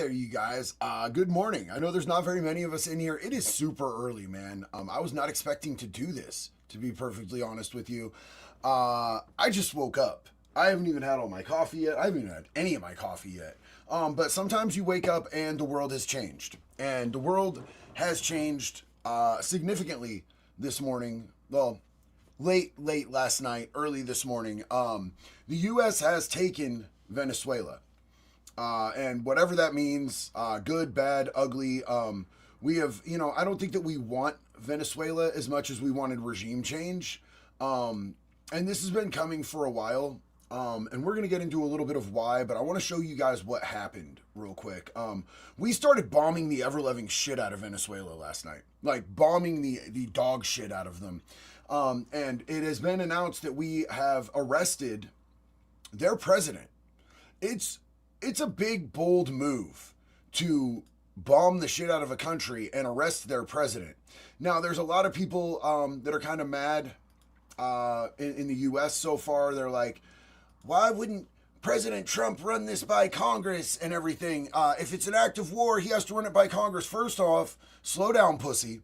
there, you guys. Good morning. I know there's not very many of us in here. It is super early, man. I was not expecting to do this, to be perfectly honest with you. I just woke up. I haven't even had all my coffee yet. I haven't even had any of my coffee yet. But sometimes you wake up and the world has changed. And the world has changed significantly this morning. Well, late last night, early this morning. The U.S. has taken Venezuela. And whatever that means, good, bad, ugly. We have, I don't think that we want Venezuela as much as we wanted regime change. And this has been coming for a while. And we're going to get into a little bit of why, but I want to show you guys what happened real quick. We started bombing the ever-loving shit out of Venezuela last night. Like, bombing the dog shit out of them. And it has been announced that we have arrested their president. It's a big, bold move to bomb the shit out of a country and arrest their president. Now, there's a lot of people that are kind of mad in the U.S. so far. They're like, why wouldn't President Trump run this by Congress and everything? If it's an act of war, he has to run it by Congress. First off, slow down, pussy.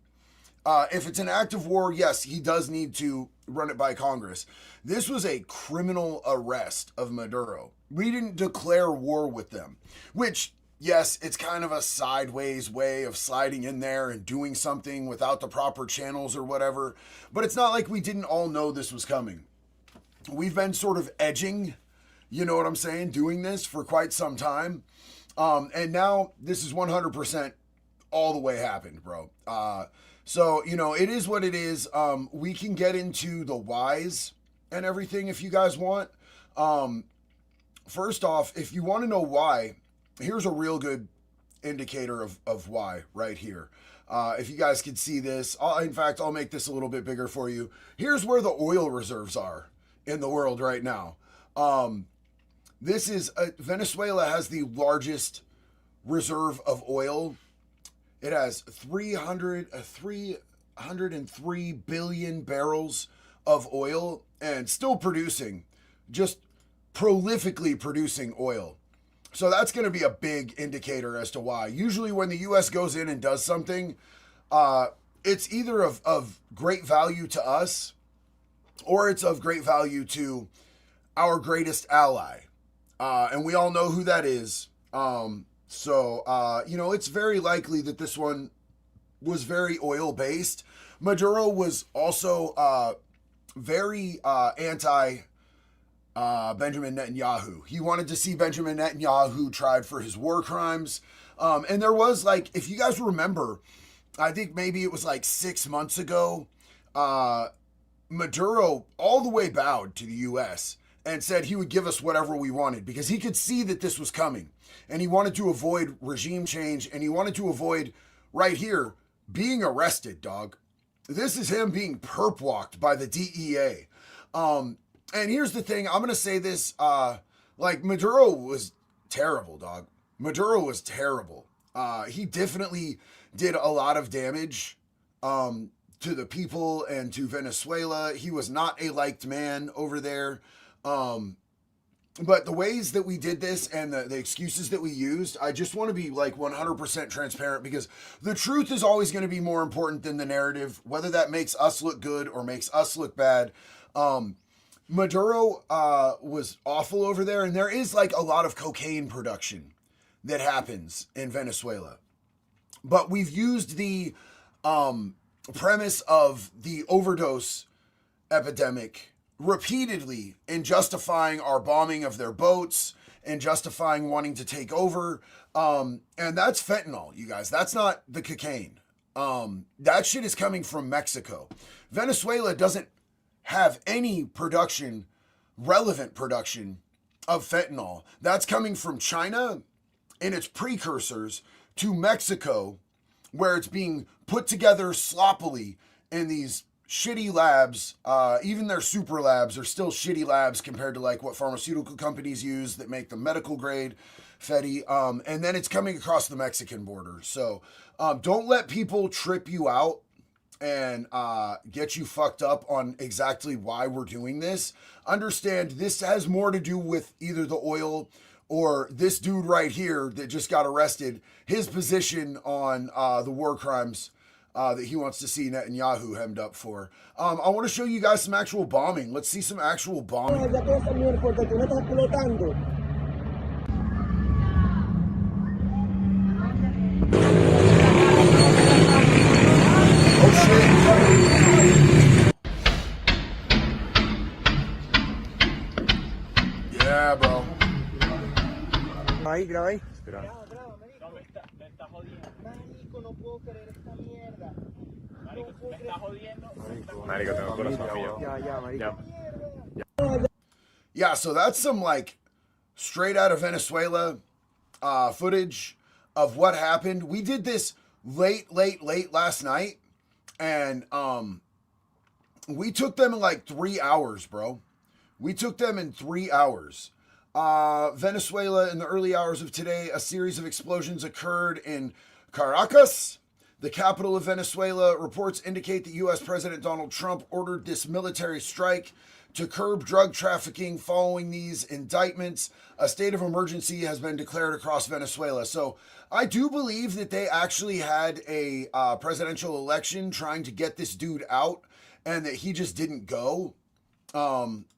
If it's an act of war, yes, he does need to run it by Congress. This was a criminal arrest of Maduro. We didn't declare war with them, which, yes, it's kind of a sideways way of sliding in there and doing something without the proper channels or whatever. But it's not like we didn't all know this was coming. We've been sort of edging, you know what I'm saying, doing this for quite some time. And now this is 100% all the way happened, bro. So, it is what it is. We can get into the whys and everything if you guys want. First off, if you want to know why, here's a real good indicator of why right here. If you guys can see this, I'll make this a little bit bigger for you. Here's where the oil reserves are in the world right now. Venezuela has the largest reserve of oil. It has 303 billion barrels of oil and still producing, just prolifically producing oil. So that's going to be a big indicator as to why. Usually when the U.S. goes in and does something, it's either of great value to us or it's of great value to our greatest ally. And we all know who that is. It's very likely that this one was very oil-based. Maduro was also very anti Benjamin Netanyahu. He wanted to see Benjamin Netanyahu tried for his war crimes. And there was, if you guys remember, I think maybe it was 6 months ago, Maduro all the way bowed to the U.S. and said he would give us whatever we wanted because he could see that this was coming. And he wanted to avoid regime change, and he wanted to avoid, right here, being arrested, dog. This is him being perp-walked by the DEA. And here's the thing, I'm going to say this, Maduro was terrible, dog. Maduro was terrible. He definitely did a lot of damage to the people and to Venezuela. He was not a liked man over there. But the ways that we did this and the excuses that we used, I just want to be 100% transparent because the truth is always going to be more important than the narrative, whether that makes us look good or makes us look bad. Maduro was awful over there, and there is a lot of cocaine production that happens in Venezuela. But we've used the premise of the overdose epidemic repeatedly in justifying our bombing of their boats and justifying wanting to take over. And that's fentanyl, you guys. That's not the cocaine. That shit is coming from Mexico. Venezuela doesn't have any relevant production of fentanyl. That's coming from China and its precursors to Mexico, where it's being put together sloppily in these shitty labs. Even their super labs are still shitty labs compared to what pharmaceutical companies use that make the medical grade Fetty. And then it's coming across the Mexican border. So don't let people trip you out and get you fucked up on exactly why we're doing this. Understand this has more to do with either the oil or this dude right here that just got arrested, his position on the war crimes that he wants to see Netanyahu hemmed up for. I want to show you guys some actual bombing. Let's see some actual bombing. Oh shit. Yeah, bro. Ahí, graba ahí. Me está jodiendo. Marico, no puedo creer esta mierda. Marico, me está jodiendo. Marico, tengo corazón frío. Ya, marico. Yeah, so that's some like straight out of Venezuela footage of what happened. We did this late last night, and we took them in like 3 hours, bro. We took them in 3 hours. Venezuela, in the early hours of today, a series of explosions occurred in Caracas, the capital of Venezuela. Reports indicate that U.S. President Donald Trump ordered this military strike to curb drug trafficking. Following these indictments, a state of emergency has been declared across Venezuela. So I do believe that they actually had a presidential election trying to get this dude out, and that he just didn't go.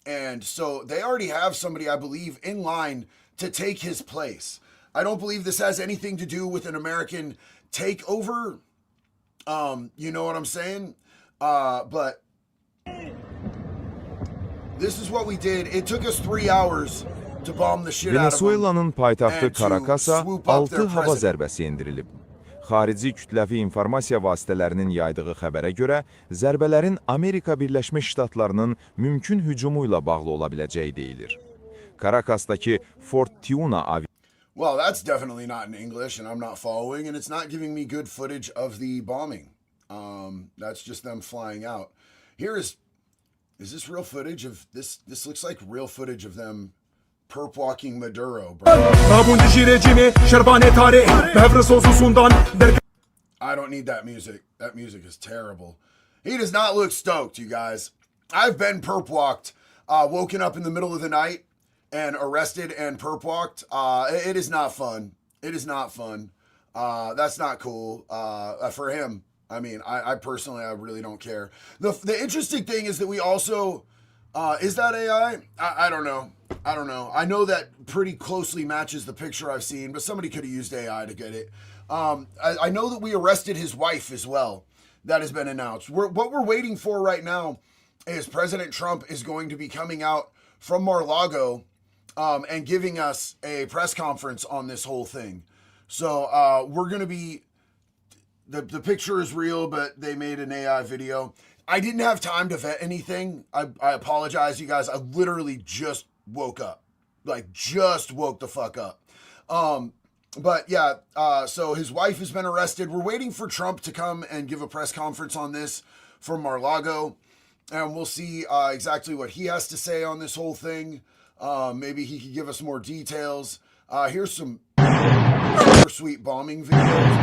And so they already have somebody, I believe, in line to take his place. I don't believe this has anything to do with an American takeover. You know what I'm saying? But this is what we did. It took us 3 hours to bomb the shit out of them. Venezuela'nın paytaxtı and to Caracas'a swoop up 6 their hava president. zərbəsi endirilib. Xarici kütləvi informasiya vasitələrinin yaydığı xəbərə görə, zərbələrin Amerika Birləşmiş Ştatlarının mümkün hücumu ilə bağlı ola biləcəyi deyilir. Caracas'dakı Fort Tiuna Well, that's definitely not in English, and I'm not following, and it's not giving me good footage of the bombing. That's just them flying out. Here is this real footage of this? This looks like real footage of them perp walking Maduro, bro. I don't need that music. That music is terrible. He does not look stoked, you guys. I've been perp walked, woken up in the middle of the night and arrested and perp walked. It is not fun. It is not fun. That's not cool for him. I mean, I personally, I really don't care. The interesting thing is that we also, is that AI? I don't know. I don't know. I know that pretty closely matches the picture I've seen, but somebody could have used AI to get it. I know that we arrested his wife as well. That has been announced. What we're waiting for right now is President Trump is going to be coming out from Mar-a-Lago and giving us a press conference on this whole thing. So we're going to be, the picture is real, but they made an AI video. I didn't have time to vet anything. I apologize, you guys. I literally just woke up. Like, just woke the fuck up. But yeah, so his wife has been arrested. We're waiting for Trump to come and give a press conference on this from Mar-a-Lago. And we'll see exactly what he has to say on this whole thing. Maybe he could give us more details. Here's some super sweet bombing videos.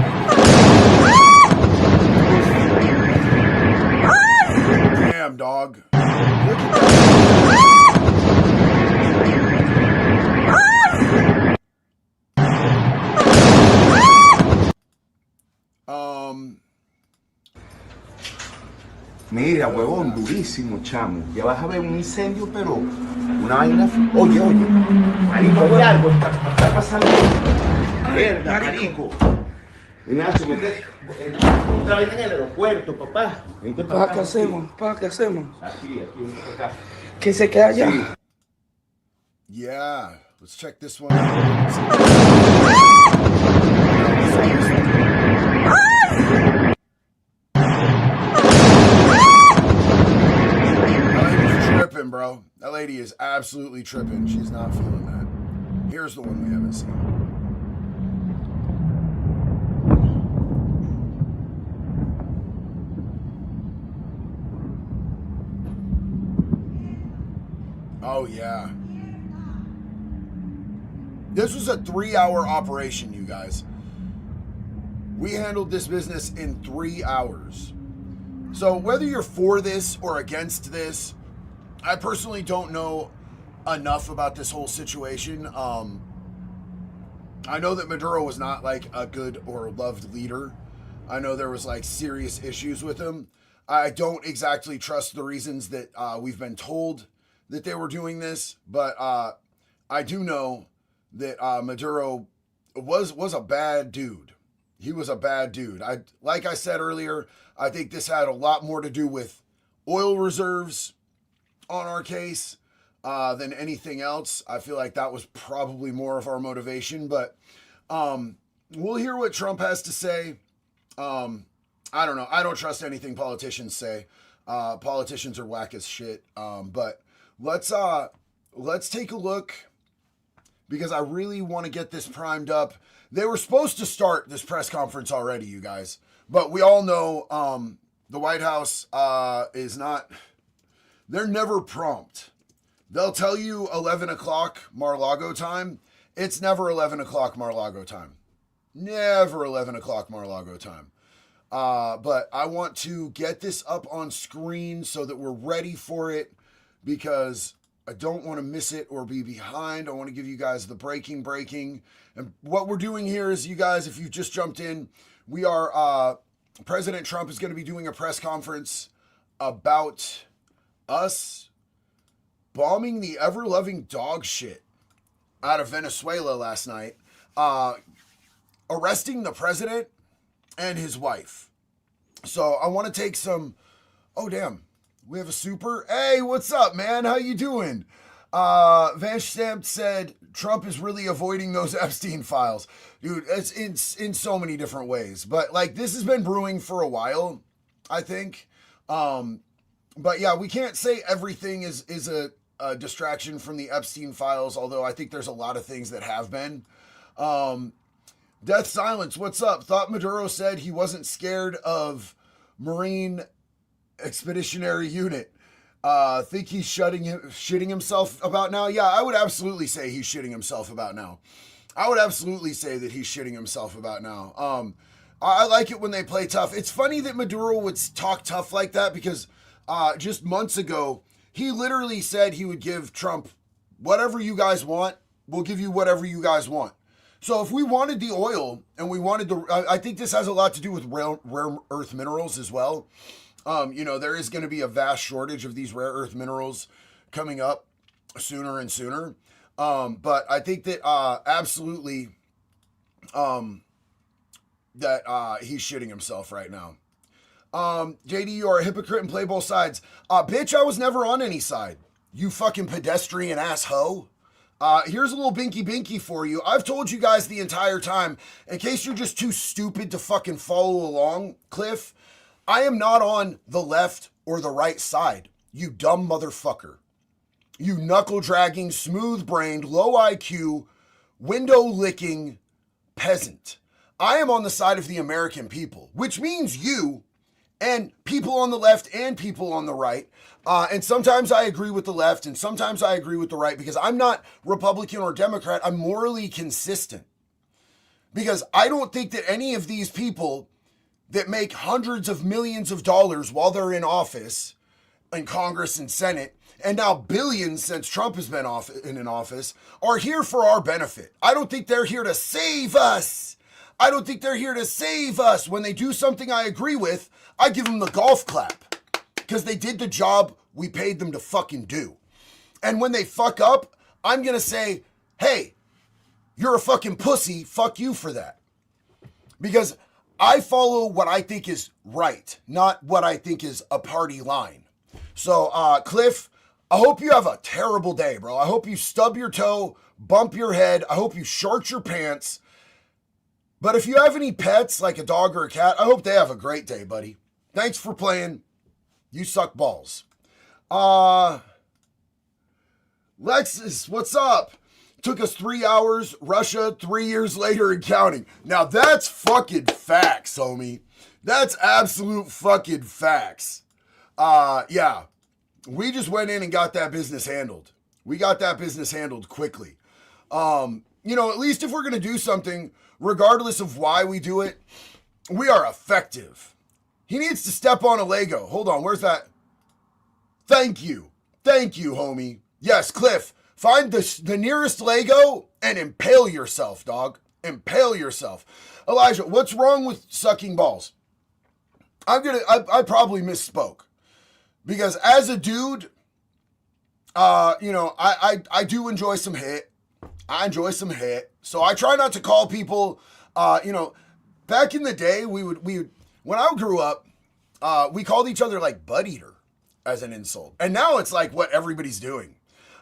Damn, dog. Look at that. Mira, huevón, durísimo, chamo. Ya vas a ver un incendio, pero una vaina. Oye, marico, algo está pasando. Verga, marico. Ignacio, mete otra vaina en el aeropuerto, papá. Vente para acá. ¿Qué hacemos? ¿Qué hacemos? Aquí, acá. Que se queda allá. Sí. Yeah, let's check this one out. Tripping, bro. That lady is absolutely tripping. She's not feeling that. Here's the one we haven't seen. Oh, yeah. This was a 3-hour operation, you guys. We handled this business in 3 hours. So whether you're for this or against this, I personally don't know enough about this whole situation. I know that Maduro was not like a good or loved leader. I know there was like serious issues with him. I don't exactly trust the reasons that we've been told that they were doing this, but I do know that Maduro was a bad dude. He was a bad dude. Like I said earlier, I think this had a lot more to do with oil reserves on our case than anything else. I feel like that was probably more of our motivation, but we'll hear what Trump has to say. I don't know. I don't trust anything politicians say. Politicians are whack as shit. But let's take a look, because I really want to get this primed up. They were supposed to start this press conference already, you guys, but we all know the White House is not. They're never prompt. They'll tell you 11 o'clock Mar-a-Lago time. It's never 11 o'clock Mar-a-Lago time. Never 11 o'clock Mar-a-Lago time. But I want to get this up on screen so that we're ready for it, because I don't want to miss it or be behind. I want to give you guys the breaking. And what we're doing here is, you guys, if you've just jumped in, we are, President Trump is going to be doing a press conference about us bombing the ever-loving dog shit out of Venezuela last night, arresting the president and his wife. So I want to take some. Oh damn, we have a super. Hey, what's up, man? How you doing? Van Stamp said Trump is really avoiding those Epstein files, dude. It's in so many different ways, but like this has been brewing for a while, I think. But yeah, we can't say everything is a distraction from the Epstein files, although I think there's a lot of things that have been. Death Silence, what's up? Thought Maduro said he wasn't scared of Marine Expeditionary Unit. Think he's shitting himself about now? Yeah, I would absolutely say he's shitting himself about now. I would absolutely say that he's shitting himself about now. I like it when they play tough. It's funny that Maduro would talk tough like that, because just months ago, he literally said he would give Trump whatever you guys want. We'll give you whatever you guys want. So if we wanted the oil and we wanted I think this has a lot to do with rare earth minerals as well. There is going to be a vast shortage of these rare earth minerals coming up sooner and sooner. But I think that absolutely that he's shitting himself right now. JD, you are a hypocrite and play both sides. Bitch, I was never on any side. You fucking pedestrian ass hoe. Here's a little binky for you. I've told you guys the entire time, in case you're just too stupid to fucking follow along, Cliff, I am not on the left or the right side, you dumb motherfucker. You knuckle-dragging, smooth-brained, low IQ, window-licking peasant. I am on the side of the American people, which means you and people on the left and people on the right. And sometimes I agree with the left and sometimes I agree with the right, because I'm not Republican or Democrat. I'm morally consistent. Because I don't think that any of these people that make hundreds of millions of dollars while they're in office, in Congress and Senate, and now billions since Trump has been in office, are here for our benefit. I don't think they're here to save us. I don't think they're here to save us. When they do something I agree with, I give them the golf clap, because they did the job we paid them to fucking do. And when they fuck up, I'm going to say, hey, you're a fucking pussy. Fuck you for that. Because I follow what I think is right, not what I think is a party line. So, Cliff, I hope you have a terrible day, bro. I hope you stub your toe, bump your head. I hope you short your pants. But if you have any pets, like a dog or a cat, I hope they have a great day, buddy. Thanks for playing. You suck balls. Lexus, what's up? Took us 3 hours. Russia, 3 years later and counting. Now that's fucking facts, homie. That's absolute fucking facts. Yeah. We just went in and got that business handled. We got that business handled quickly. At least if we're going to do something, regardless of why we do it, we are effective. He needs to step on a Lego. Hold on, where's that? Thank you. Thank you, homie. Yes, Cliff, find the nearest Lego and impale yourself, dog. impale yourself. Elijah, what's wrong with sucking balls? I probably misspoke. Because as a dude, I do enjoy some hit. I enjoy some hit. So I try not to call people, back in the day, we would when I grew up, we called each other like butt eater as an insult. And now it's like what everybody's doing.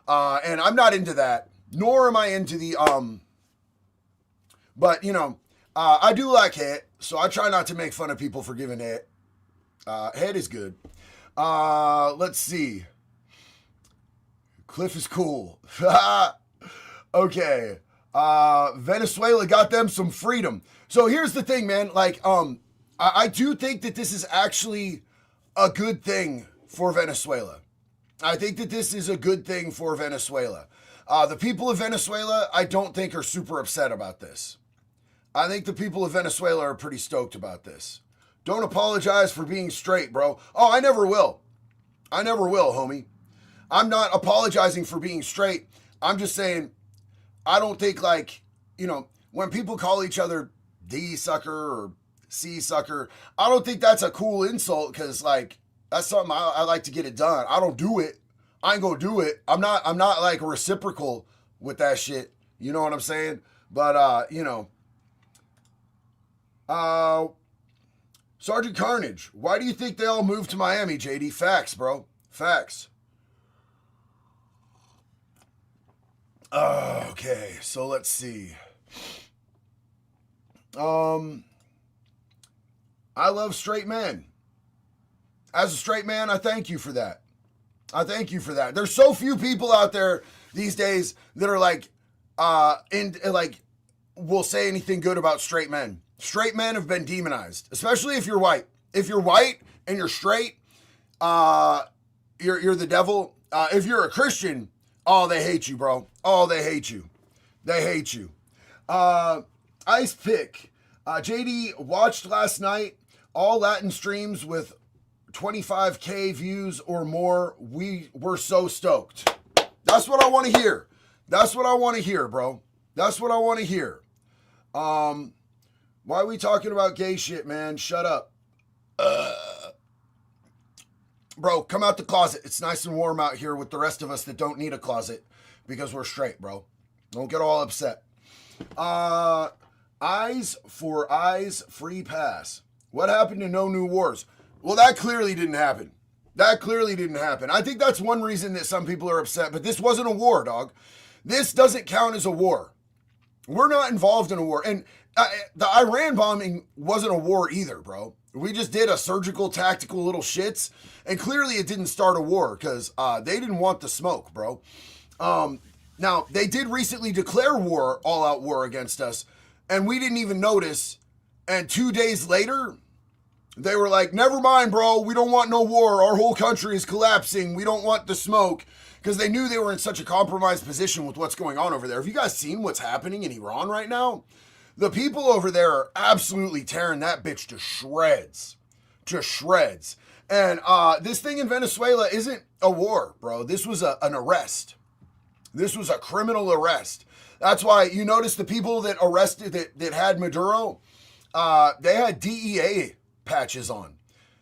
And I'm not into that, nor am I into the, but I do like hit. So I try not to make fun of people for giving hit. Head is good. Let's see. Cliff is cool. Okay. Venezuela got them some freedom. So here's the thing, man. Like, I do think that this is actually a good thing for Venezuela. I think that this is a good thing for Venezuela. The people of Venezuela, I don't think are super upset about this. I think the people of Venezuela are pretty stoked about this. Don't apologize for being straight, bro. Oh, I never will. I never will, homie. I'm not apologizing for being straight. I'm just saying, I don't think when people call each other D sucker or C sucker, I don't think that's a cool insult because that's something I like to get it done. I don't do it. I ain't gonna do it. I'm not like reciprocal with that shit. You know what I'm saying? But Sergeant Carnage, why do you think they all moved to Miami, JD? Facts, bro. Facts. Okay, so let's see. I love straight men. As a straight man, I thank you for that. I thank you for that. There's so few people out there these days that are will say anything good about straight men. Straight men have been demonized, especially if you're white. If you're white and you're straight, you're the devil. If you're a Christian, oh, they hate you, bro. Oh, they hate you. They hate you. Ice Pick. JD watched last night all Latin streams with 25K views or more. We were so stoked. That's what I want to hear. That's what I want to hear, bro. That's what I want to hear. Why are we talking about gay shit, man? Shut up. Bro, come out the closet. It's nice and warm out here with the rest of us that don't need a closet because we're straight, bro. Don't get all upset. Eyes for Eyes free pass. What happened to no new wars? Well, that clearly didn't happen. That clearly didn't happen. I think that's one reason that some people are upset, but this wasn't a war, dog. This doesn't count as a war. We're not involved in a war. And the Iran bombing wasn't a war either, bro. We just did a surgical, tactical little shits, and clearly it didn't start a war because they didn't want the smoke, bro. Now, they did recently declare war, all-out war against us, and we didn't even notice. And 2 days later, they were like, never mind, bro. We don't want no war. Our whole country is collapsing. We don't want the smoke. Because they knew they were in such a compromised position with what's going on over there. Have you guys seen what's happening in Iran right now? The people over there are absolutely tearing that bitch to shreds. To shreds. And this thing in Venezuela isn't a war, bro. This was an arrest. This was a criminal arrest. That's why you notice the people that arrested, that had Maduro, they had DEA patches on.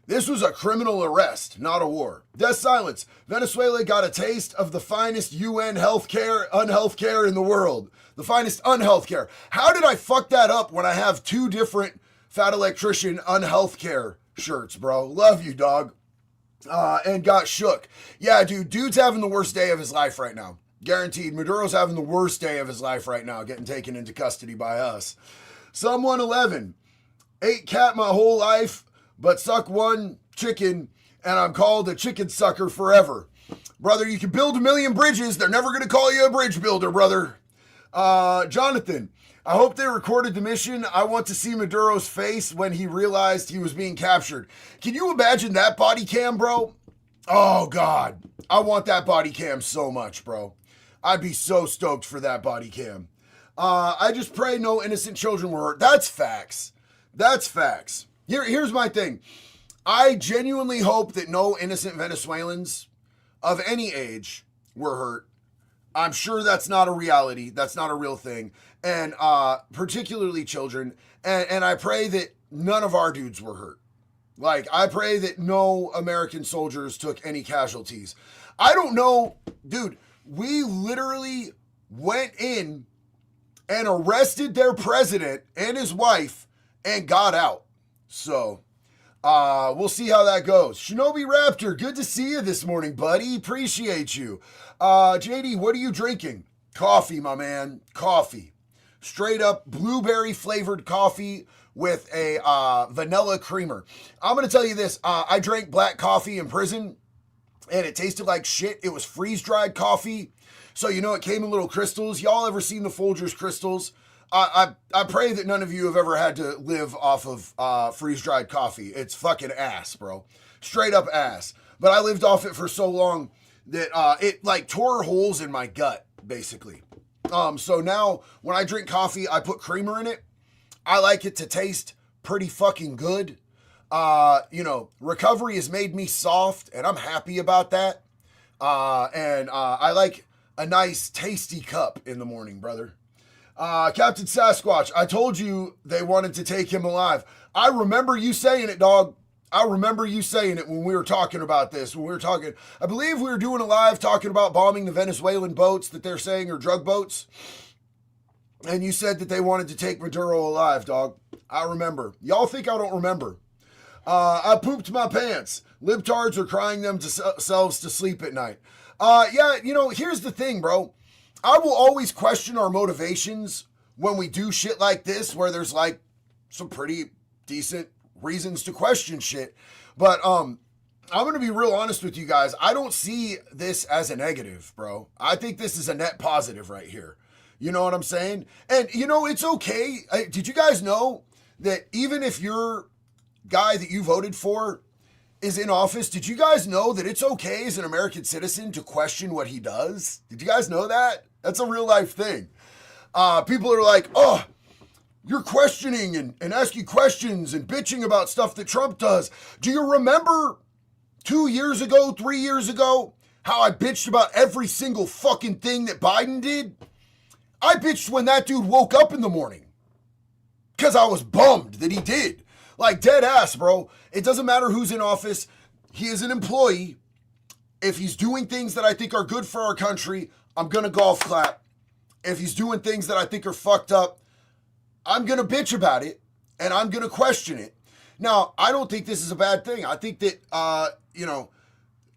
This was a criminal arrest, not a war. Death silence. Venezuela got a taste of the finest UN healthcare, unhealthcare in the world. The finest unhealthcare. How did I fuck that up when I have two different Fat Electrician unhealthcare shirts, bro? Love you, dog. And got shook. Yeah, dude's having the worst day of his life right now. Guaranteed. Maduro's having the worst day of his life right now, getting taken into custody by us. Someone 11. Ate cat my whole life, but suck one chicken, and I'm called a chicken sucker forever. Brother, you can build a million bridges. They're never going to call you a bridge builder, brother. Jonathan, I hope they recorded the mission. I want to see Maduro's face when he realized he was being captured. Can you imagine that body cam, bro? Oh, God. I want that body cam so much, bro. I'd be so stoked for that body cam. I just pray no innocent children were hurt. That's facts. That's facts. Here's my thing. I genuinely hope that no innocent Venezuelans of any age were hurt. I'm sure that's not a reality. That's not a real thing. And particularly children. And I pray that none of our dudes were hurt. Like, I pray that no American soldiers took any casualties. I don't know, dude, we literally went in and arrested their president and his wife and got out. So, we'll see how that goes. Shinobi Raptor, good to see you this morning, buddy. Appreciate you. JD, what are you drinking? Coffee, my man. Coffee. Straight up blueberry flavored coffee with a vanilla creamer. I'm going to tell you this. I drank black coffee in prison and it tasted like shit. It was freeze-dried coffee. So, you know, it came in little crystals. Y'all ever seen the Folgers crystals? I pray that none of you have ever had to live off of freeze-dried coffee. It's fucking ass, bro. Straight up ass. But I lived off it for so long that it like tore holes in my gut, basically. So now when I drink coffee, I put creamer in it. I like it to taste pretty fucking good. You know, recovery has made me soft and I'm happy about that. And I like a nice tasty cup in the morning, brother. Captain Sasquatch, I told you they wanted to take him alive. I remember you saying it, dog. I remember you saying it when we were talking about this. I believe we were doing a live talking about bombing the Venezuelan boats that they're saying are drug boats. And you said that they wanted to take Maduro alive, dog. I remember. Y'all think I don't remember. I pooped my pants. Libtards are crying themselves to sleep at night. Yeah, you know, here's the thing, bro. I will always question our motivations when we do shit like this, where there's like some pretty decent reasons to question shit. But I'm going to be real honest with you guys. I don't see this as a negative, bro. I think this is a net positive right here. You know what I'm saying? And, you know, it's okay. Did you guys know that even if your guy that you voted for is in office, did you guys know that it's okay as an American citizen to question what he does? Did you guys know that? That's a real life thing. People are like, oh, you're questioning and asking questions and bitching about stuff that Trump does. Do you remember 2 years ago, 3 years ago, how I bitched about every single fucking thing that Biden did? I bitched when that dude woke up in the morning because I was bummed that he did. Like, dead ass, bro. It doesn't matter who's in office. He is an employee. If he's doing things that I think are good for our country, I'm going to golf clap. If he's doing things that I think are fucked up, I'm going to bitch about it and I'm going to question it. Now, I don't think this is a bad thing. I think that, you know,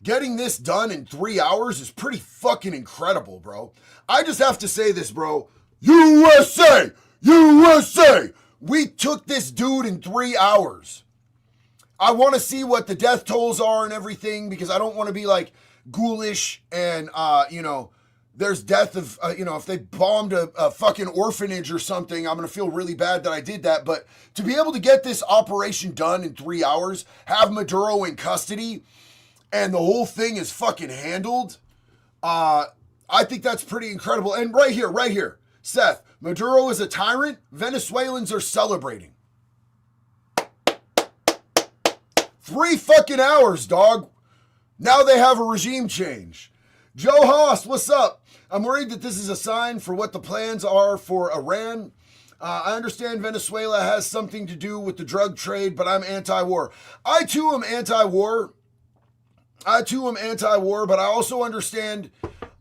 getting this done in 3 hours is pretty fucking incredible, bro. I just have to say this, bro. USA! USA! We took this dude in 3 hours. I want to see what the death tolls are and everything because I don't want to be like ghoulish and, you know, there's death of, you know, if they bombed a fucking orphanage or something, I'm going to feel really bad that I did that. But to be able to get this operation done in 3 hours, have Maduro in custody, and the whole thing is fucking handled, I think that's pretty incredible. And right here, Seth, Maduro is a tyrant. Venezuelans are celebrating. 3 fucking hours, dog. Now they have a regime change. Joe Haas, what's up? I'm worried that this is a sign for what the plans are for Iran. I understand Venezuela has something to do with the drug trade, but I'm anti-war. I too am anti-war, but I also understand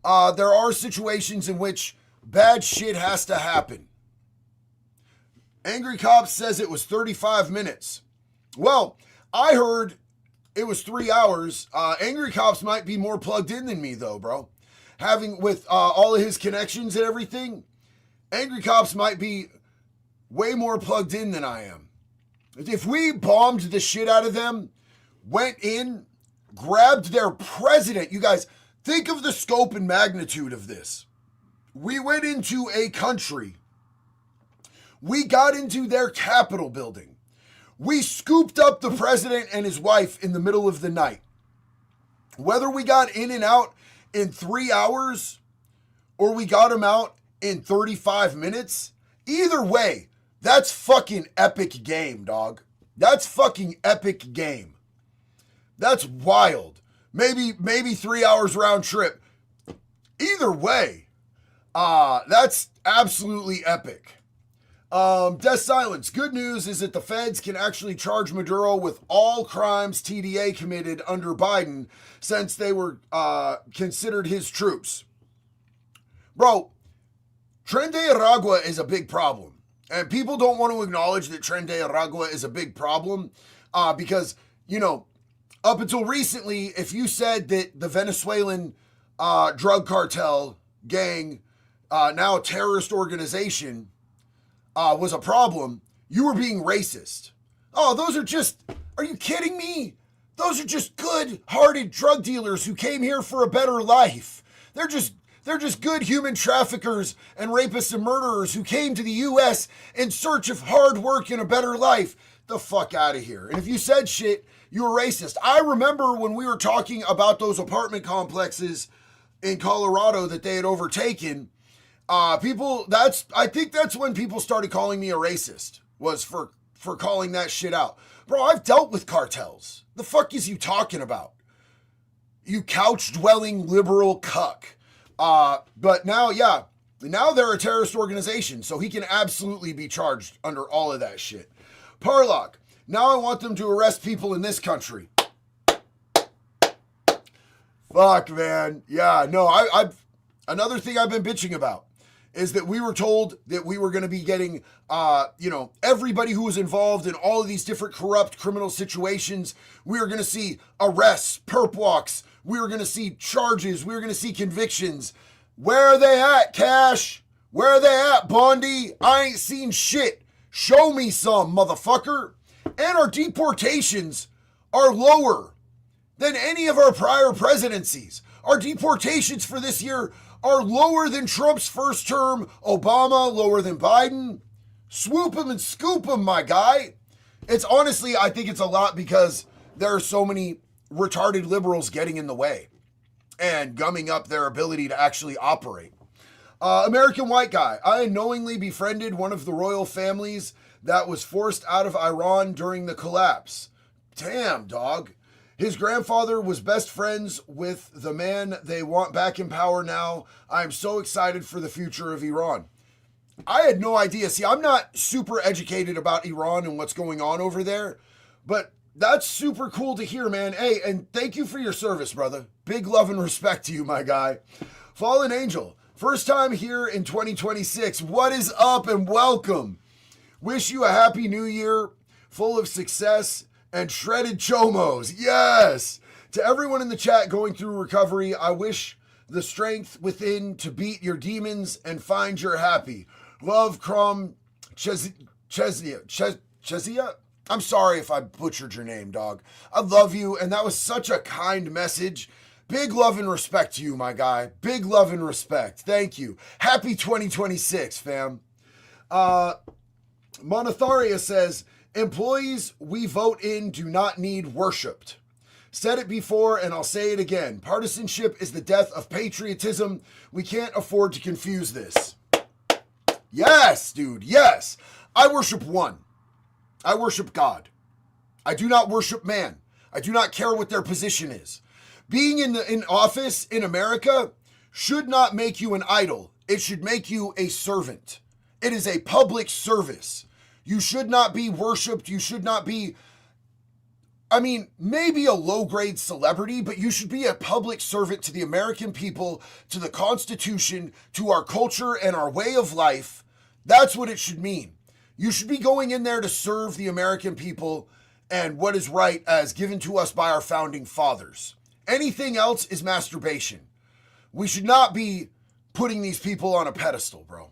there are situations in which bad shit has to happen. Angry Cop says it was 35 minutes. Well, I heard it was 3 hours. Angry Cops might be more plugged in than me, though, bro. Having with all of his connections and everything, Angry Cops might be way more plugged in than I am. If we bombed the shit out of them, went in, grabbed their president, you guys, think of the scope and magnitude of this. We went into a country. We got into their Capitol building. We scooped up the president and his wife in the middle of the night. Whether we got in and out in 3 hours or we got him out in 35 minutes, either way, that's fucking epic game, dog. That's fucking epic game. That's wild. Maybe 3 hours round trip. Either way, That's absolutely epic. Death Silence. Good news is that the feds can actually charge Maduro with all crimes TDA committed under Biden since they were considered his troops. Bro, Tren de Aragua is a big problem. And people don't want to acknowledge that Tren de Aragua is a big problem because, up until recently, if you said that the Venezuelan drug cartel gang, now a terrorist organization, was a problem, you were being racist. Oh, are you kidding me? Those are just good-hearted drug dealers who came here for a better life. They're just good human traffickers and rapists and murderers who came to the U.S. in search of hard work and a better life. The fuck out of here. And if you said shit, you were racist. I remember when we were talking about those apartment complexes in Colorado that they had overtaken, I think that's when people started calling me a racist, was for calling that shit out. Bro, I've dealt with cartels. The fuck is you talking about? You couch-dwelling liberal cuck. But now they're a terrorist organization, so he can absolutely be charged under all of that shit. Parlock, now I want them to arrest people in this country. Fuck, man. Yeah, no, I've another thing I've been bitching about is that we were told that we were going to be getting, everybody who was involved in all of these different corrupt criminal situations. We were going to see arrests, perp walks. We were going to see charges. We were going to see convictions. Where are they at, Cash? Where are they at, Bondi? I ain't seen shit. Show me some, motherfucker. And our deportations are lower than any of our prior presidencies. Our deportations for this year are lower than Trump's first term, Obama, lower than Biden. Swoop him and scoop him, my guy. It's honestly, I think it's a lot because there are so many retarded liberals getting in the way and gumming up their ability to actually operate. American white guy. I unknowingly befriended one of the royal families that was forced out of Iran during the collapse. Damn, dog. His grandfather was best friends with the man they want back in power now. I am so excited for the future of Iran. I had no idea. See, I'm not super educated about Iran and what's going on over there, but that's super cool to hear, man. Hey, and thank you for your service, brother. Big love and respect to you, my guy. Fallen Angel, first time here in 2026. What is up and welcome. Wish you a happy new year, full of success and shredded chomos. Yes. To everyone in the chat going through recovery, I wish the strength within to beat your demons and find your happy. Love, Crom Chesia. I'm sorry if I butchered your name, dog. I love you, and that was such a kind message. Big love and respect to you, my guy. Big love and respect. Thank you. Happy 2026, fam. Monotharia says, employees we vote in do not need worshipped. Said it before and I'll say it again. Partisanship is the death of patriotism. We can't afford to confuse this. Yes, dude, yes. I worship one. I worship God. I do not worship man. I do not care what their position is. Being in office in America should not make you an idol. It should make you a servant. It is a public service. You should not be worshipped. You should not be, maybe a low-grade celebrity, but you should be a public servant to the American people, to the Constitution, to our culture and our way of life. That's what it should mean. You should be going in there to serve the American people and what is right as given to us by our founding fathers. Anything else is masturbation. We should not be putting these people on a pedestal, bro.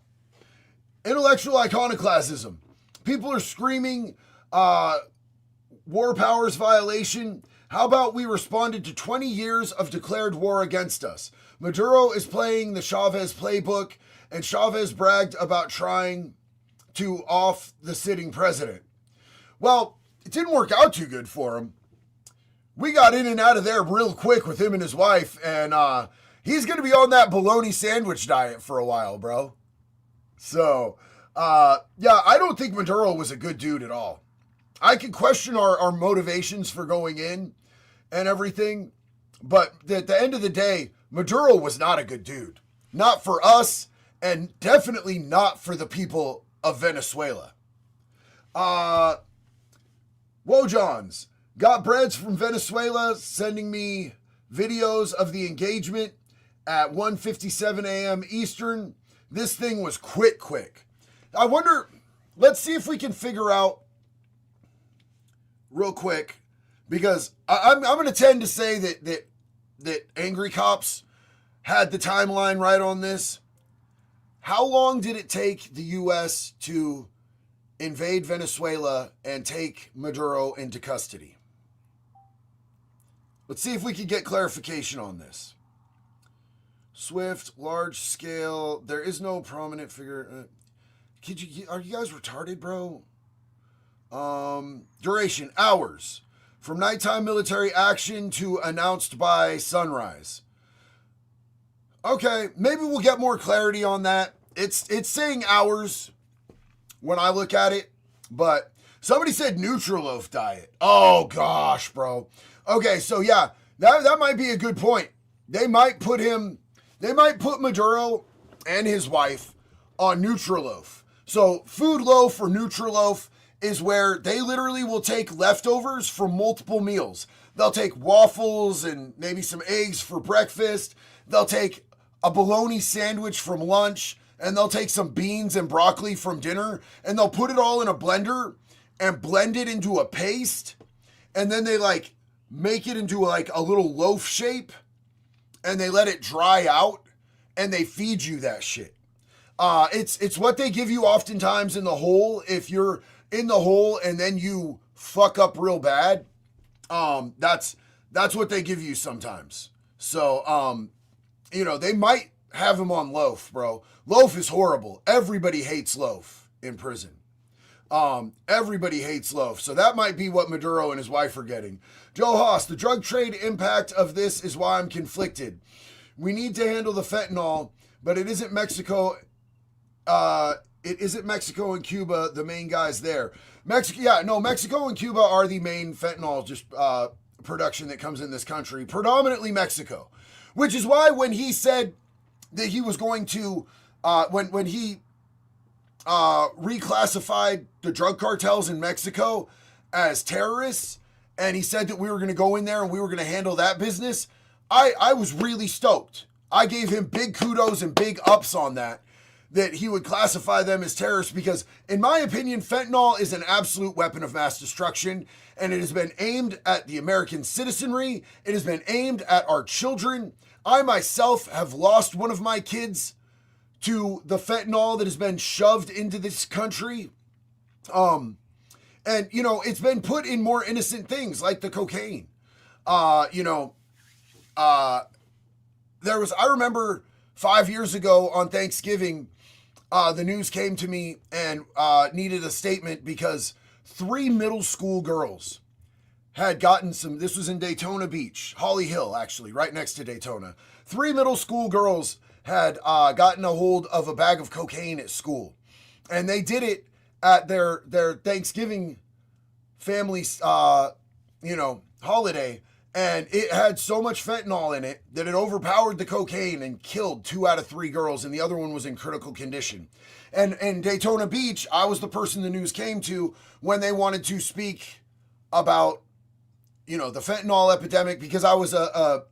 Intellectual iconoclasm. People are screaming war powers violation. How about we responded to 20 years of declared war against us? Maduro is playing the Chavez playbook, and Chavez bragged about trying to off the sitting president. Well, it didn't work out too good for him. We got in and out of there real quick with him and his wife, and he's going to be on that bologna sandwich diet for a while, bro. So, I don't think Maduro was a good dude at all. I can question our motivations for going in and everything, but at the end of the day, Maduro was not a good dude. Not for us, and definitely not for the people of Venezuela. Wojons, got breads from Venezuela, sending me videos of the engagement at 1:57 a.m. Eastern. This thing was quick. I wonder, let's see if we can figure out real quick, because I'm going to tend to say that Angry Cops had the timeline right on this. How long did it take the U.S. to invade Venezuela and take Maduro into custody? Let's see if we can get clarification on this. Swift, large scale. There is no prominent figure. Are you guys retarded, bro? Duration, hours. From nighttime military action to announced by sunrise. Okay, maybe we'll get more clarity on that. It's saying hours when I look at it, but somebody said Nutriloaf diet. Oh gosh, bro. Okay, so yeah, that might be a good point. They might put Maduro and his wife on Nutriloaf. So Food Loaf or Nutriloaf is where they literally will take leftovers from multiple meals. They'll take waffles and maybe some eggs for breakfast. They'll take a bologna sandwich from lunch, and they'll take some beans and broccoli from dinner, and they'll put it all in a blender and blend it into a paste, and then they like make it into like a little loaf shape, and they let it dry out, and they feed you that shit. It's what they give you oftentimes in the hole. If you're in the hole and then you fuck up real bad, that's what they give you sometimes. So, they might have him on Loaf, bro. Loaf is horrible. Everybody hates Loaf in prison. Everybody hates Loaf. So that might be what Maduro and his wife are getting. Joe Haas, the drug trade impact of this is why I'm conflicted. We need to handle the fentanyl, but it isn't Mexico. It isn't Mexico and Cuba the main guys there. Mexico and Cuba are the main fentanyl production that comes in this country. Predominantly Mexico. Which is why when he said that he was going to, when he reclassified the drug cartels in Mexico as terrorists, and he said that we were going to go in there and we were going to handle that business, I was really stoked. I gave him big kudos and big ups on that he would classify them as terrorists, because in my opinion, fentanyl is an absolute weapon of mass destruction, and it has been aimed at the American citizenry. It has been aimed at our children. I myself have lost one of my kids to the fentanyl that has been shoved into this country. And it's been put in more innocent things like the cocaine. I remember 5 years ago on Thanksgiving, the news came to me and needed a statement because 3 middle school girls had gotten this was in Daytona Beach, Holly Hill, actually, right next to Daytona. 3 middle school girls had gotten a hold of a bag of cocaine at school. And they did it at their Thanksgiving family, holiday. And it had so much fentanyl in it that it overpowered the cocaine and killed 2 out of 3 girls, and the other one was in critical condition. And in Daytona Beach, I was the person the news came to when they wanted to speak about, the fentanyl epidemic, because I was a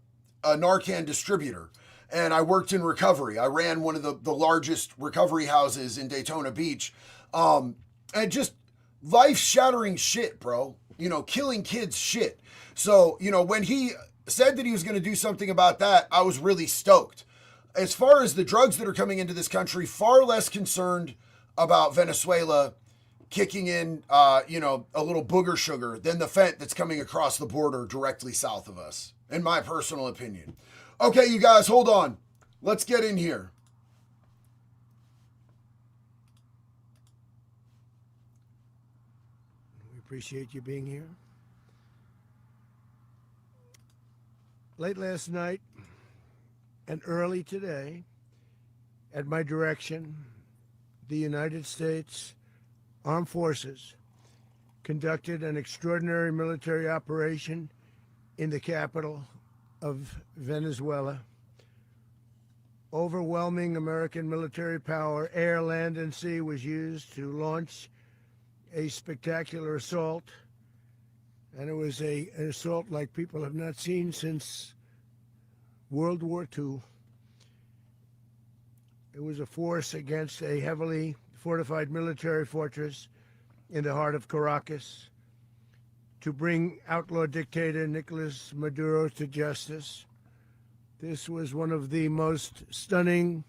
Narcan distributor, and I worked in recovery. I ran one of the largest recovery houses in Daytona Beach. And just life-shattering shit, bro. Killing kids shit. So, when he said that he was going to do something about that, I was really stoked. As far as the drugs that are coming into this country, far less concerned about Venezuela kicking in, a little booger sugar than the fent that's coming across the border directly south of us, in my personal opinion. Okay, you guys, hold on. Let's get in here. We appreciate you being here. Late last night and early today, at my direction, the United States Armed Forces conducted an extraordinary military operation in the capital of Venezuela, overwhelming American military power, air, land, and sea, was used to launch a spectacular assault. And it was an assault like people have not seen since World War II. It was a force against a heavily fortified military fortress in the heart of Caracas to bring outlaw dictator Nicolas Maduro to justice. This was one of the most stunning,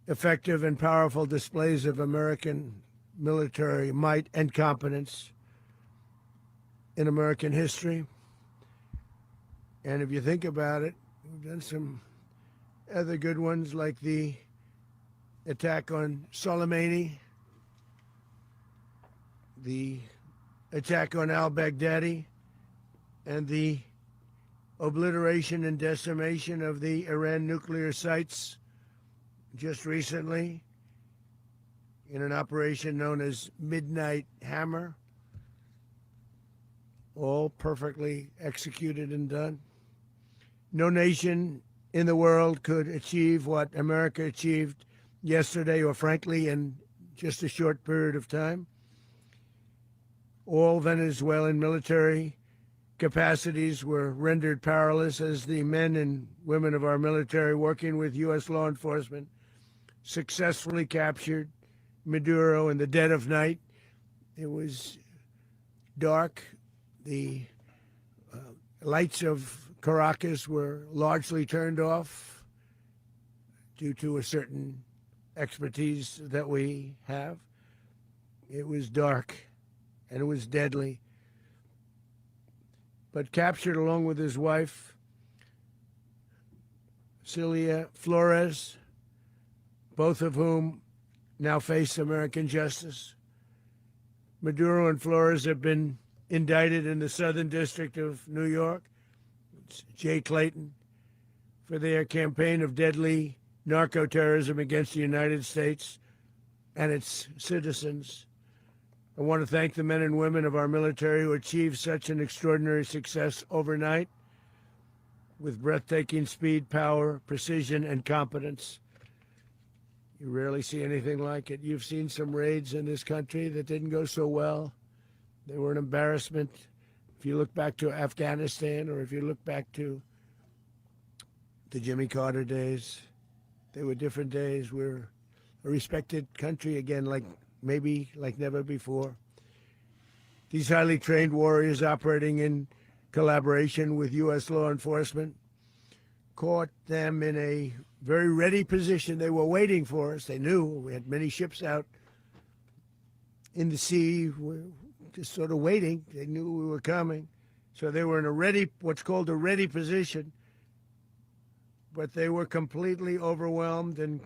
effective, and powerful displays of American military might and competence in American history. And if you think about it, we've done some other good ones, like the attack on Soleimani, the attack on al-Baghdadi, and the obliteration and decimation of the Iran nuclear sites just recently in an operation known as Midnight Hammer. All perfectly executed and done. No nation in the world could achieve what America achieved yesterday, or frankly, in just a short period of time. All Venezuelan military capacities were rendered powerless as the men and women of our military, working with U.S. law enforcement, successfully captured Maduro in the dead of night. It was dark. The lights of Caracas were largely turned off due to a certain expertise that we have. It was dark and it was deadly. But captured along with his wife, Celia Flores, both of whom now face American justice. Maduro and Flores have been indicted in the Southern District of New York, it's Jay Clayton, for their campaign of deadly narco-terrorism against the United States and its citizens. I want to thank the men and women of our military who achieved such an extraordinary success overnight with breathtaking speed, power, precision, and competence. You rarely see anything like it. You've seen some raids in this country that didn't go so well. They were an embarrassment. If you look back to Afghanistan, or if you look back to the Jimmy Carter days, they were different days. We're a respected country again, like never before. These highly trained warriors, operating in collaboration with U.S. law enforcement, caught them in a very ready position. They were waiting for us. They knew we had many ships out in the sea, just sort of waiting. They knew we were coming. So they were in a ready, what's called a ready position. But they were completely overwhelmed and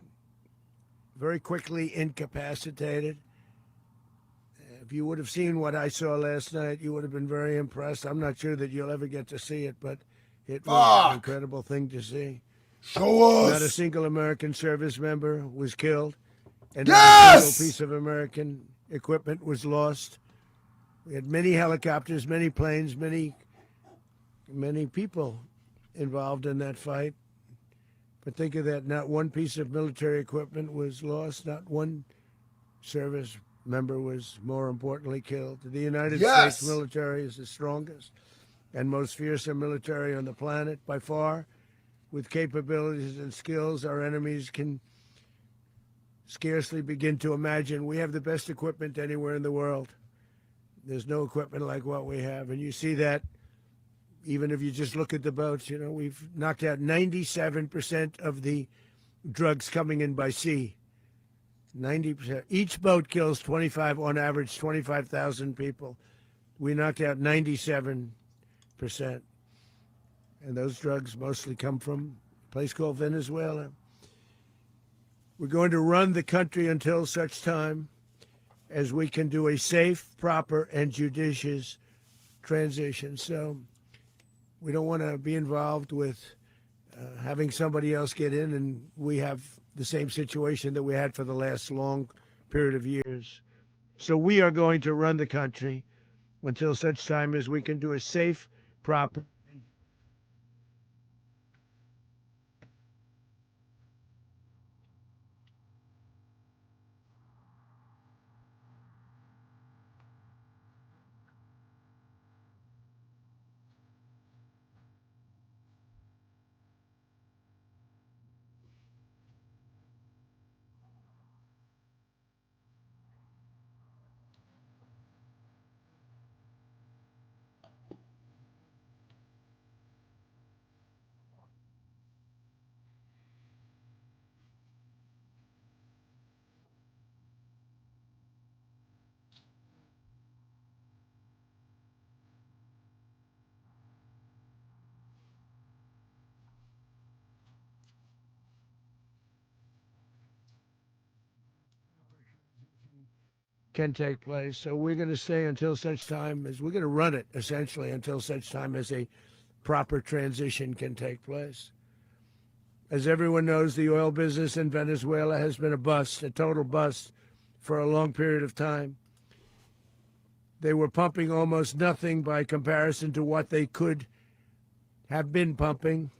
very quickly incapacitated. If you would have seen what I saw last night, you would have been very impressed. I'm not sure that you'll ever get to see it, but it was an incredible thing to see. Show us. Not a single American service member was killed, and not a single piece of American equipment was lost. We had many helicopters, many planes, many people involved in that fight. But think of that, not one piece of military equipment was lost, not one service member was, more importantly, killed. The United States military is the strongest and most fearsome military on the planet by far, with capabilities and skills our enemies can scarcely begin to imagine. We have the best equipment anywhere in the world. There's no equipment like what we have, and you see that even if you just look at the boats. You know, we've knocked out 97% of the drugs coming in by sea. 90%. Each boat kills on average, 25,000 people. We knocked out 97%. And those drugs mostly come from a place called Venezuela. We're going to run the country until such time as we can do a safe, proper, and judicious transition. So we don't want to be involved with having somebody else get in, and we have the same situation that we had for the last long period of years. So we are going to run the country until such time as we can do a safe, proper, can take place. So we're going to stay until such time as we're going to run it essentially until such time as a proper transition can take place. As everyone knows, the oil business in Venezuela has been a bust, a total bust, for a long period of time. They were pumping almost nothing by comparison to what they could have been pumping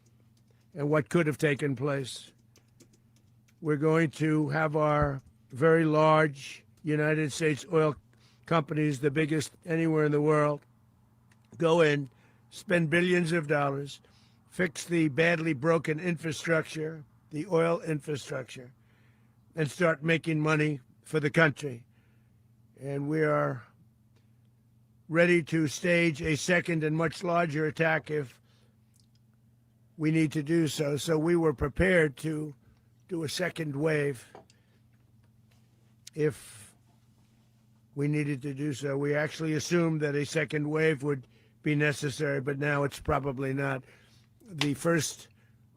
and what could have taken place. We're going to have our very large United States oil companies, the biggest anywhere in the world, go in, spend billions of dollars, fix the badly broken infrastructure, the oil infrastructure, and start making money for the country. And we are ready to stage a second and much larger attack if we need to do so. So we were prepared to do a second wave if we needed to do so. We actually assumed that a second wave would be necessary, but now it's probably not. The first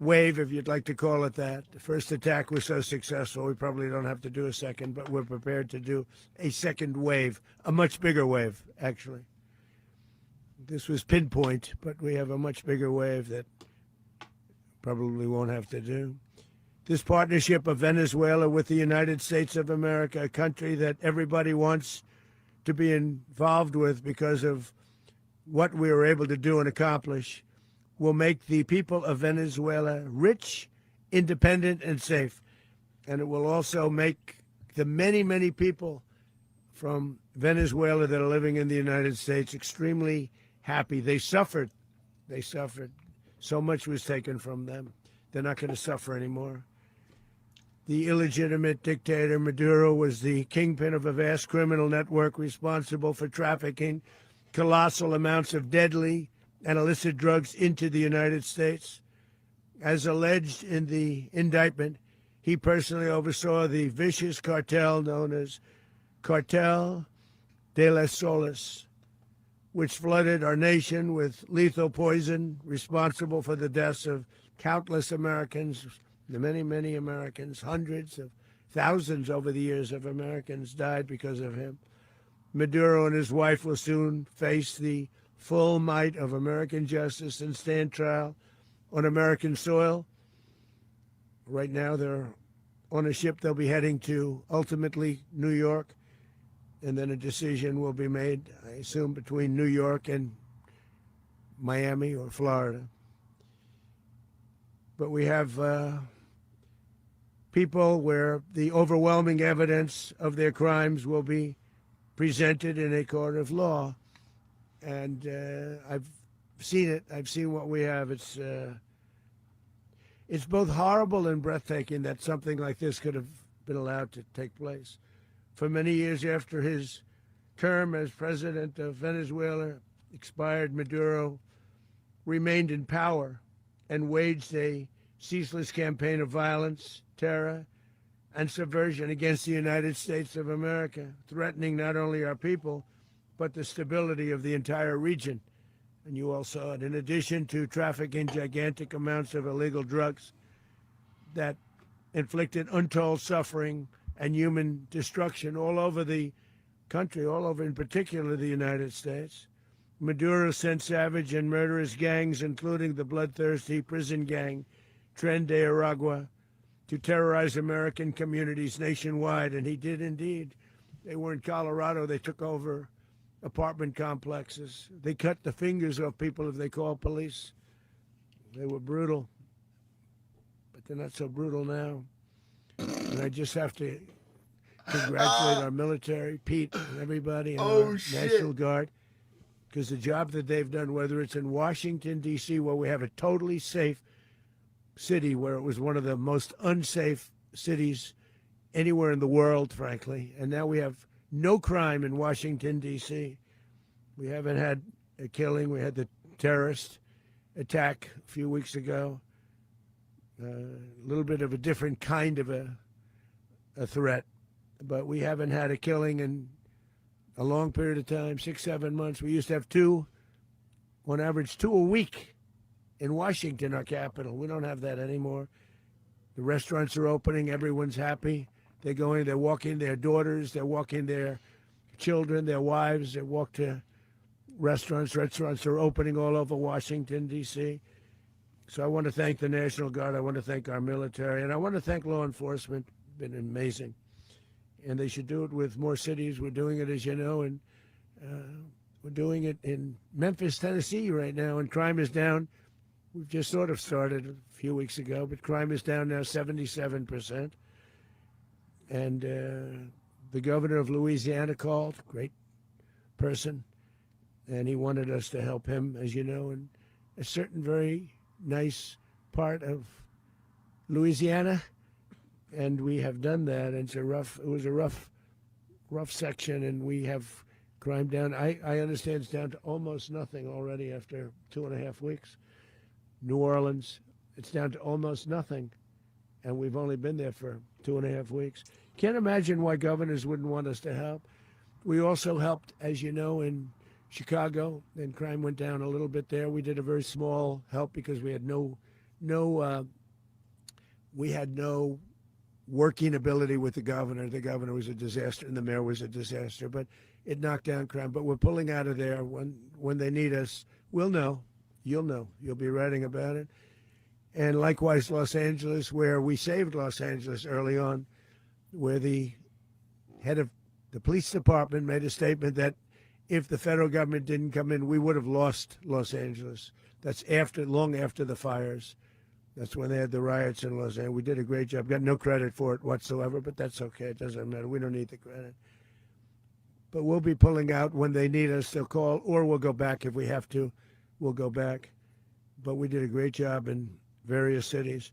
wave, if you'd like to call it that, the first attack was so successful, we probably don't have to do a second, but we're prepared to do a second wave, a much bigger wave, actually. This was pinpoint, but we have a much bigger wave that probably won't have to do. This partnership of Venezuela with the United States of America, a country that everybody wants to be involved with because of what we were able to do and accomplish, will make the people of Venezuela rich, independent, and safe. And it will also make the many, many people from Venezuela that are living in the United States extremely happy. They suffered. They suffered. So much was taken from them. They're not going to suffer anymore. The illegitimate dictator Maduro was the kingpin of a vast criminal network responsible for trafficking colossal amounts of deadly and illicit drugs into the United States. As alleged in the indictment, he personally oversaw the vicious cartel known as Cartel de las Solas, which flooded our nation with lethal poison, responsible for the deaths of countless Americans, the many, many Americans. Hundreds of thousands over the years of Americans died because of him. Maduro and his wife will soon face the full might of American justice and stand trial on American soil. Right now, they're on a ship. They'll be heading to, ultimately, New York, and then a decision will be made, I assume, between New York and Miami or Florida. But we have people where the overwhelming evidence of their crimes will be presented in a court of law. And I've seen it. I've seen what we have. It's both horrible and breathtaking that something like this could have been allowed to take place. For many years after his term as president of Venezuela expired, Maduro remained in power and waged a ceaseless campaign of violence, terror, and subversion against the United States of America, threatening not only our people, but the stability of the entire region. And you all saw it. In addition to trafficking gigantic amounts of illegal drugs that inflicted untold suffering and human destruction all over the country, all over in particular the United States, Maduro sent savage and murderous gangs, including the bloodthirsty prison gang Tren de Aragua, to terrorize American communities nationwide. And he did indeed. They were in Colorado. They took over apartment complexes. They cut the fingers off people if they called police. They were brutal, but they're not so brutal now. And I just have to congratulate our military, Pete, and everybody, and our National Guard, because the job that they've done, whether it's in Washington, D.C., where we have a totally safe city, where it was one of the most unsafe cities anywhere in the world, frankly, and now we have no crime in Washington, D.C. We haven't had a killing. We had the terrorist attack a few weeks ago. A little bit of a different kind of a threat. But we haven't had a killing in a long period of time, 6-7 months. We used to have two, on average, 2 a week in Washington, our capital. We don't have that anymore. The restaurants are opening. Everyone's happy. They're going, they're walking their daughters. They're walking their children, their wives. They walk to restaurants. Restaurants are opening all over Washington, D.C. So I want to thank the National Guard. I want to thank our military. And I want to thank law enforcement. Been amazing. And they should do it with more cities. We're doing it, as you know, and we're doing it in Memphis, Tennessee right now, and crime is down. We've just sort of started a few weeks ago, but crime is down now 77%. And the governor of Louisiana called, great person, and he wanted us to help him, as you know, in a certain very nice part of Louisiana, and we have done that. And it was a rough section, and we have crime down. I understand it's down to almost nothing already after 2.5 weeks. New Orleans, it's down to almost nothing, and we've only been there for 2.5 weeks. Can't imagine why governors wouldn't want us to help. We also helped, as you know, in Chicago, and crime went down a little bit there. We did a very small help because we had no working ability with the governor. The governor was a disaster, and the mayor was a disaster. But it knocked down crime. But we're pulling out of there. When they need us, we'll know. You'll know. You'll be writing about it. And likewise, Los Angeles, where we saved Los Angeles early on, where the head of the police department made a statement that if the federal government didn't come in, we would have lost Los Angeles. That's long after the fires. That's when they had the riots in Los Angeles. We did a great job. Got no credit for it whatsoever, but that's okay. It doesn't matter. We don't need the credit. But we'll be pulling out when they need us. They'll call, or we'll go back if we have to. We'll go back. But we did a great job in various cities.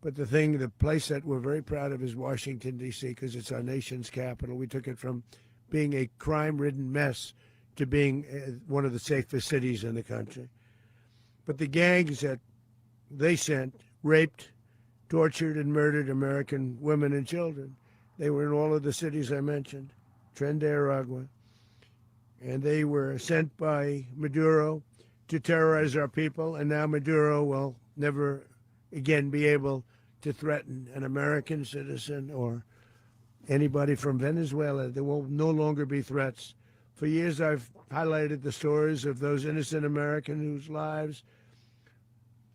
But the place that we're very proud of is Washington, D.C., because it's our nation's capital. We took it from being a crime-ridden mess to being one of the safest cities in the country. But the gangs that they sent raped, tortured, and murdered American women and children. They were in all of the cities I mentioned, Tren de Aragua. And they were sent by Maduro to terrorize our people, and now Maduro will never again be able to threaten an American citizen or anybody from Venezuela. There will no longer be threats. For years, I've highlighted the stories of those innocent Americans whose lives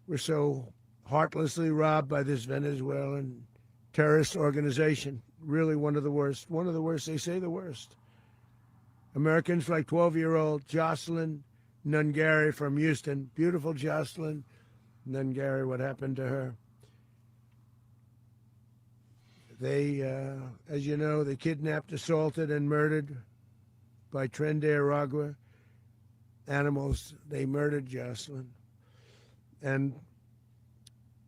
were so heartlessly robbed by this Venezuelan terrorist organization. Really one of the worst. One of the worst, they say the worst. Americans like 12-year-old Jocelyn Nungari from Houston. Beautiful Jocelyn Nungari, what happened to her? They, as you know, they kidnapped, assaulted, and murdered by Tren de Aragua animals. They murdered Jocelyn and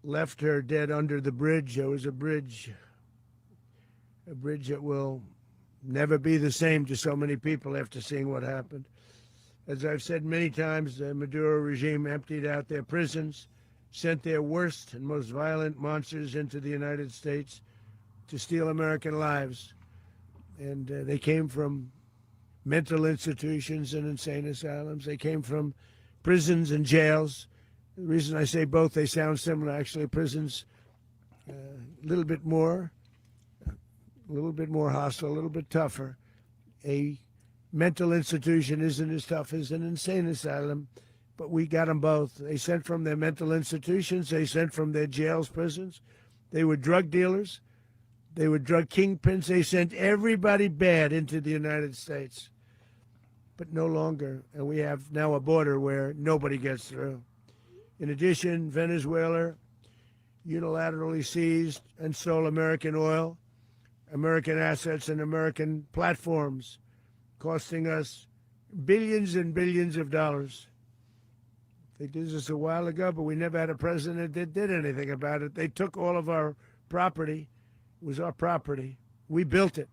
left her dead under the bridge. There was a bridge that will never be the same to so many people after seeing what happened. As I've said many times, the Maduro regime emptied out their prisons, sent their worst and most violent monsters into the United States to steal American lives. And they came from mental institutions and insane asylums. They came from prisons and jails. The reason I say both, they sound similar. Actually, prisons, a little bit more hostile, a little bit tougher. A mental institution isn't as tough as an insane asylum, but we got them both. They sent from their mental institutions. They sent from their jails, prisons. They were drug dealers. They were drug kingpins. They sent everybody bad into the United States, but no longer. And we have now a border where nobody gets through. In addition, Venezuela unilaterally seized and stole American oil, American assets, and American platforms, costing us billions and billions of dollars. They did this a while ago, but we never had a president that did anything about it. They took all of our property. It was our property. We built it.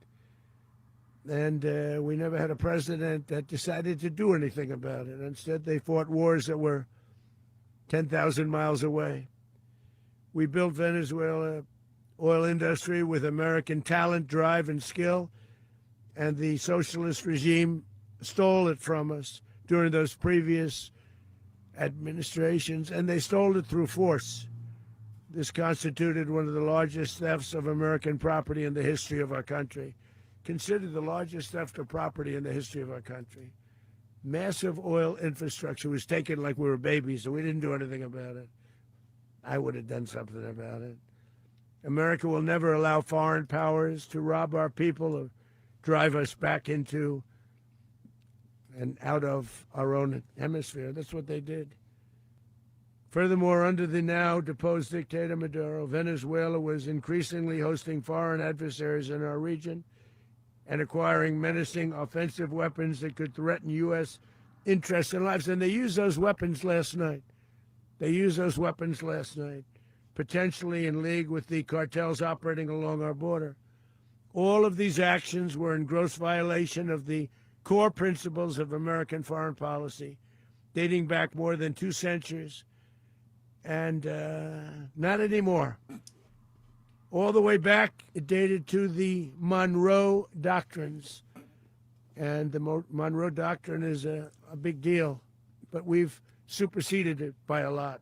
And we never had a president that decided to do anything about it. Instead, they fought wars that were 10,000 miles away. We built Venezuela oil industry with American talent, drive, and skill, and the socialist regime stole it from us during those previous administrations, and they stole it through force. This constituted one of the largest thefts of American property in the history of our country. considered the largest theft of property in the history of our country. Massive oil infrastructure was taken like we were babies, and we didn't do anything about it. I would have done something about it. America will never allow foreign powers to rob our people or drive us back into and out of our own hemisphere. That's what they did. Furthermore, under the now deposed dictator Maduro, Venezuela was increasingly hosting foreign adversaries in our region and acquiring menacing offensive weapons that could threaten U.S. interests and lives. And they used those weapons last night. Potentially in league with the cartels operating along our border. All of these actions were in gross violation of the core principles of American foreign policy, dating back more than 2 centuries, and not anymore. All the way back, it dated to the Monroe Doctrines, and the Monroe Doctrine is a big deal, but we've superseded it by a lot,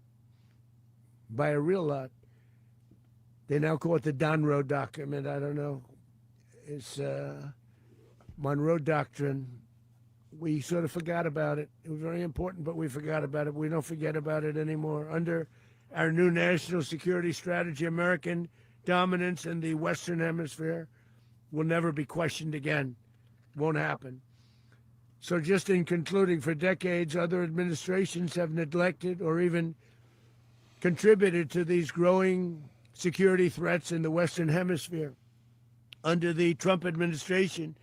by a real lot. They now call it the Donroe Document. I don't know. It's Monroe Doctrine. We sort of forgot about it. It was very important, but we forgot about it. We don't forget about it anymore. Under our new national security strategy, American dominance in the Western Hemisphere will never be questioned again. Won't happen. So just in concluding, for decades, other administrations have neglected or even contributed to these growing security threats in the Western Hemisphere. Under the Trump administration,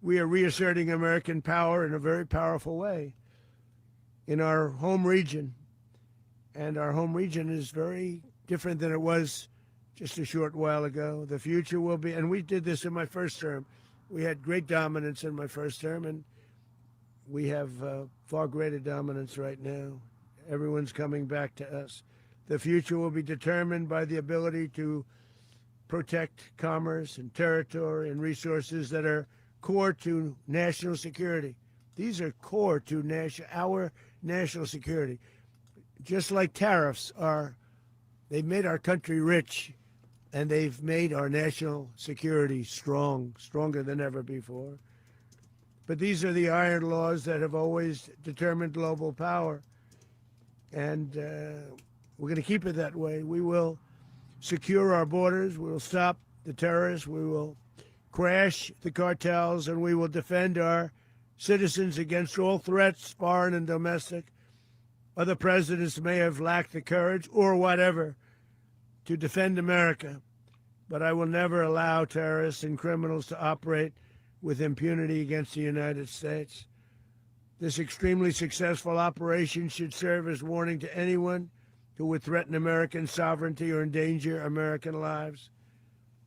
we are reasserting American power in a very powerful way in our home region. And our home region is very different than it was just a short while ago. The future will be, and we did this in my first term. We had great dominance in my first term, and we have far greater dominance right now. Everyone's coming back to us. The future will be determined by the ability to protect commerce and territory and resources that are core to national security. These are core to our national security. Just like tariffs are, they've made our country rich, and they've made our national security stronger than ever before. But these are the iron laws that have always determined global power, and we're going to keep it that way. We will secure our borders, we will stop the terrorists, we will crash the cartels, and we will defend our citizens against all threats, foreign and domestic. Other presidents may have lacked the courage or whatever to defend America, but I will never allow terrorists and criminals to operate with impunity against the United States. This extremely successful operation should serve as warning to anyone who would threaten American sovereignty or endanger American lives.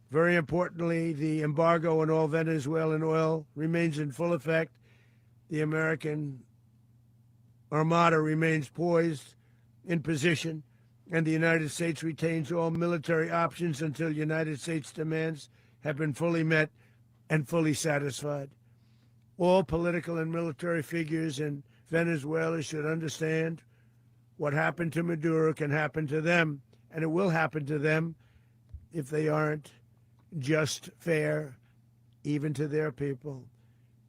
Very importantly, the embargo on all Venezuelan oil remains in full effect. The American Armada remains poised in position, and the United States retains all military options until United States demands have been fully met and fully satisfied. All political and military figures in Venezuela should understand what happened to Maduro can happen to them, and it will happen to them if they aren't just fair, even to their people.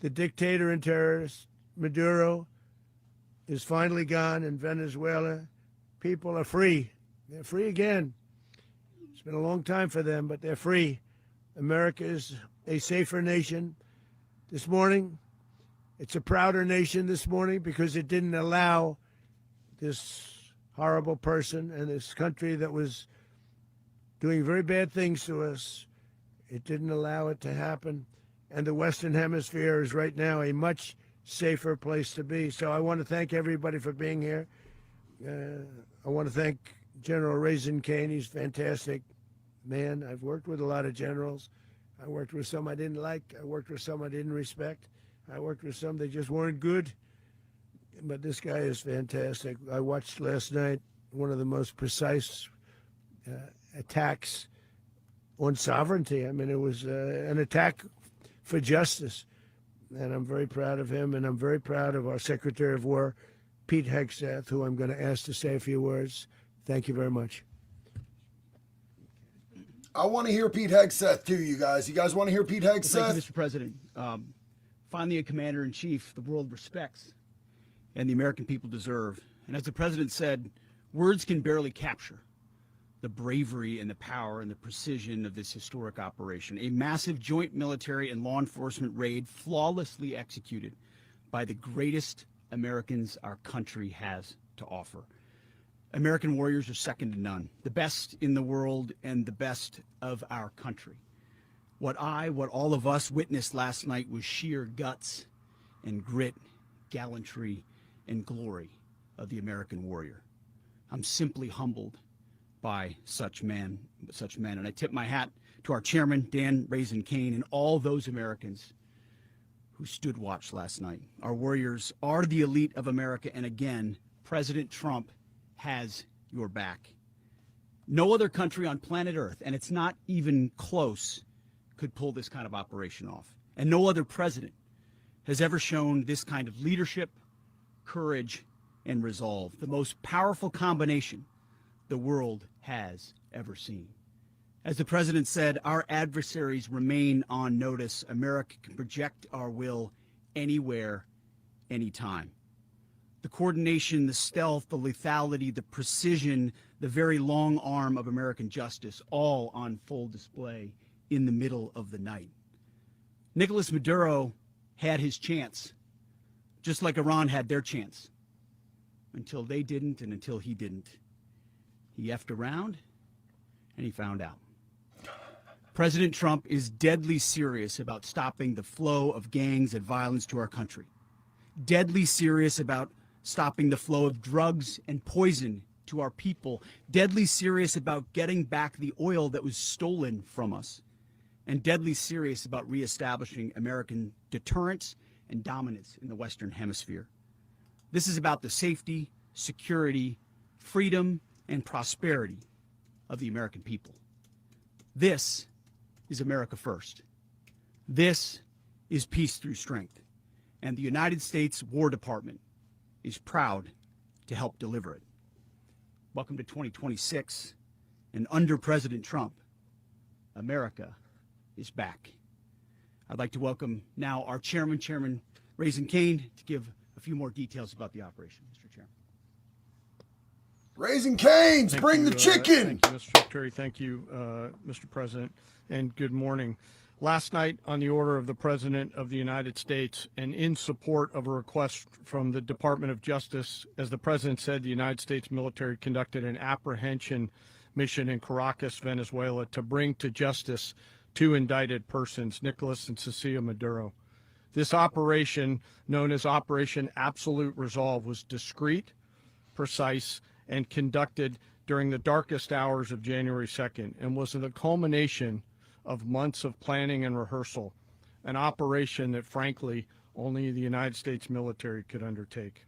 The dictator and terrorist, Maduro, is finally gone in Venezuela. People are free. They're free again. It's been a long time for them, but they're free. America is a safer nation this morning. It's a prouder nation this morning because it didn't allow this horrible person and this country that was doing very bad things to us. It didn't allow it to happen. And the Western Hemisphere is right now a much safer place to be. So I want to thank everybody for being here. I want to thank General Raisin Kane. He's a fantastic man. I've worked with a lot of generals. I worked with some I didn't like. I worked with some I didn't respect. I worked with some that just weren't good. But this guy is fantastic. I watched last night one of the most precise attacks on sovereignty. I mean, it was an attack for justice. And I'm very proud of him, and I'm very proud of our Secretary of War, Pete Hegseth, who I'm going to ask to say a few words. Thank you very much. I want to hear Pete Hegseth too, you guys. You guys want to hear Pete Hegseth? Well, thank you, Mr. President. Finally, a commander-in-chief the world respects and the American people deserve. And as the president said, words can barely capture the bravery and the power and the precision of this historic operation. A massive joint military and law enforcement raid flawlessly executed by the greatest Americans our country has to offer. American warriors are second to none, the best in the world and the best of our country. What all of us witnessed last night was sheer guts and grit, gallantry and glory of the American warrior. I'm simply humbled by such men. And I tip my hat to our chairman, Dan Raisin Kane, and all those Americans who stood watch last night. Our warriors are the elite of America, and again, President Trump has your back. No other country on planet Earth, and it's not even close, could pull this kind of operation off. And no other president has ever shown this kind of leadership, courage, and resolve, the most powerful combination the world has ever seen. As the president said, our adversaries remain on notice. America can project our will anywhere, anytime. The coordination, the stealth, the lethality, the precision, the very long arm of American justice, all on full display in the middle of the night. Nicolas Maduro had his chance, just like Iran had their chance, until they didn't and until he didn't. He effed around and he found out. President Trump is deadly serious about stopping the flow of gangs and violence to our country. Deadly serious about stopping the flow of drugs and poison to our people. Deadly serious about getting back the oil that was stolen from us. And deadly serious about reestablishing American deterrence and dominance in the Western Hemisphere. This is about the safety, security, freedom, and prosperity of the American people. This is America first. This is peace through strength. And the United States War Department is proud to help deliver it. Welcome to 2026. And under President Trump, America is back. I'd like to welcome now our Chairman Raisin Kane, to give a few more details about the operation. Mr. Chairman. Raising Cane's, Thank bring you, the chicken. Thank you, Mr. Secretary. Thank you, Mr. President, and good morning. Last night, on the order of the President of the United States and in support of a request from the Department of Justice, as the President said, the United States military conducted an apprehension mission in Caracas, Venezuela, to bring to justice two indicted persons, Nicolas and Cecilia Maduro. This operation, known as Operation Absolute Resolve, was discreet, precise, and conducted during the darkest hours of January 2nd and was the culmination of months of planning and rehearsal, an operation that, frankly, only the United States military could undertake.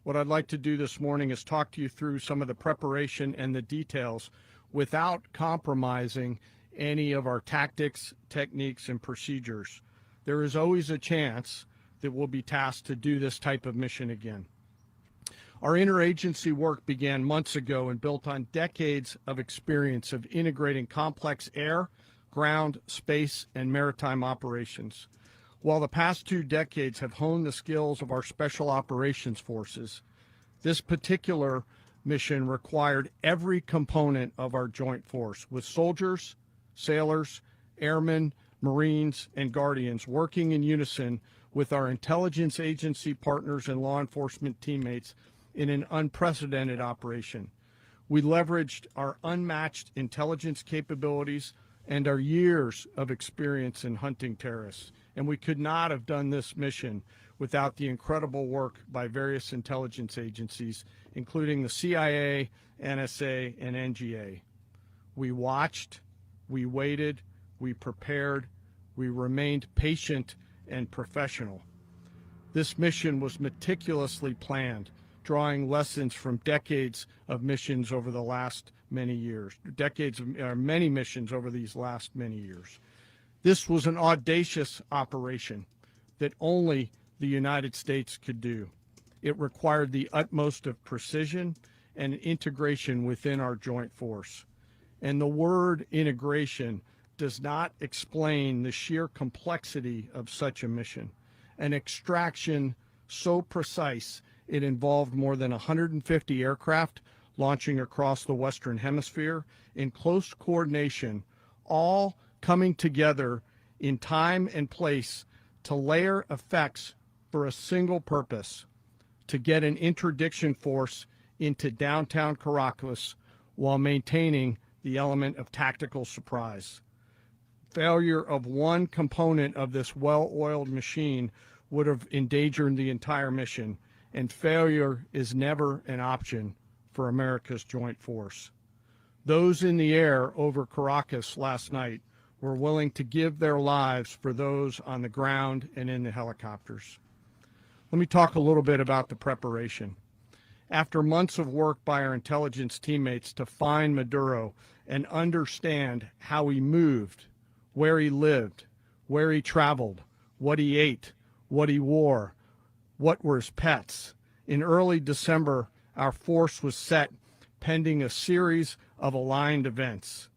What I'd like to do this morning is talk to you through some of the preparation and the details without compromising any of our tactics, techniques, and procedures. There is always a chance that we'll be tasked to do this type of mission again. Our interagency work began months ago and built on decades of experience of integrating complex air, ground, space, and maritime operations. While the past 2 decades have honed the skills of our special operations forces, this particular mission required every component of our joint force, with soldiers, sailors, airmen, Marines, and Guardians working in unison with our intelligence agency partners and law enforcement teammates in an unprecedented operation. We leveraged our unmatched intelligence capabilities and our years of experience in hunting terrorists, and we could not have done this mission without the incredible work by various intelligence agencies, including the CIA, NSA, and NGA. We watched, we waited, we prepared, we remained patient and professional. This mission was meticulously planned, drawing lessons from decades of missions over the last many years, many missions over these last many years. This was an audacious operation that only the United States could do. It required the utmost of precision and integration within our joint force. And the word integration does not explain the sheer complexity of such a mission. An extraction so precise it involved more than 150 aircraft launching across the Western Hemisphere in close coordination, all coming together in time and place to layer effects for a single purpose: to get an interdiction force into downtown Caracas while maintaining the element of tactical surprise. Failure of one component of this well-oiled machine would have endangered the entire mission, and failure is never an option for America's joint force. Those in the air over Caracas last night were willing to give their lives for those on the ground and in the helicopters. Let me talk a little bit about the preparation. After months of work by our intelligence teammates to find Maduro and understand how he moved, where he lived, where he traveled, what he ate, what he wore, what were his pets, in early December, our force was set pending a series of aligned events.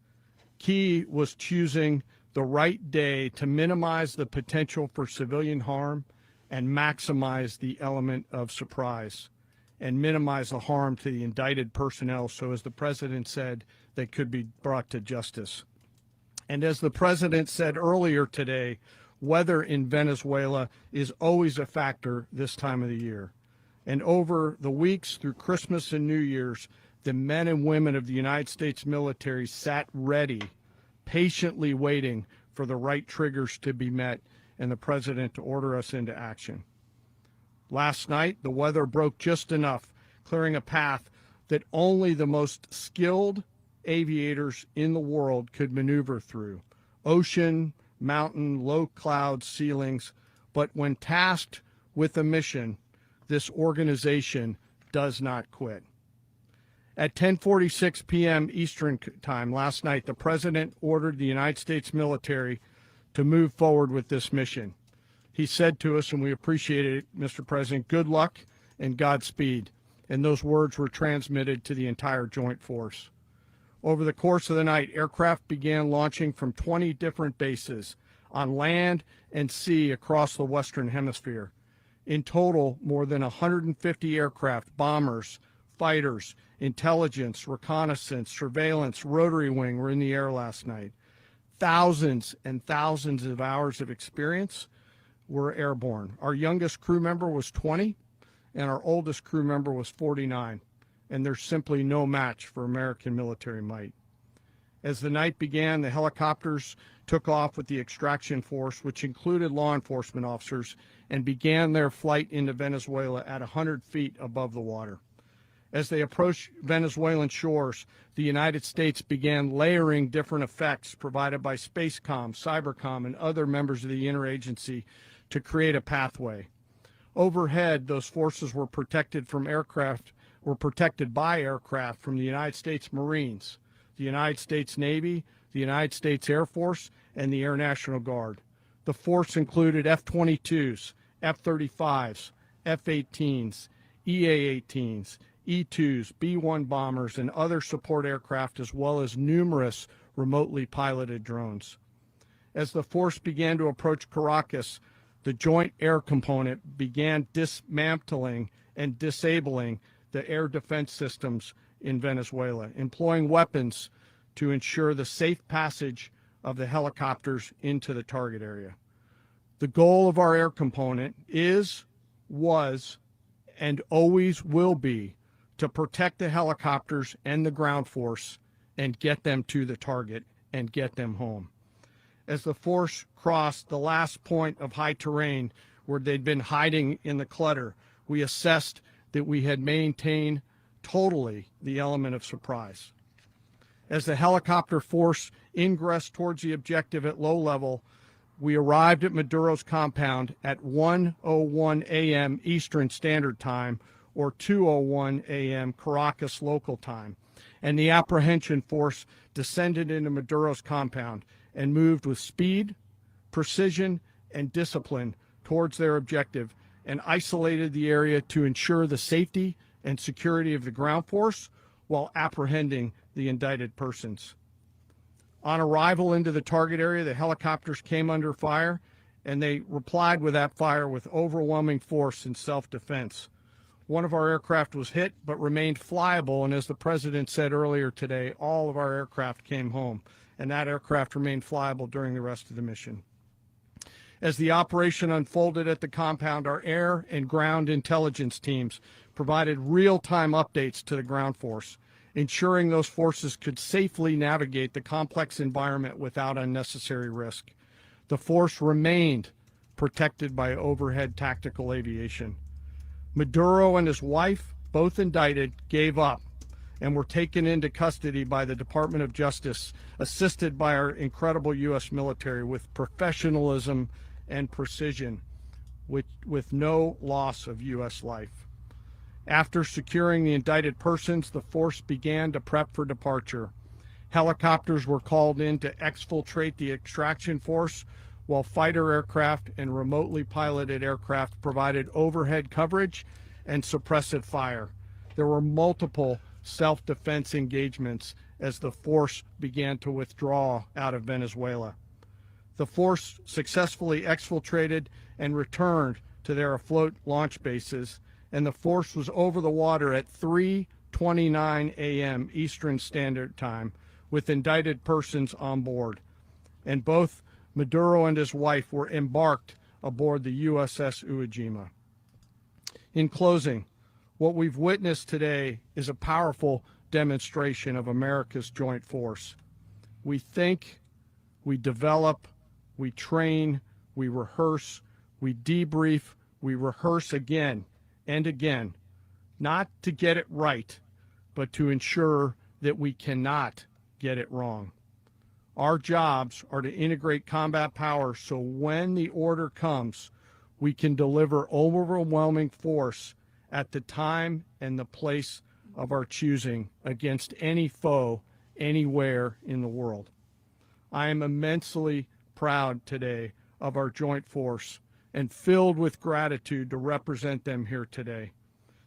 Key was choosing the right day to minimize the potential for civilian harm and maximize the element of surprise, and minimize the harm to the indicted personnel, so as the president said, they could be brought to justice. And as the president said earlier today, weather in Venezuela is always a factor this time of the year. And over the weeks through Christmas and New Year's, the men and women of the United States military sat ready, patiently waiting for the right triggers to be met and the president to order us into action. Last night, the weather broke just enough, clearing a path that only the most skilled aviators in the world could maneuver through. Ocean, mountain, low cloud ceilings. But when tasked with a mission, this organization does not quit. At 10:46 p.m. Eastern Time last night, the president ordered the United States military to move forward with this mission. He said to us, and we appreciate it, Mr. President, good luck and Godspeed. And those words were transmitted to the entire joint force. Over the course of the night, aircraft began launching from 20 different bases on land and sea across the Western Hemisphere. In total, more than 150 aircraft, bombers, fighters, intelligence, reconnaissance, surveillance, rotary wing were in the air last night. Thousands and thousands of hours of experience were airborne. Our youngest crew member was 20, and our oldest crew member was 49. And there's simply no match for American military might. As the night began, the helicopters took off with the extraction force, which included law enforcement officers, and began their flight into Venezuela at 100 feet above the water. As they approached Venezuelan shores, the United States began layering different effects provided by Spacecom, Cybercom, and other members of the interagency to create a pathway. Overhead, those forces were protected by aircraft from the United States Marines, the United States Navy, the United States Air Force, and the Air National Guard. The force included F-22s, F-35s, F-18s, EA-18s, E-2s, B-1 bombers, and other support aircraft, as well as numerous remotely piloted drones. As the force began to approach Caracas, the Joint Air Component began dismantling and disabling the air defense systems in Venezuela, employing weapons to ensure the safe passage of the helicopters into the target area. The goal of our air component is, was, and always will be to protect the helicopters and the ground force and get them to the target and get them home. As the force crossed the last point of high terrain where they'd been hiding in the clutter, we assessed that we had maintained totally the element of surprise. As the helicopter force ingressed towards the objective at low level, we arrived at Maduro's compound at 1:01 a.m. Eastern Standard Time, or 2:01 a.m. Caracas local time, and the apprehension force descended into Maduro's compound and moved with speed, precision, and discipline towards their objective, and isolated the area to ensure the safety and security of the ground force while apprehending the indicted persons. On arrival into the target area, the helicopters came under fire, and they replied with that fire with overwhelming force in self-defense. One of our aircraft was hit but remained flyable, and as the president said earlier today, all of our aircraft came home, and that aircraft remained flyable during the rest of the mission. As the operation unfolded at the compound, our air and ground intelligence teams provided real-time updates to the ground force, ensuring those forces could safely navigate the complex environment without unnecessary risk. The force remained protected by overhead tactical aviation. Maduro and his wife, both indicted, gave up and were taken into custody by the Department of Justice, assisted by our incredible U.S. military with professionalism and precision, with no loss of U.S. life. After securing the indicted persons, the force began to prep for departure. Helicopters were called in to exfiltrate the extraction force, while fighter aircraft and remotely piloted aircraft provided overhead coverage and suppressive fire. There were multiple self-defense engagements as the force began to withdraw out of Venezuela. The force successfully exfiltrated and returned to their afloat launch bases, and the force was over the water at 3:29 a.m. Eastern Standard Time with indicted persons on board. And both Maduro and his wife were embarked aboard the USS Iwo Jima. In closing, what we've witnessed today is a powerful demonstration of America's joint force. We think, we develop, we train, we rehearse, we debrief, we rehearse again and again, not to get it right, but to ensure that we cannot get it wrong. Our jobs are to integrate combat power so when the order comes, we can deliver overwhelming force at the time and the place of our choosing against any foe anywhere in the world. I am immensely proud today of our joint force and filled with gratitude to represent them here today.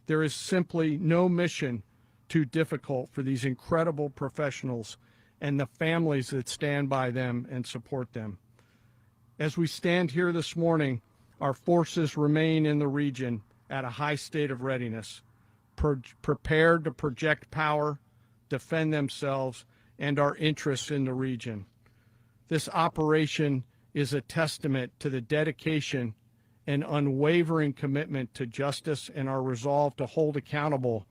There is simply no mission too difficult for these incredible professionals and the families that stand by them and support them. As we stand here this morning, our forces remain in the region at a high state of readiness, prepared to project power, defend themselves, and our interests in the region. This operation is a testament to the dedication and unwavering commitment to justice and our resolve to hold accountable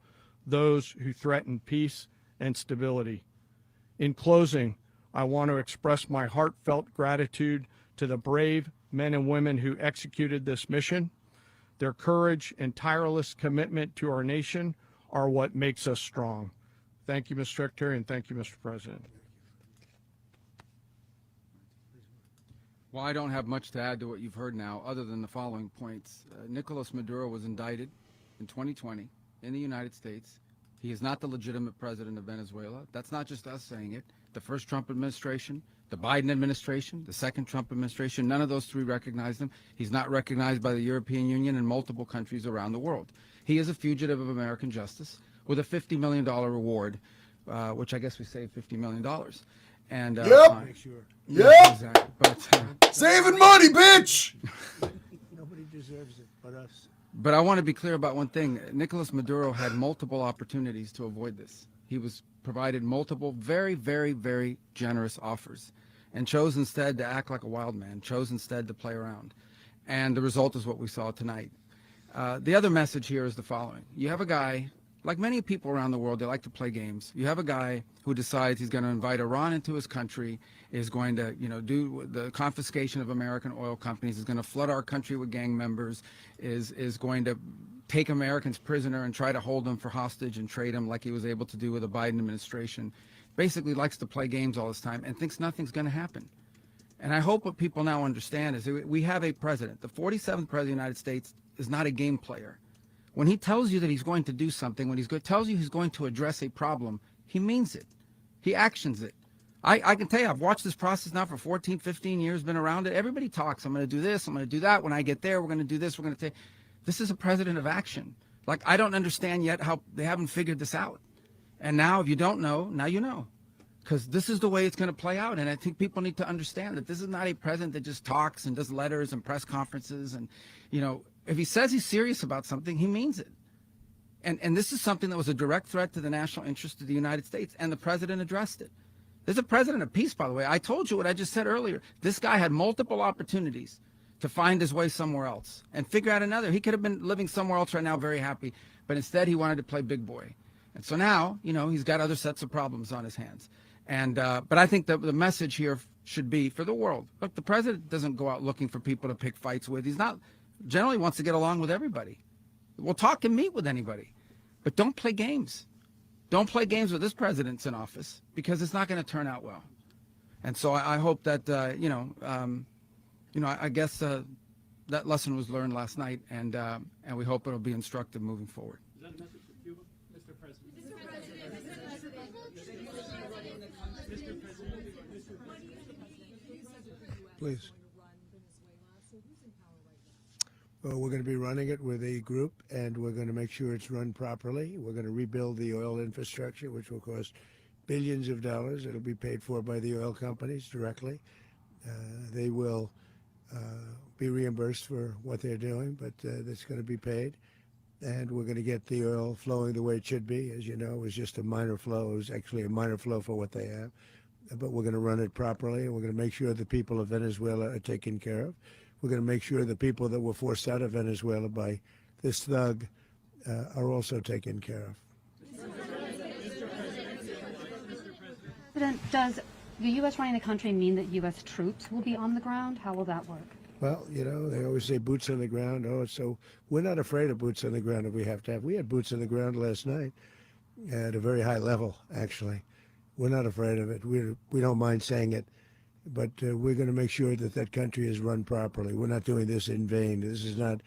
those who threaten peace and stability. In closing, I want to express my heartfelt gratitude to the brave men and women who executed this mission. Their courage and tireless commitment to our nation are what makes us strong. Thank you, Mr. Secretary, and thank you, Mr. President. Well, I don't have much to add to what you've heard now, other than the following points. Nicolas Maduro was indicted in 2020 in the United States. He is not the legitimate president of Venezuela. That's not just us saying it. The first Trump administration, the Biden administration, the second Trump administration, none of those three recognized him. He's not recognized by the European Union and multiple countries around the world. He is a fugitive of American justice with a $50 million reward, which I guess we saved $50 million. And Yep. yeah, exactly. But Saving money, bitch! Nobody deserves it but us. But I want to be clear about one thing. Nicolas Maduro had multiple opportunities to avoid this. He was provided multiple very, very, very generous offers and chose instead to act like a wild man, chose instead to play around. And the result is what we saw tonight. The other message here is the following. You have a guy, like many people around the world, they like to play games. You have a guy who decides he's going to invite Iran into his country, is going to, do the confiscation of American oil companies, is going to flood our country with gang members, is going to take Americans prisoner and try to hold them for hostage and trade them like he was able to do with the Biden administration. Basically likes to play games all this time and thinks nothing's going to happen. And I hope what people now understand is that we have a president. The 47th president of the United States is not a game player. When he tells you that he's going to do something, when tells you he's going to address a problem, he means it. He actions it. I can tell you, I've watched this process now for 14, 15 years, been around it. Everybody talks. I'm going to do this. I'm going to do that. When I get there, we're going to do this. We're going to take. This is a president of action. Like, I don't understand yet how they haven't figured this out. And now, if you don't know, now you know. because this is the way it's going to play out. And I think people need to understand that this is not a president that just talks and does letters and press conferences. And, you know, if he says he's serious about something, he means it. And this is something that was a direct threat to the national interest of the United States, and the president addressed it. There's a president of peace, by the way. I told you what I just said earlier. This guy had multiple opportunities to find his way somewhere else and figure out another. He could have been living somewhere else right now, very happy, but instead he wanted to play big boy. And so now, you know, he's got other sets of problems on his hands. And but I think that the message here should be for the world. Look, the president doesn't go out looking for people to pick fights with. He's not generally wants to get along with everybody. We'll talk and meet with anybody, but don't play games. Don't play games with this president's in office, because it's not going to turn out well. And so I hope that I guess that lesson was learned last night, and we hope it'll be instructive moving forward. Is that a message for Cuba, Mr. President? Please. Well, we're going to be running it with a group, and we're going to make sure it's run properly. We're going to rebuild the oil infrastructure, which will cost billions of dollars. It'll be paid for by the oil companies directly. They will be reimbursed for what they're doing, but that's going to be paid. And we're going to get the oil flowing the way it should be. As you know, it was just a minor flow. It was actually a minor flow for what they have. But we're going to run it properly, and we're going to make sure the people of Venezuela are taken care of. We're going to make sure the people that were forced out of Venezuela by this thug are also taken care of. President, does the U.S. running the country mean that U.S. troops will be on the ground? How will that work? Well, you know, they always say boots on the ground. Oh, so we're not afraid of boots on the ground if we have to have. We had boots on the ground last night at a very high level, actually. We're not afraid of it. We don't mind saying it. But we're going to make sure that that country is run properly. We're not doing this in vain. This is a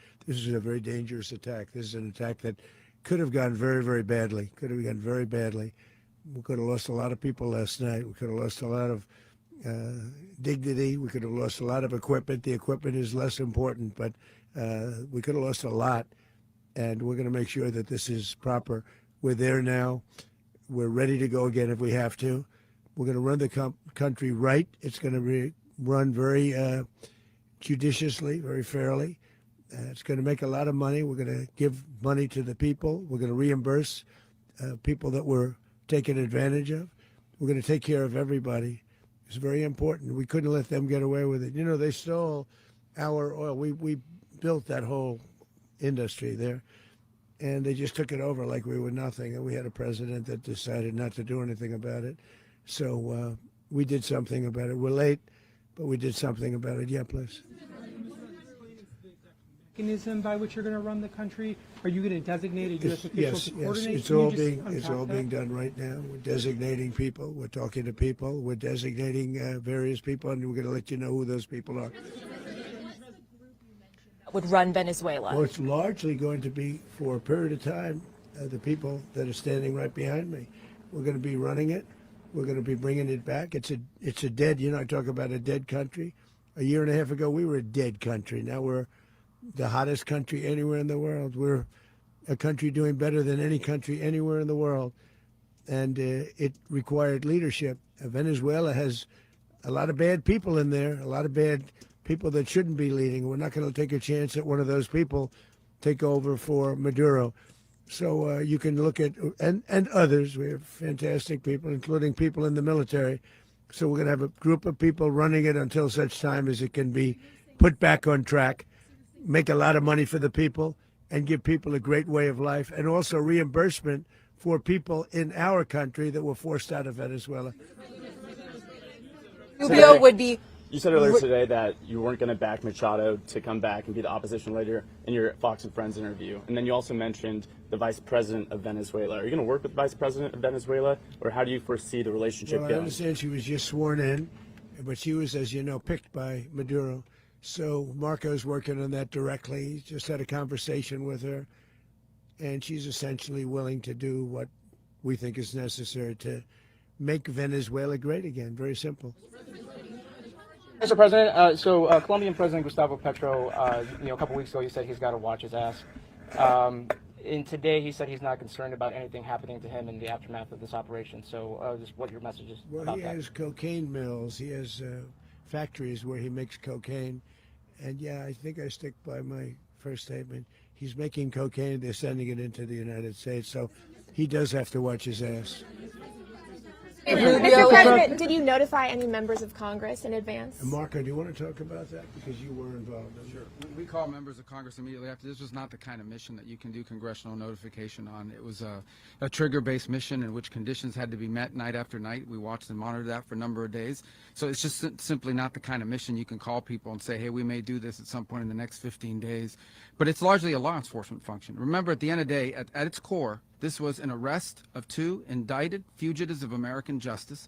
very dangerous attack. This is an attack that could have gone very, very badly. Could have gone very badly. We could have lost a lot of people last night. We could have lost a lot of dignity. We could have lost a lot of equipment. The equipment is less important, but we could have lost a lot. And we're going to make sure that this is proper. We're there now. We're ready to go again if we have to. We're going to run the country right. It's going to be run very judiciously, very fairly. It's going to make a lot of money. We're going to give money to the people. We're going to reimburse people that were taken advantage of. We're going to take care of everybody. It's very important. We couldn't let them get away with it. You know, they stole our oil. We built that whole industry there, and they just took it over like we were nothing. And we had a president that decided not to do anything about it. So we did something about it. We're late, but we did something about it. Yeah, please. Mechanism by which you're going to run the country? Are you going to designate a U.S. official to coordinate? Yes, it's all being done right now. We're designating people. We're talking to people. We're designating various people, and we're going to let you know who those people are. Would run Venezuela? Well, it's largely going to be for a period of time. The people that are standing right behind me, we're going to be running it. We're going to be bringing it back. It's a dead, you know, I talk about a dead country. A year and a half ago, we were a dead country. Now we're the hottest country anywhere in the world. We're a country doing better than any country anywhere in the world. And it required leadership. Venezuela has a lot of bad people in there, a lot of bad people that shouldn't be leading. We're not going to take a chance that one of those people take over for Maduro. So you can look at, and others, we have fantastic people, including people in the military. So we're going to have a group of people running it until such time as it can be put back on track, make a lot of money for the people, and give people a great way of life, and also reimbursement for people in our country that were forced out of Venezuela. Rubio would be... You said earlier today that you weren't going to back Machado to come back and be the opposition leader in your Fox and Friends interview. And then you also mentioned the vice president of Venezuela. Are you going to work with the vice president of Venezuela, or how do you foresee the relationship going? I understand she was just sworn in, but she was, as you know, picked by Maduro. So Marco's working on that directly. He just had a conversation with her, and she's essentially willing to do what we think is necessary to make Venezuela great again. Very simple. Mr. President, Colombian President Gustavo Petro, a couple weeks ago, he said he's got to watch his ass. And today he said he's not concerned about anything happening to him in the aftermath of this operation. So just what your message is about he that. has cocaine mills. He has factories where he makes cocaine. And yeah, I think I stick by my first statement. He's making cocaine. They're sending it into the United States. So he does have to watch his ass. Mr. President, did you notify any members of Congress in advance? Marco, do you want to talk about that? Because you were involved in it. Sure. We call members of Congress immediately after. This was not the kind of mission that you can do congressional notification on. It was a trigger-based mission in which conditions had to be met night after night. We watched and monitored that for a number of days. So it's just simply not the kind of mission you can call people and say, hey, we may do this at some point in the next 15 days. But it's largely a law enforcement function. Remember, at the end of the day, at its core, this was an arrest of 2 indicted fugitives of American justice,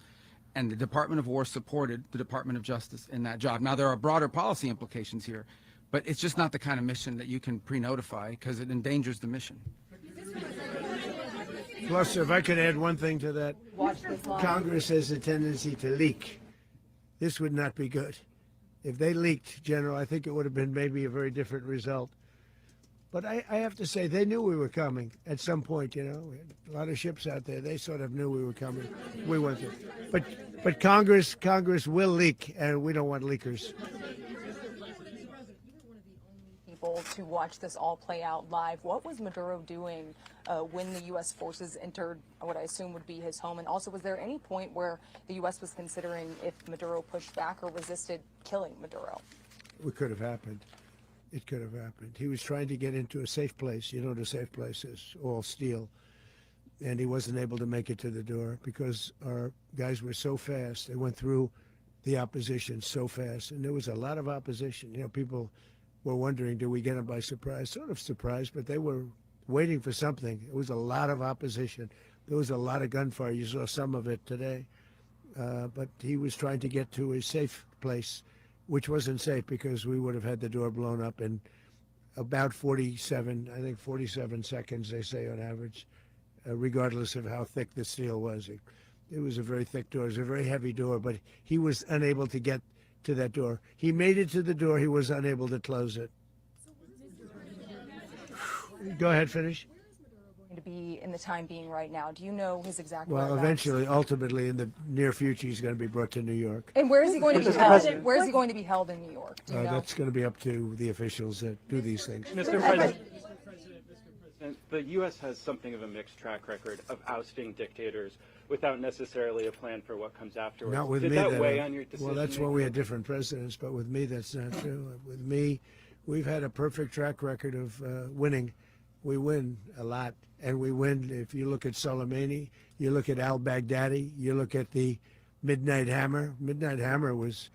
and the Department of War supported the Department of Justice in that job. Now, there are broader policy implications here, but it's just not the kind of mission that you can pre-notify because it endangers the mission. Plus, if I could add one thing to that, Congress has a tendency to leak. This would not be good. If they leaked, General, I think it would have been maybe a very different result. But I have to say, they knew we were coming at some point, you know. We had a lot of ships out there. They sort of knew we were coming. We went there. But Congress will leak, and we don't want leakers. People to watch this all play out live. What was Maduro doing when the U.S. forces entered what I assume would be his home? And also, was there any point where the U.S. was considering if Maduro pushed back or resisted killing Maduro? It could have happened. It could have happened. He was trying to get into a safe place. You know what a safe place is, all steel. And he wasn't able to make it to the door because our guys were so fast. They went through the opposition so fast. And there was a lot of opposition. You know, people were wondering, do we get them by surprise? Sort of surprised, but they were waiting for something. It was a lot of opposition. There was a lot of gunfire. You saw some of it today. But he was trying to get to a safe place, which wasn't safe because we would have had the door blown up in about 47 seconds, they say on average, regardless of how thick the steel was. It was a very thick door. It was a very heavy door, but he was unable to get to that door. He made it to the door. He was unable to close it. Go ahead, finish. To be in the time being right now. Do you know his exact Well, whereabouts? eventually, ultimately, in the near future, he's going to be brought to New York. And where is he going to be held? Where is he going to be held in New York? Do you know? That's going to be up to the officials that do these things. Mr. President, the U.S. has something of a mixed track record of ousting dictators without necessarily a plan for what comes afterwards. Not with Did me. that weigh on your decision? Well, that's why we had different presidents, but with me, that's not true. With me, we've had a perfect track record of winning. We win a lot, and we win. If you look at Soleimani, you look at al-Baghdadi, you look at the Midnight Hammer. Midnight Hammer was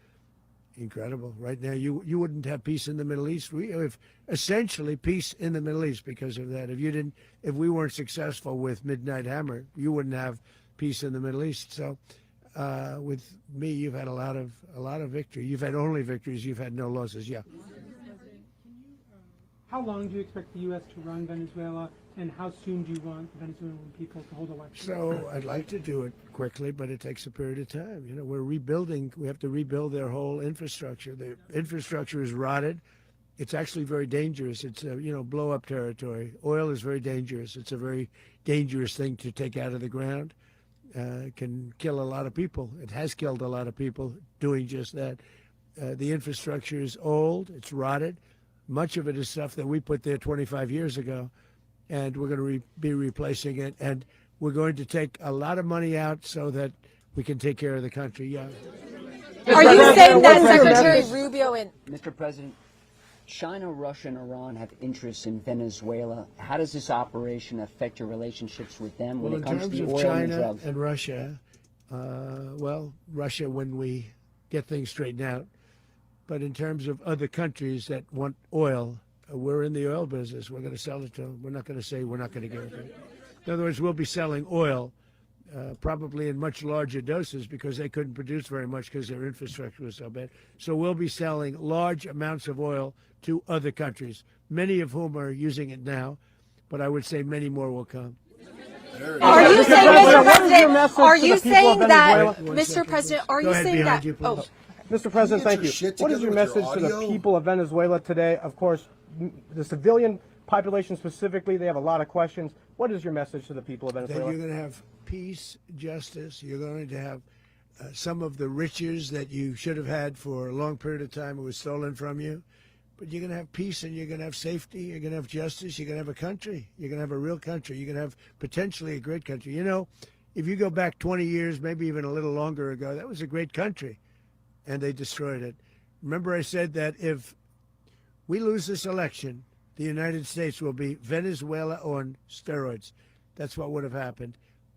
incredible. Right now, you wouldn't have peace in the Middle East. We have essentially peace in the Middle East because of that. If we weren't successful with Midnight Hammer, you wouldn't have peace in the Middle East. So, with me, you've had a lot of victory. You've had only victories. You've had no losses. Yeah. How long do you expect the U.S. to run Venezuela, and how soon do you want the Venezuelan people to hold elections? So I'd like to do it quickly, but it takes a period of time. You know, we're rebuilding. We have to rebuild their whole infrastructure. The infrastructure is rotted. It's actually very dangerous. It's blow-up territory. Oil is very dangerous. It's a very dangerous thing to take out of the ground. It can kill a lot of people. It has killed a lot of people doing just that. The infrastructure is old. It's rotted. Much of it is stuff that we put there 25 years ago, and we're going to be replacing it. And we're going to take a lot of money out so that we can take care of the country. Yeah. Are you saying that Secretary Rubio and Mr. President, China, Russia, and Iran have interests in Venezuela. How does this operation affect your relationships with them when it comes to the oil and drugs? And Russia, Russia when we get things straightened out. But in terms of other countries that want oil, we're in the oil business. We're going to sell it to them. We're not going to say we're not going to give it to them. In other words, we'll be selling oil probably in much larger doses because they couldn't produce very much because their infrastructure was so bad. So we'll be selling large amounts of oil to other countries, many of whom are using it now, but I would say many more will come. Are you saying, Mr. President, are you saying that, Mr. President, are you saying that, Mr. President, thank you. What is your message to the people of Venezuela today? Of course, the civilian population specifically, they have a lot of questions. What is your message to the people of That Venezuela? you're going to have peace, justice. You're going to have some of the riches that you should have had for a long period of time. It was stolen from you. But you're going to have peace, and you're going to have safety. You're going to have justice. You're going to have a country. You're going to have a real country. You're going to have potentially a great country. You know, if you go back 20 years, maybe even a little longer ago, that was a great country, and they destroyed it. Remember I said that if we lose this election, the United States will be Venezuela on steroids. That's what would have happened.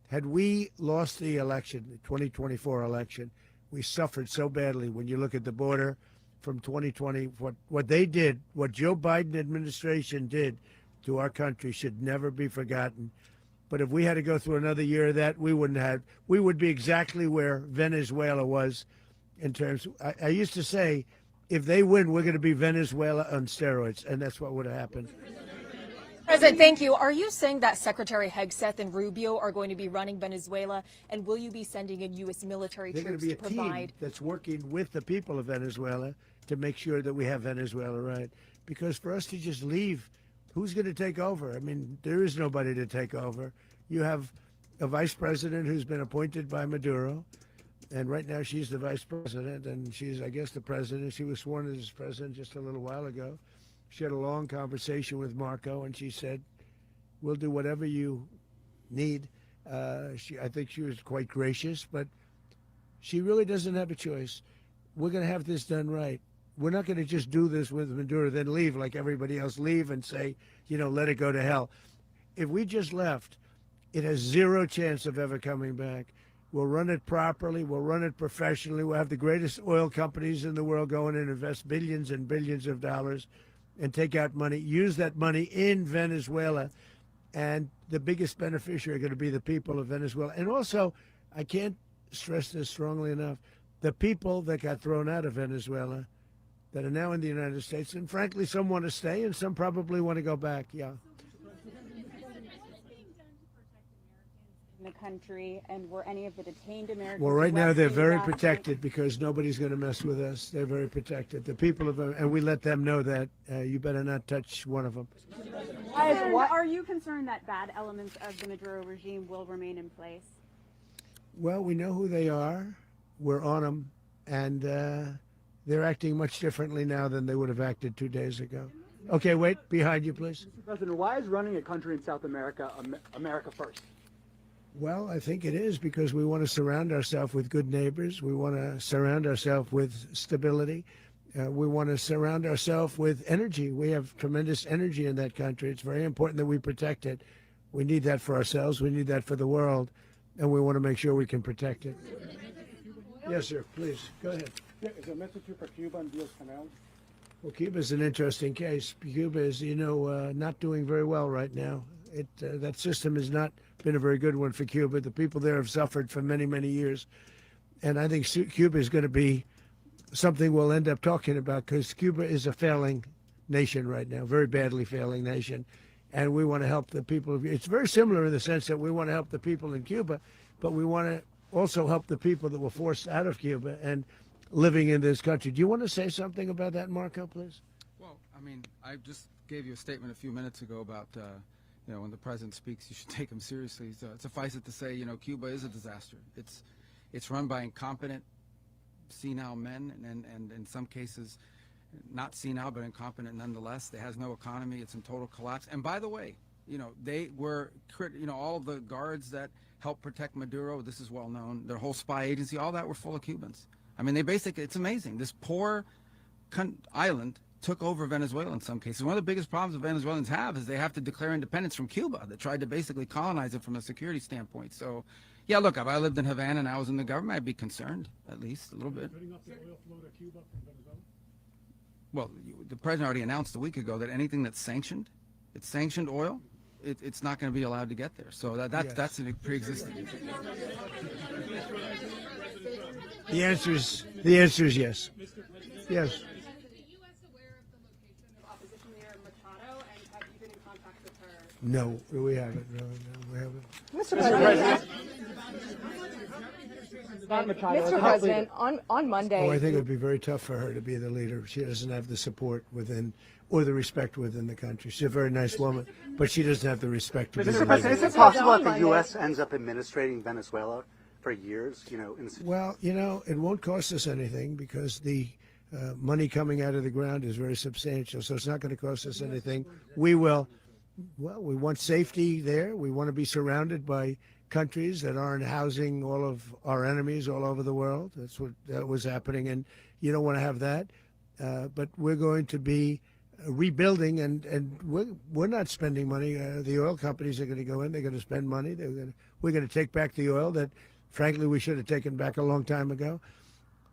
Had we lost the election, the 2024 election, we suffered so badly. When you look at the border from 2020, what they did, what Joe Biden administration did to our country should never be forgotten. But if we had to go through another year of that, we would be exactly where Venezuela was in terms. I used to say, if they win, we're going to be Venezuela on steroids, and that's what would have happened. President, thank you. Are you saying that Secretary Hegseth and Rubio are going to be running Venezuela, and will you be sending in U.S. military They're going troops to be to a provide? team that's working with the people of Venezuela to make sure that we have Venezuela right. Because for us to just leave, who's going to take over? I mean, there is nobody to take over. You have a vice president who's been appointed by Maduro, and right now she's the vice president, and she's, I guess, the president. She was sworn in as president just a little while ago. She had a long conversation with Marco, and she said, we'll do whatever you need. I think she was quite gracious, but she really doesn't have a choice. We're going to have this done right. We're not going to just do this with Maduro, then leave like everybody else, leave and say, you know, let it go to hell. If we just left, it has zero chance of ever coming back. We'll run it properly. We'll run it professionally. We'll have the greatest oil companies in the world go in and invest billions and billions of dollars and take out money, use that money in Venezuela. And the biggest beneficiary are going to be the people of Venezuela. And also, I can't stress this strongly enough, the people that got thrown out of Venezuela that are now in the United States, and frankly, some want to stay and some probably want to go back, yeah. In the country, and were any of the detained Americans? Well, right now they're very last week? protected because nobody's going to mess with us. They're very protected. The people of, and we let them know that you better not touch one of them. Are you concerned that bad elements of the Maduro regime will remain in place? Well, we know who they are. We're on them, and they're acting much differently now than they would have acted 2 days ago. Okay, wait, behind you, please. Mr. President, why is running a country in South America America first? Well, I think it is because we want to surround ourselves with good neighbors. We want to surround ourselves with stability. We want to surround ourselves with energy. We have tremendous energy in that country. It's very important that we protect it. We need that for ourselves. We need that for the world. And we want to make sure we can protect it. Yes, sir. Please, go ahead. Yeah, is a message for Cuba and Diaz-Canel? Well, Cuba is an interesting case. Cuba is, you know, not doing very well right now. That system has not been a very good one for Cuba. The people there have suffered for many, many years. And I think Cuba is going to be something we'll end up talking about because Cuba is a failing nation right now, very badly failing nation. And we want to help the people. It's very similar in the sense that we want to help the people in Cuba, but we want to also help the people that were forced out of Cuba and living in this country. Do you want to say something about that, Marco, please? Well, I mean, I just gave you a statement a few minutes ago about, you know, when the president speaks, you should take him seriously. So suffice it to say, you know, Cuba is a disaster. It's run by incompetent, senile men, and in some cases, not senile, but incompetent nonetheless. It has no economy. It's in total collapse. And by the way, you know, they were, you know, all of the guards that helped protect Maduro, this is well known, their whole spy agency, all that were full of Cubans. I mean, they basically, it's amazing. This poor island took over Venezuela in some cases. One of the biggest problems the Venezuelans have is they have to declare independence from Cuba that tried to basically colonize it from a security standpoint. So, yeah, look, if I lived in Havana and I was in the government, I'd be concerned, at least a little bit. Well, the president already announced a week ago that anything that's sanctioned, it's sanctioned oil, it's not going to be allowed to get there. So that's a pre-existing. The answer is yes. Yes. No, we haven't. No, we haven't. Mr. President. Mr. President, on Monday. Oh, I think it would be very tough for her to be the leader. She doesn't have the support within or the respect within the country. She's a very nice woman, but she doesn't have the respect to be the Mr. President, leader. is it possible that the U.S. ends up administrating Venezuela for years? Well, it won't cost us anything because the money coming out of the ground is very substantial, so it's not going to cost us anything. We want safety there. We want to be surrounded by countries that aren't housing all of our enemies all over the world. That was happening, and you don't want to have that. But we're going to be rebuilding, and we're not spending money. The oil companies are going to go in. They're going to spend money. We're going to take back the oil that, frankly, we should have taken back a long time ago.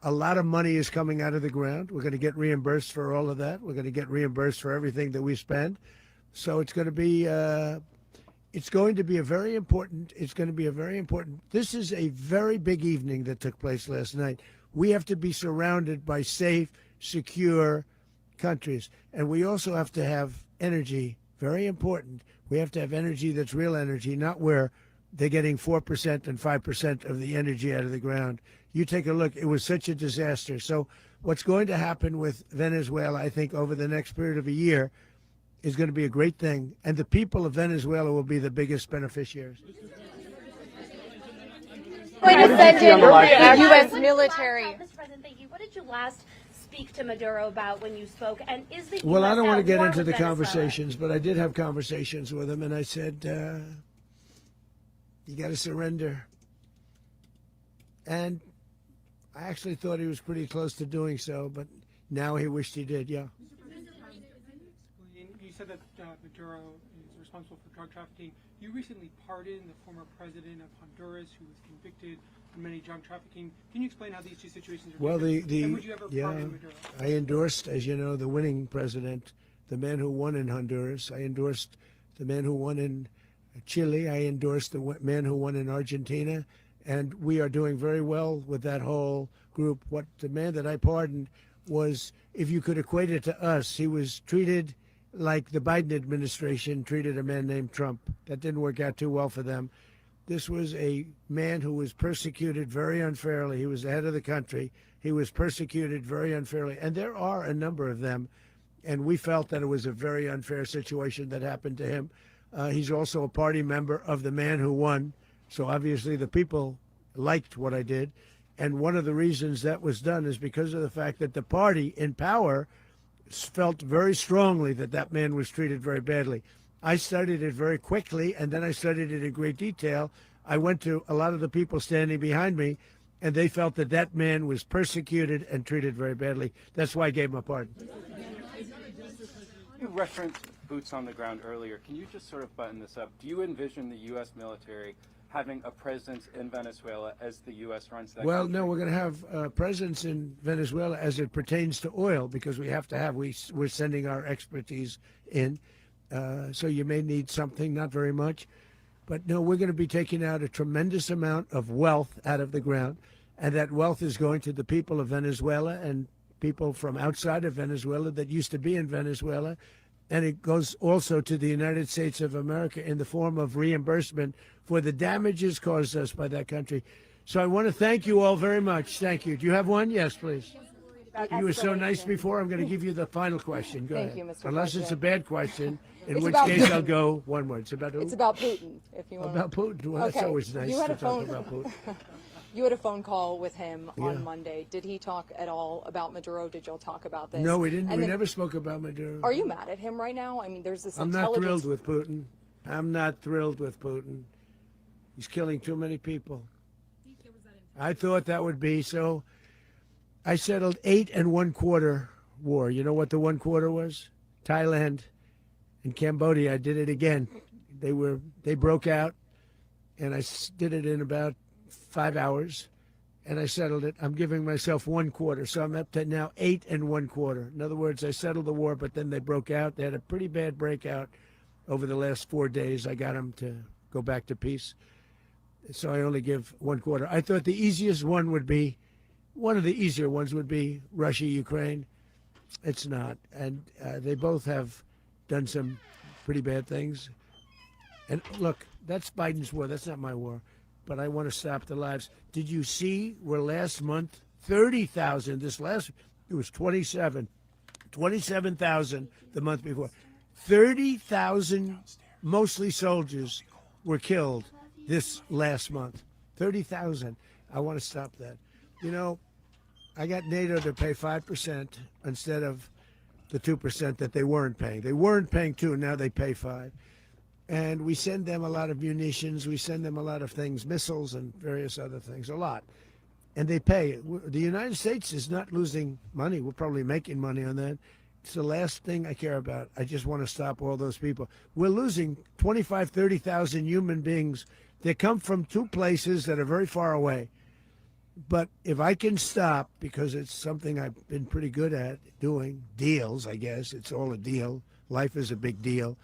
A lot of money is coming out of the ground. We're going to get reimbursed for all of that. We're going to get reimbursed for everything that we spend. So it's going to be a very important. This is a very big evening that took place last night. We have to be surrounded by safe, secure countries, and we also have to have energy. Very important. We have to have energy that's real energy, not where they're getting 4% and 5% of the energy out of the ground. You take a look. It was such a disaster. So what's going to happen with Venezuela, I think, over the next period of a year is going to be a great thing. And the people of Venezuela will be the biggest beneficiaries. Going to send in the U.S. military. Mr. President, thank you. What did you last speak to Maduro about when you spoke? And is the Well, US I don't want to at get war into with the Venezuela? conversations, but I did have conversations with him, and I said, you got to surrender. And I actually thought he was pretty close to doing so, but now he wished he did, yeah. You said that Maduro is responsible for drug trafficking. You recently pardoned the former president of Honduras who was convicted of many drug trafficking. Can you explain how these two situations are different? And would you ever pardon Maduro? I endorsed, as you know, the winning president, the man who won in Honduras. I endorsed the man who won in Chile. I endorsed the man who won in Argentina. And we are doing very well with that whole group. What the man that I pardoned was, if you could equate it to us, he was treated like the Biden administration treated a man named Trump. That didn't work out too well for them. This was a man who was persecuted very unfairly. He was the head of the country. He was persecuted very unfairly. And there are a number of them. And we felt that it was a very unfair situation that happened to him. He's also a party member of the man who won. So obviously the people liked what I did. And one of the reasons that was done is because of the fact that the party in power felt very strongly that that man was treated very badly. I studied it very quickly, and then I studied it in great detail. I went to a lot of the people standing behind me, and they felt that that man was persecuted and treated very badly. That's why I gave him a pardon. You referenced boots on the ground earlier. Can you just sort of button this up? Do you envision the U.S. military having a presence in Venezuela as the U.S. runs that Well, country? no, we're going to have a presence in Venezuela as it pertains to oil, because we have to have, we're sending our expertise in. So you may need something, not very much. But no, we're going to be taking out a tremendous amount of wealth out of the ground. And that wealth is going to the people of Venezuela and people from outside of Venezuela that used to be in Venezuela. And it goes also to the United States of America in the form of reimbursement for the damages caused us by that country. So I want to thank you all very much. Thank you. Do you have one? Yes, please. You were so nice before. I'm going to give you the final question. Go ahead. Thank you, Mr. Unless it's a President. bad question, in It's which about case Putin. I'll go one word. It's about who? It's about Putin, if you want. About Putin. Well, that's Okay. always nice You had to a talk phone- about Putin. You had a phone call with him Yeah. on Monday. Did he talk at all about Maduro? Did y'all talk about this? No, we didn't. And We then- never spoke about Maduro. Are you mad at him right now? I mean, there's this I'm not intelligence. thrilled with Putin. I'm not thrilled with Putin. He's killing too many people. I thought that would be so. I settled 8 1/4 war. You know what the 1/4 was? Thailand and Cambodia. I did it again. They broke out, and I did it in about 5 hours, and I settled it. I'm giving myself 1/4, so I'm up to now 8 1/4. In other words, I settled the war, but then they broke out. They had a pretty bad breakout over the last 4 days. I got them to go back to peace, so I only give 1/4. I thought the easiest one would be, one of the easier ones would be Russia, Ukraine. It's not, and they both have done some pretty bad things. And look, that's Biden's war. That's not my war. But I want to stop the lives. Did you see where last month, 30,000, it was 27,000 the month before. 30,000, mostly soldiers, were killed this last month. 30,000. I want to stop that. You know, I got NATO to pay 5% instead of the 2% that they weren't paying. They weren't paying 2, now they pay 5. And we send them a lot of munitions. We send them a lot of things, missiles and various other things, a lot. And they pay. The United States is not losing money. We're probably making money on that. It's the last thing I care about. I just want to stop all those people. We're losing 25, 30,000 human beings. They come from 2 places that are very far away. But if I can stop, because it's something I've been pretty good at doing, deals, I guess. It's all a deal. Life is a big deal.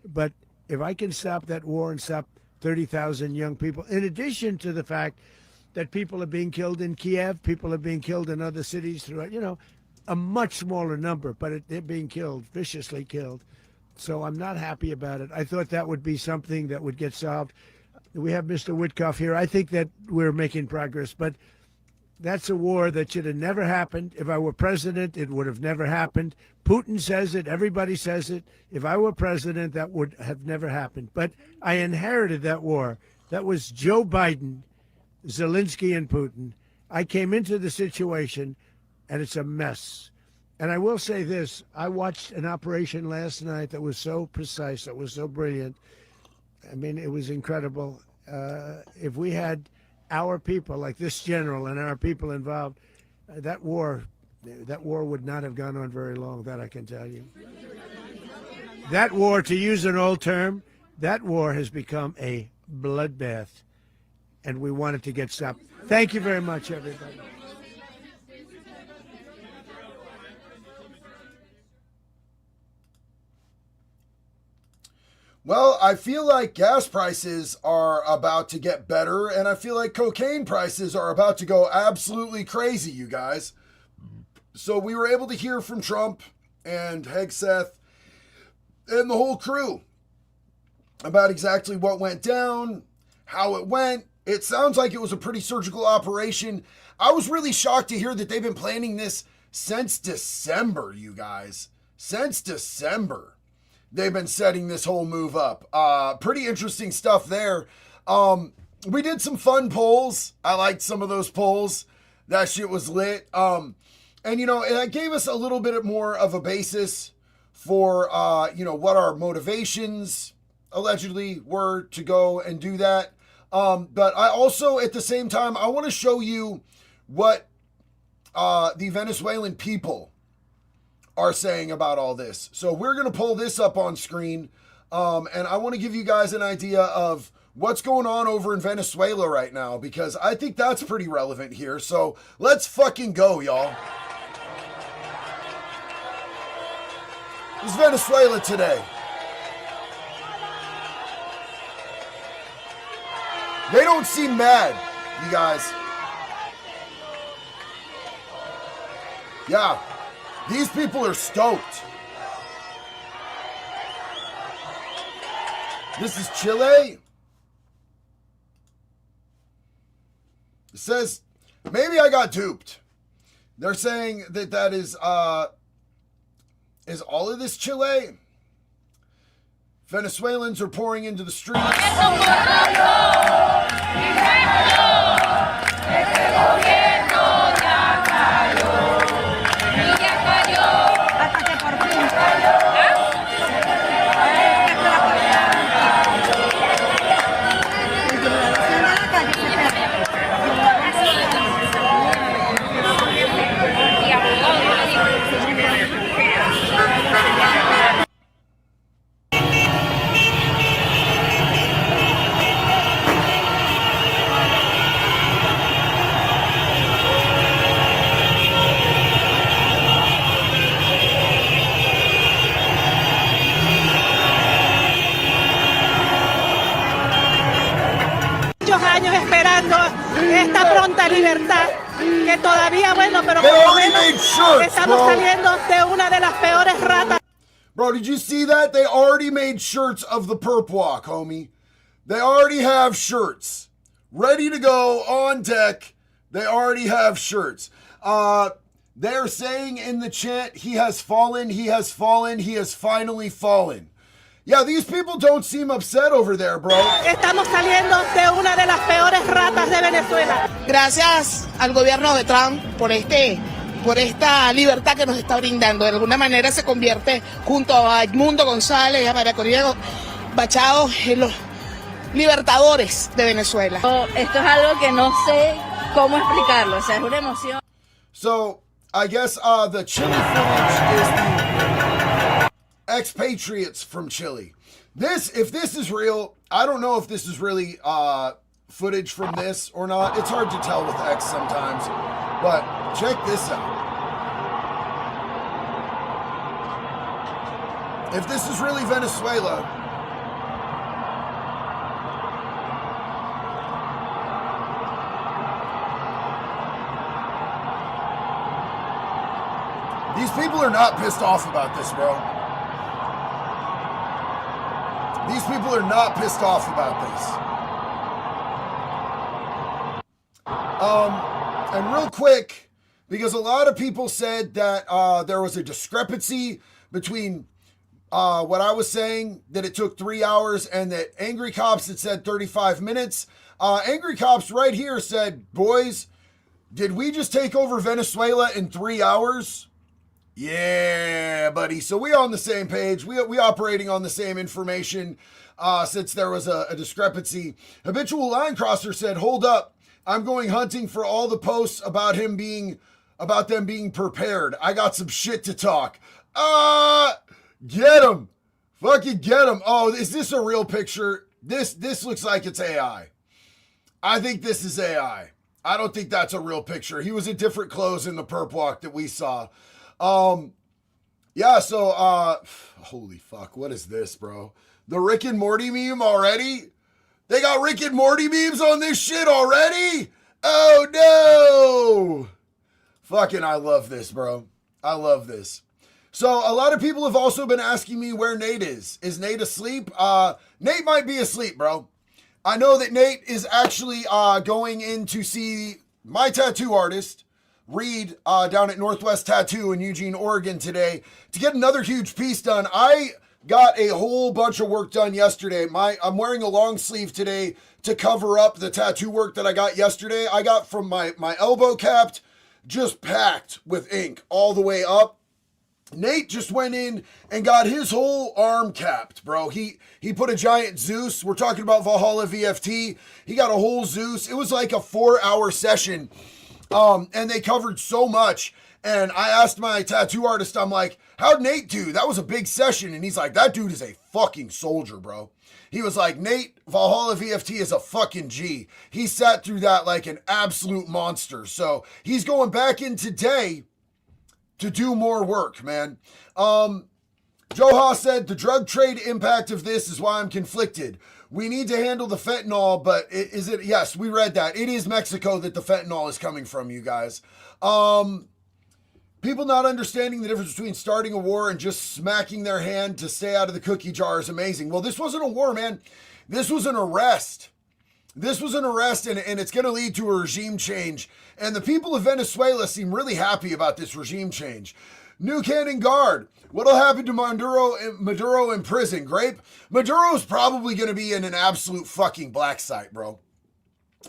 But if I can stop that war and stop 30,000 young people, in addition to the fact that people are being killed in Kiev, people are being killed in other cities throughout, a much smaller number, but they're being killed, viciously killed. So I'm not happy about it. I thought that would be something that would get solved. We have Mr. Witkoff here. I think that we're making progress, but that's a war that should have never happened. If I were president, it would have never happened. Putin says it. Everybody says it. If I were president, that would have never happened. But I inherited that war. That was Joe Biden, Zelensky, and Putin. I came into the situation, and it's a mess. And I will say this. I watched an operation last night that was so precise, that was so brilliant. I mean, it was incredible. If we had our people, like this general and our people involved, that war would not have gone on very long, that I can tell you. That war, to use an old term, that war has become a bloodbath, and we want it to get stopped. Thank you very much, everybody. Well, I feel like gas prices are about to get better, and I feel like cocaine prices are about to go absolutely crazy, you guys. So we were able to hear from Trump and Hegseth and the whole crew about exactly what went down, how it went. It sounds like it was a pretty surgical operation. I was really shocked to hear that they've been planning this since December, you guys. Since December. They've been setting this whole move up. Pretty interesting stuff there. We did some fun polls. I liked some of those polls. That shit was lit. And it gave us a little bit more of a basis for, what our motivations allegedly were to go and do that. But I also, at the same time, I want to show you what the Venezuelan people are saying about all this. So we're going to pull this up on screen. And I want to give you guys an idea of what's going on over in Venezuela right now, because I think that's pretty relevant here. So let's fucking go, y'all. This is Venezuela today. They don't seem mad, you guys. Yeah. These people are stoked. This is Chile. It says, maybe I got duped. They're saying that is all of this Chile? Venezuelans are pouring into the streets. Años esperando esta pronta libertad, que todavía, bueno, pero por lo menos estamos saliendo de una de las peores ratas. Bro, did you see that? They already made shirts of the perp walk, homie. They already have shirts ready to go on deck. They already have shirts. They're saying in the chant, he has fallen, he has fallen, he has finally fallen. Yeah, these people don't seem upset over there, bro. Estamos saliendo de una de las peores ratas de Venezuela. Gracias al gobierno de Trump por esta libertad que nos está brindando. De alguna manera se convierte junto a Edmundo González y a María Corina Machado en los libertadores de Venezuela. Esto es algo que no sé cómo explicarlo, o sea, es una emoción. So, I guess the Chile footage is the expatriates from Chile. If this is real, I don't know if this is really footage from this or not. It's hard to tell with X sometimes, but check this out. If this is really Venezuela, these people are not pissed off about this, bro. These people are not pissed off about this. And real quick, because a lot of people said that there was a discrepancy between what I was saying, that it took 3 hours, and that Angry Cops had said 35 minutes. Angry Cops right here said, boys, did we just take over Venezuela in 3 hours? Yeah, buddy. So we on the same page. We operating on the same information since there was a discrepancy. Habitual Line Crosser said, hold up. I'm going hunting for all the posts about them being prepared. I got some shit to talk. Get him. Fucking get him. Oh, is this a real picture? This looks like it's AI. I think this is AI. I don't think that's a real picture. He was in different clothes in the perp walk that we saw. Yeah, so, holy fuck, what is this, bro? The Rick and Morty meme already? They got Rick and Morty memes on this shit already? Oh, no! Fucking, I love this, bro. I love this. So, a lot of people have also been asking me where Nate is. Is Nate asleep? Nate might be asleep, bro. I know that Nate is actually, going in to see my tattoo artist, Reed, down at Northwest Tattoo in Eugene, Oregon today to get another huge piece done. I got a whole bunch of work done yesterday. I'm wearing a long sleeve today to cover up the tattoo work that I got yesterday. I got from my elbow capped, just packed with ink all the way up. Nate just went in and got his whole arm capped, bro. He put a giant Zeus. We're talking about Valhalla VFT. He got a whole Zeus. It was like a 4-hour session. And they covered so much. And I asked my tattoo artist, I'm like, how'd Nate do? That was a big session. And he's like, that dude is a fucking soldier, bro. He was like, Nate, Valhalla VFT is a fucking G. He sat through that like an absolute monster. So he's going back in today to do more work, man. Joe Haas said, the drug trade impact of this is why I'm conflicted. We need to handle the fentanyl, but is it? Yes, we read that. It is Mexico that the fentanyl is coming from, you guys. People not understanding the difference between starting a war and just smacking their hand to stay out of the cookie jar is amazing. Well, this wasn't a war, man. This was an arrest. This was an arrest, and it's going to lead to a regime change. And the people of Venezuela seem really happy about this regime change. New Cannon Guard. What'll happen to Maduro in prison? Grape? Maduro's probably going to be in an absolute fucking black site, bro.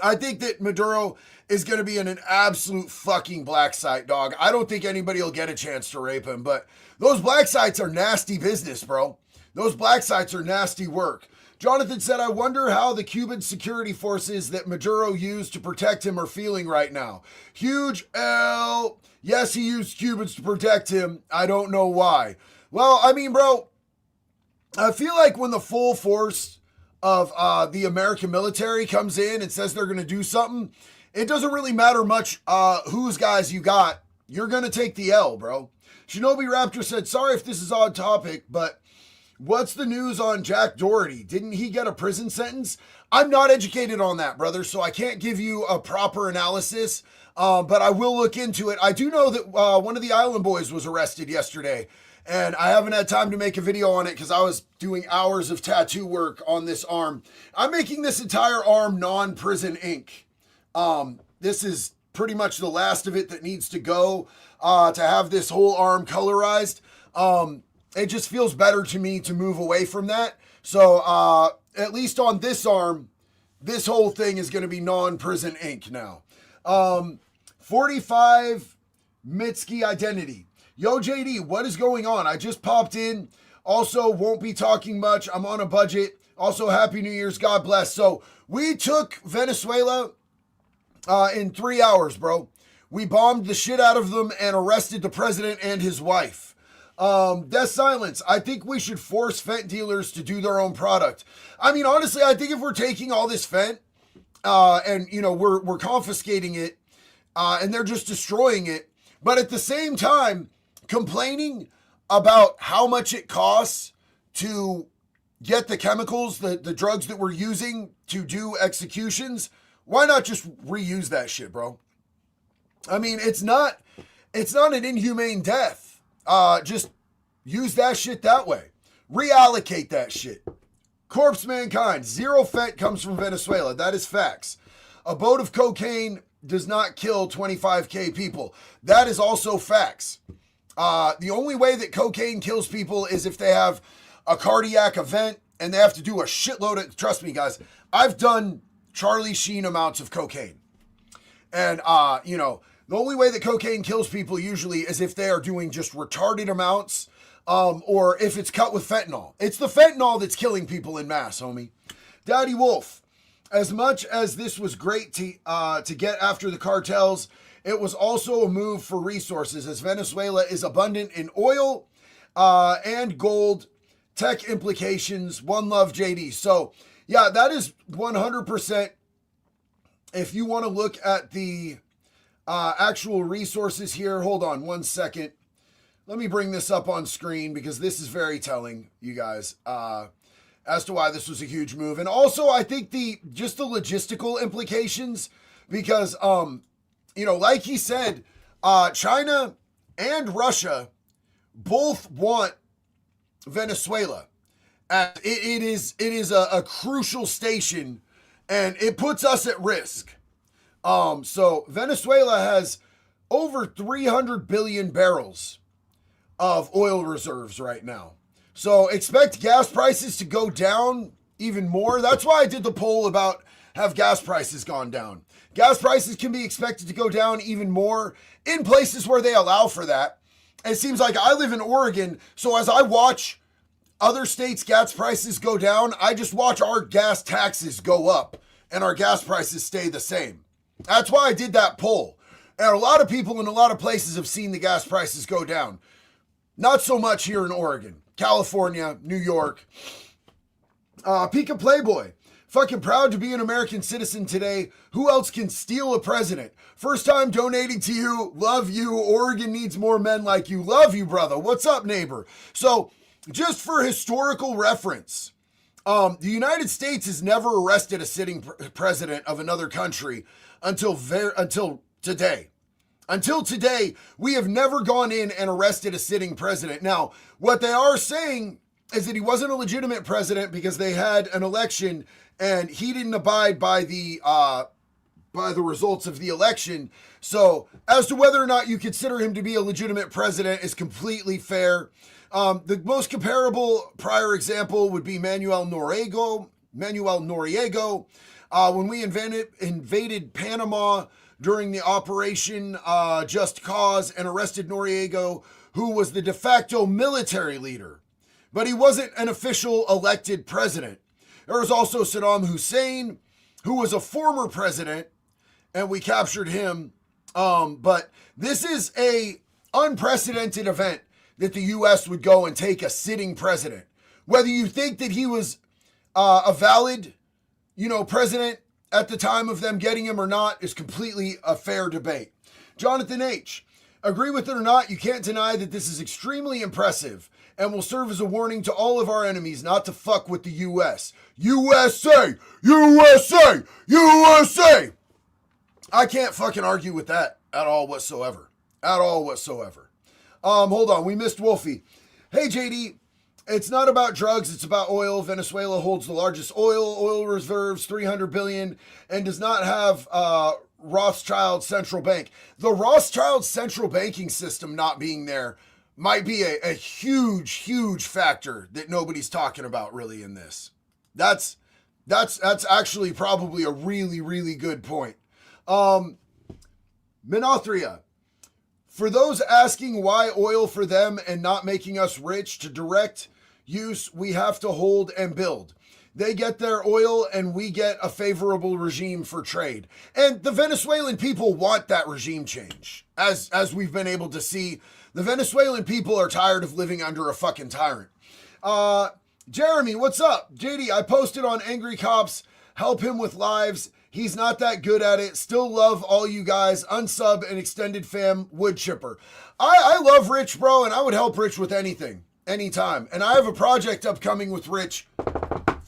I think that Maduro is going to be in an absolute fucking black site, dog. I don't think anybody will get a chance to rape him, but those black sites are nasty business, bro. Those black sites are nasty work. Jonathan said, I wonder how the Cuban security forces that Maduro used to protect him are feeling right now. Huge L. Yes, he used Cubans to protect him. I don't know why. Well, I mean, bro, I feel like when the full force of the American military comes in and says they're going to do something, it doesn't really matter much whose guys you got. You're going to take the L, bro. Shinobi Raptor said, sorry if this is on topic, but what's the news on Jack Doherty? Didn't he get a prison sentence? I'm not educated on that, brother, so I can't give you a proper analysis, but I will look into it. I do know that one of the Island Boys was arrested yesterday, And I haven't had time to make a video on it because I was doing hours of tattoo work on this arm. I'm making this entire arm non-prison ink. This is pretty much the last of it that needs to go to have this whole arm colorized. It just feels better to me to move away from that. So at least on this arm, this whole thing is going to be non-prison ink now. 45 Mitski identity. Yo, JD, what is going on? I just popped in. Also, won't be talking much. I'm on a budget. Also, Happy New Year's. God bless. So, we took Venezuela in 3 hours, bro. We bombed the shit out of them and arrested the president and his wife. Death Silence. I think we should force fent dealers to do their own product. I mean, honestly, I think if we're taking all this fent and, you know, we're confiscating it and they're just destroying it, but at the same time, complaining about how much it costs to get the chemicals, the drugs that we're using to do executions, why not just reuse that shit, bro? I mean, it's not an inhumane death. Just use that shit that way. Reallocate that shit. Corpse Mankind, 0 fent comes from Venezuela. That is facts. A boat of cocaine does not kill 25K people. That is also facts. The only way that cocaine kills people is if they have a cardiac event and they have to do a shitload of, trust me guys, I've done Charlie Sheen amounts of cocaine. And, you know, the only way that cocaine kills people usually is if they are doing just retarded amounts, or if it's cut with fentanyl. It's the fentanyl that's killing people in mass, homie. Daddy Wolf, as much as this was great to get after the cartels, it was also a move for resources as Venezuela is abundant in oil and gold. Tech implications. One love, JD. So, yeah, that is 100%. If you want to look at the actual resources here, hold on 1 second. Let me bring this up on screen because this is very telling, you guys, as to why this was a huge move. And also, I think just the logistical implications because, you know, like he said, China and Russia both want Venezuela. It is a crucial station, and it puts us at risk. So Venezuela has over 300 billion barrels of oil reserves right now. So expect gas prices to go down even more. That's why I did the poll about have gas prices gone down. Gas prices can be expected to go down even more in places where they allow for that. It seems like I live in Oregon, so as I watch other states' gas prices go down, I just watch our gas taxes go up and our gas prices stay the same. That's why I did that poll. And a lot of people in a lot of places have seen the gas prices go down. Not so much here in Oregon, California, New York. Pika Playboy. Fucking proud to be an American citizen today. Who else can steal a president? First time donating to you. Love you. Oregon needs more men like you. Love you, brother. What's up, neighbor? So, just for historical reference, the United States has never arrested a sitting president of another country until today. Until today, we have never gone in and arrested a sitting president. Now, what they are saying is that he wasn't a legitimate president because they had an election and he didn't abide by the results of the election. So, as to whether or not you consider him to be a legitimate president is completely fair. The most comparable prior example would be Manuel Noriega. When we invaded Panama during the Operation Just Cause and arrested Noriega, who was the de facto military leader. But he wasn't an official elected president. There was also Saddam Hussein, who was a former president, and we captured him. But this is a unprecedented event that the U.S. would go and take a sitting president. Whether you think that he was a valid, president at the time of them getting him or not is completely a fair debate. Jonathan H., agree with it or not, you can't deny that this is extremely impressive and will serve as a warning to all of our enemies not to fuck with the U.S. USA! USA! USA! I can't fucking argue with that at all whatsoever. At all whatsoever. Hold on, we missed Wolfie. Hey, JD, it's not about drugs, it's about oil. Venezuela holds the largest oil reserves, 300 billion, and does not have Rothschild central bank. The Rothschild central banking system not being there might be a huge factor that nobody's talking about really in this. That's actually probably a really good point. Minothria. For those asking why oil for them and not making us rich, to direct use, we have to hold and build. They get their oil and we get a favorable regime for trade. And the Venezuelan people want that regime change. As we've been able to see, the Venezuelan people are tired of living under a fucking tyrant. Jeremy, what's up? JD, I posted on Angry Cops, help him with lives. He's not that good at it. Still love all you guys. Unsub and extended fam wood chipper. I love Rich, bro, and I would help Rich with anything, anytime. And I have a project upcoming with Rich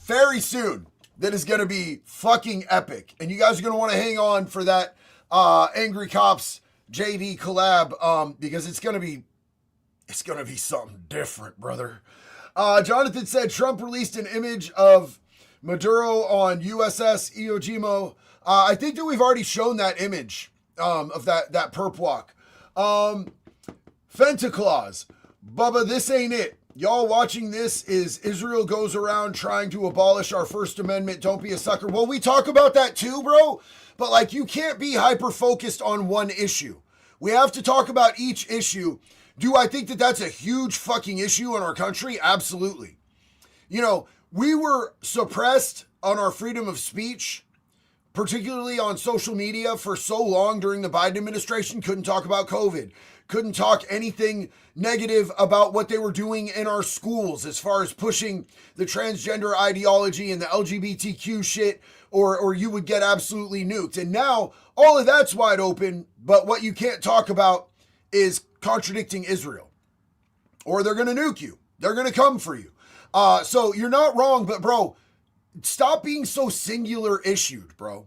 very soon that is going to be fucking epic. And you guys are going to want to hang on for that Angry Cops JD collab because it's going to be something different, brother. Jonathan said Trump released an image of Maduro on USS Iwo Jima. I think that we've already shown that image of that perp walk. Fentaclaus. Bubba, this ain't it. Y'all watching this is Israel goes around trying to abolish our First Amendment. Don't be a sucker. Well, we talk about that too, bro. But like, you can't be hyper-focused on one issue. We have to talk about each issue. Do I think that that's a huge fucking issue in our country? Absolutely. You know, we were suppressed on our freedom of speech, particularly on social media, for so long during the Biden administration. Couldn't talk about COVID. Couldn't talk anything negative about what they were doing in our schools as far as pushing the transgender ideology and the LGBTQ shit, or you would get absolutely nuked. And now all of that's wide open, but what you can't talk about is contradicting Israel, or they're going to nuke you. They're going to come for you. So you're not wrong, but bro, stop being so singular issued, bro.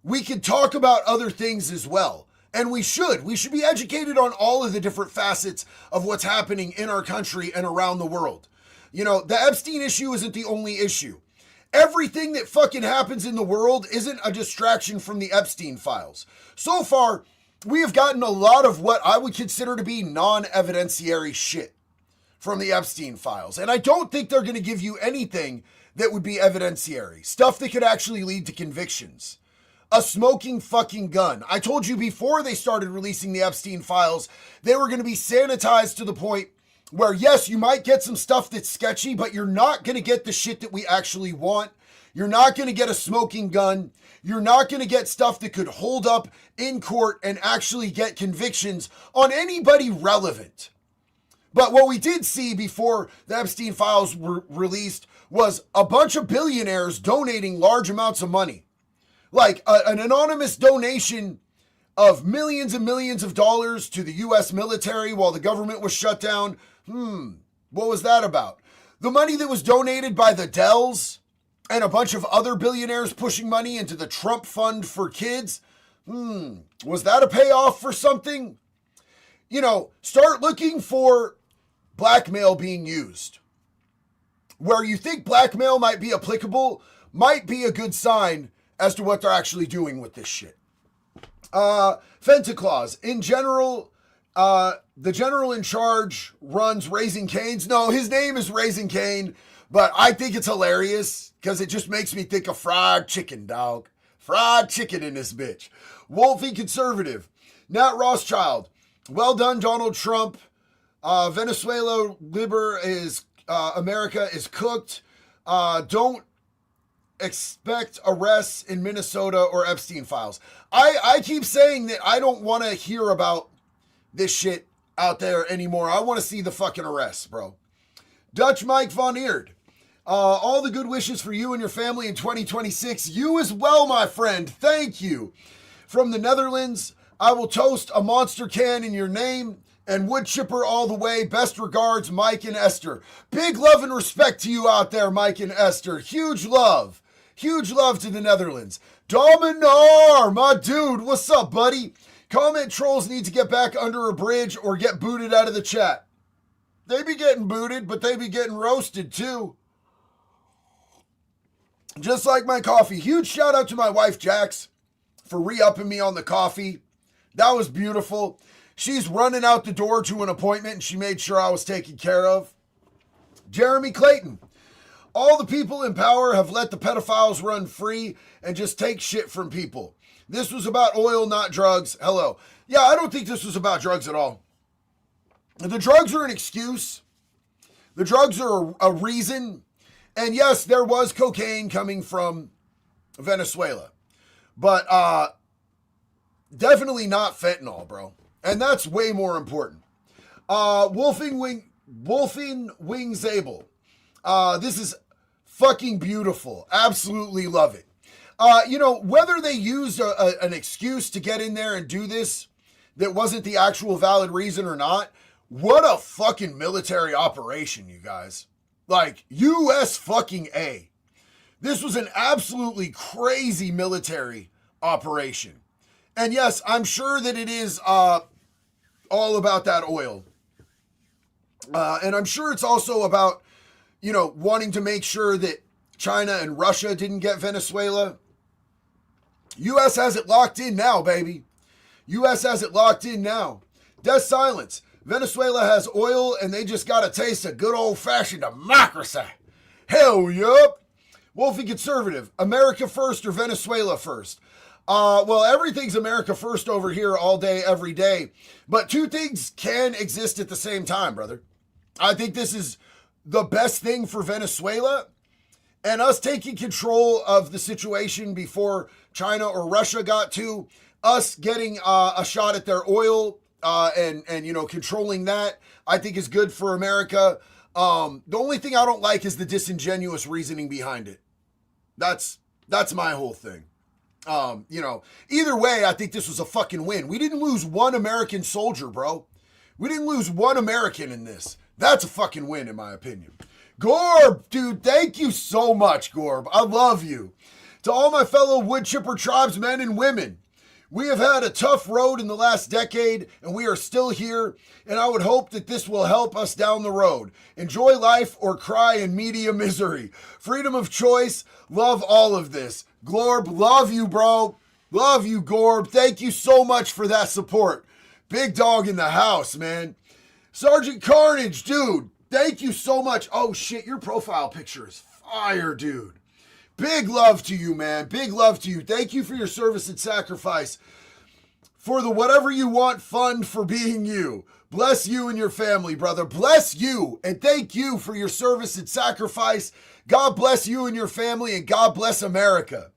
We could talk about other things as well. And we should be educated on all of the different facets of what's happening in our country and around the world. You know, the Epstein issue isn't the only issue. Everything that fucking happens in the world isn't a distraction from the Epstein files. So far, we have gotten a lot of what I would consider to be non-evidentiary shit from the Epstein files. And I don't think they're going to give you anything that would be evidentiary. Stuff that could actually lead to convictions. A smoking fucking gun. I told you before they started releasing the Epstein files, they were going to be sanitized to the point where, yes, you might get some stuff that's sketchy, but you're not going to get the shit that we actually want. You're not going to get a smoking gun. You're not going to get stuff that could hold up in court and actually get convictions on anybody relevant. But what we did see before the Epstein files were released was a bunch of billionaires donating large amounts of money. Like an anonymous donation of millions and millions of dollars to the U.S. military while the government was shut down. What was that about? The money that was donated by the Dells and a bunch of other billionaires pushing money into the Trump Fund for Kids. Was that a payoff for something? You know, start looking for blackmail being used. Where you think blackmail might be applicable might be a good sign as to what they're actually doing with this shit. Fentaclaus. In general, the general in charge runs Raising Cane's. No, his name is Raising Cane, but I think it's hilarious because it just makes me think of fried chicken, dog. Fried chicken in this bitch. Wolfie Conservative. Nat Rothschild. Well done, Donald Trump. Venezuela America is cooked. Don't expect arrests in Minnesota or Epstein files. I keep saying that I don't want to hear about this shit out there anymore. I want to see the fucking arrests, bro. Dutch Mike Von Eerd. All the good wishes for you and your family in 2026. You as well, my friend. Thank you. From the Netherlands, I will toast a monster can in your name and wood chipper all the way. Best regards, Mike and Esther. Big love and respect to you out there, Mike and Esther. Huge love. Huge love to the Netherlands. Dominar, my dude, what's up, buddy? Comment trolls need to get back under a bridge or get booted out of the chat. They be getting booted, but they be getting roasted too. Just like my coffee. Huge shout out to my wife, Jax, for re-upping me on the coffee. That was beautiful. She's running out the door to an appointment, and she made sure I was taken care of. Jeremy Clayton. All the people in power have let the pedophiles run free and just take shit from people. This was about oil, not drugs. Hello. Yeah, I don't think this was about drugs at all. The drugs are an excuse. The drugs are a reason. And yes, there was cocaine coming from Venezuela. But definitely not fentanyl, bro. And that's way more important. Wolfing Wing Zabel. This is fucking beautiful. Absolutely love it. Whether they used an excuse to get in there and do this that wasn't the actual valid reason or not, what a fucking military operation, you guys. Like, US fucking A. This was an absolutely crazy military operation. And yes, I'm sure that it is all about that oil. And I'm sure it's also about, wanting to make sure that China and Russia didn't get Venezuela. U.S. has it locked in now, baby. U.S. has it locked in now. Death silence. Venezuela has oil and they just got a taste of good old-fashioned democracy. Hell yup. Wolfie Conservative. America first or Venezuela first? Well, everything's America first over here all day, every day. But two things can exist at the same time, brother. I think this is the best thing for Venezuela, and us taking control of the situation before China or Russia got to, us getting a shot at their oil and controlling that, I think is good for America. The only thing I don't like is the disingenuous reasoning behind it. That's my whole thing. Either way, I think this was a fucking win. We didn't lose one American soldier, bro. We didn't lose one American in this. That's a fucking win, in my opinion. Gorb, dude, thank you so much, Gorb. I love you. To all my fellow wood chipper tribesmen and women, we have had a tough road in the last decade, and we are still here, and I would hope that this will help us down the road. Enjoy life or cry in media misery. Freedom of choice, love all of this. Glorb, love you, bro. Love you, Gorb. Thank you so much for that support. Big dog in the house, man. Sergeant Carnage, dude, thank you so much. Oh, shit, your profile picture is fire, dude. Big love to you, man. Big love to you. Thank you for your service and sacrifice. For the Whatever You Want Fund for being you. Bless you and your family, brother. Bless you, and thank you for your service and sacrifice. God bless you and your family, and God bless America.